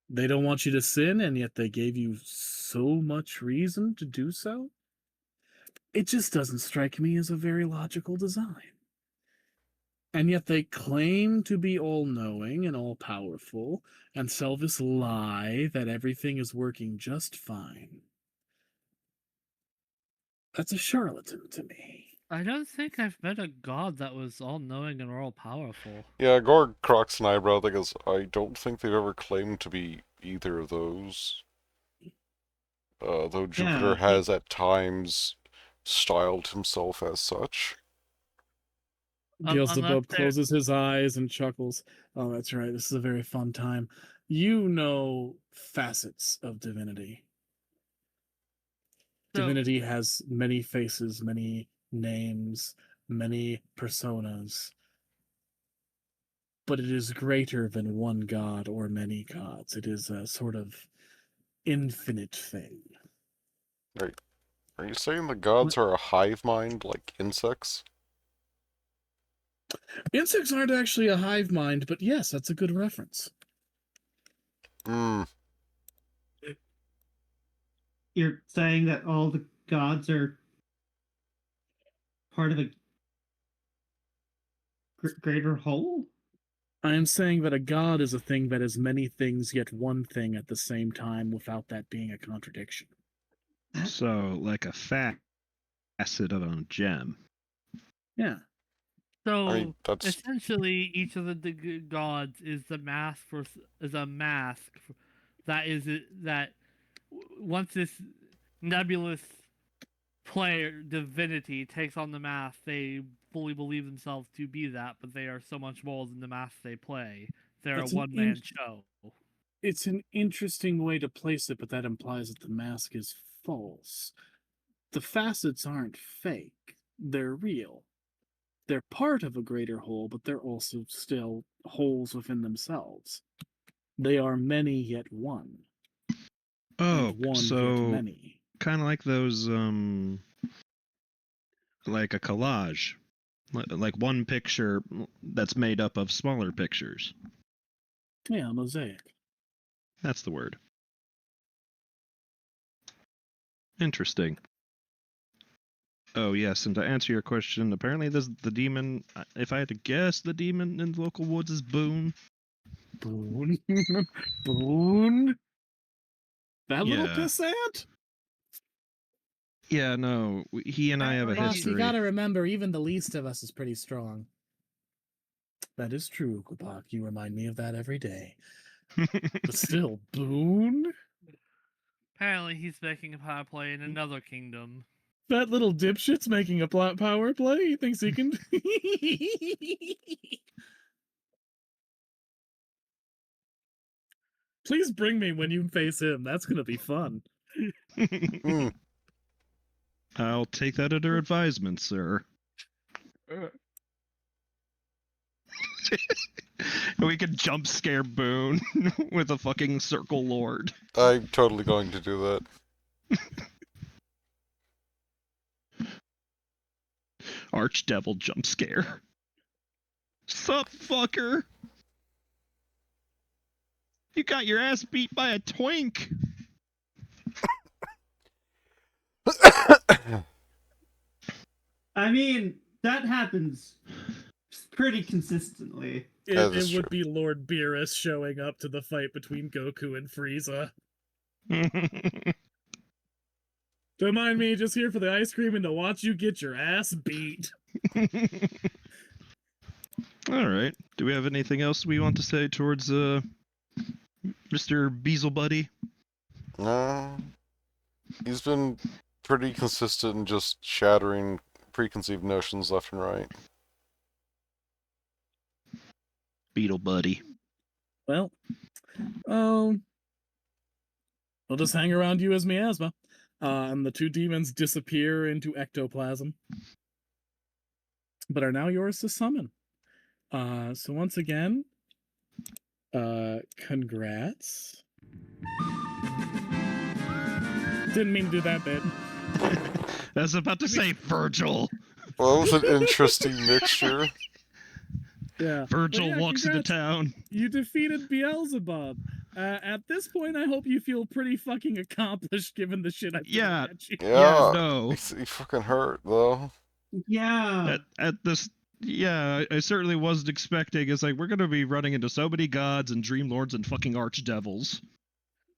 They don't want you to sin, and yet they gave you so much reason to do so. It just doesn't strike me as a very logical design. And yet they claim to be all-knowing and all-powerful, and sell this lie that everything is working just fine. That's a charlatan to me. I don't think I've met a god that was all-knowing and all-powerful. Yeah, Gorg crocks an eyebrow because I don't think they've ever claimed to be either of those. Though Jupiter has at times styled himself as such. Beelzebub closes his eyes and chuckles. Oh, that's right. This is a very fun time. You know facets of divinity. Divinity has many faces, many names, many personas. But it is greater than one god or many gods. It is a sort of infinite thing. Are you saying the gods are a hive mind like insects? Insects aren't actually a hive mind, but yes, that's a good reference. You're saying that all the gods are part of a greater whole? I am saying that a god is a thing that is many things yet one thing at the same time without that being a contradiction. So, like a facet of a gem. Yeah. So I mean, that's essentially, each of the gods is a mask that once this nebulous player divinity takes on the mask, they fully believe themselves to be that, but they are so much more than the mask they play. They're That's a one-man show. It's an interesting way to place it, but that implies that the mask is false. The facets aren't fake. They're real. They're part of a greater whole, but they're also still wholes within themselves. They are many yet one. Oh, and one hit so many. kind of like those, like a collage, like one picture that's made up of smaller pictures. Yeah, mosaic. That's the word. Interesting. Oh yes, and to answer your question, apparently the demon. If I had to guess, the demon in the local woods is Boone. Boone. Boone. That little Yeah. pissant? Yeah, no, he and I have a Boss, you history. gotta remember, even the least of us is pretty strong. That is true, Kubak. You remind me of that every day. But still, Boone? Apparently, he's making a power play in another kingdom. That little dipshit's making a power play? He thinks he can... Please bring me when you face him. That's gonna be fun. I'll take that under advisement, sir. We could jump scare Boone with a fucking circle lord. I'm totally going to do that. Archdevil jump scare. Sup, fucker? You got your ass beat by a twink. I mean, that happens pretty consistently. That It is would true. be Lord Beerus showing up to the fight between Goku and Frieza. Don't mind me, just here for the ice cream and to watch you get your ass beat. All right. Do we have anything else we want to say towards Mr. Beelzebuddy? No. He's been pretty consistent in just shattering preconceived notions left and right. Beetle Buddy. Well, we'll just hang around you as miasma. And the two demons disappear into ectoplasm, but are now yours to summon. So once again, congrats. Didn't mean to do that bit. I was about to say Virgil. Well, that was an interesting mixture. Yeah. Virgil yeah, walks into congrats. town. You defeated Beelzebub. At this point, I hope you feel pretty fucking accomplished given the shit I threw Yeah. at you. Yeah, no. he fucking hurt, though. Yeah. At this, yeah, I certainly wasn't expecting. It's like, we're going to be running into so many gods and dream lords and fucking archdevils.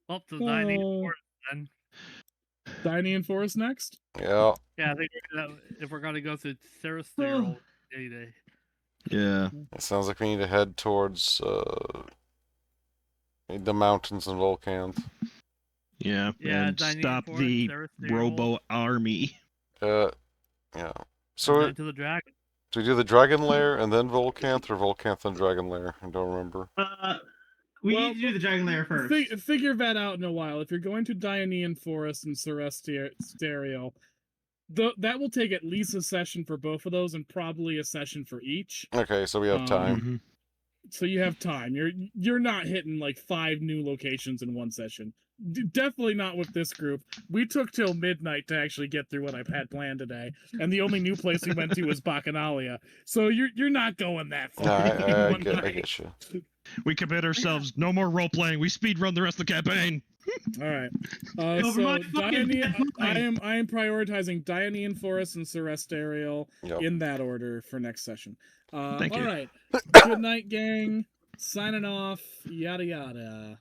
Well, designing Oh. for it then. Tiny and Forest next? Yeah. Yeah, I think if we're gonna go to Cerestrial any day. Yeah. It sounds like we need to head towards the mountains and volcans. Yeah. Yeah, and Dining stop Forest, the Cerestrial, Robo army. Yeah. So, and then to the dragon. do we do the dragon lair and then Volcanth, or Volcanth and dragon lair? I don't remember. We need to do the dragon lair first. Figure that out in a while. If you're going to Dianean Forest and Cerestrial, that will take at least a session for both of those and probably a session for each. Okay, so we have time. Mhm. So you have time. You're not hitting like 5 new locations in one session. Definitely not with this group. We took till midnight to actually get through what I've had planned today, and the only new place we went to was Baccanalia. So you're not going that far. No, in I one get you. We commit ourselves. No more role playing. We speed run the rest of the campaign. All right. Over So my fucking Diane, head. I am prioritizing Dianean Forest and Cerestrial Yep. in that order for next session. Thank you. All right. Good night, gang. Signing off. Yada yada.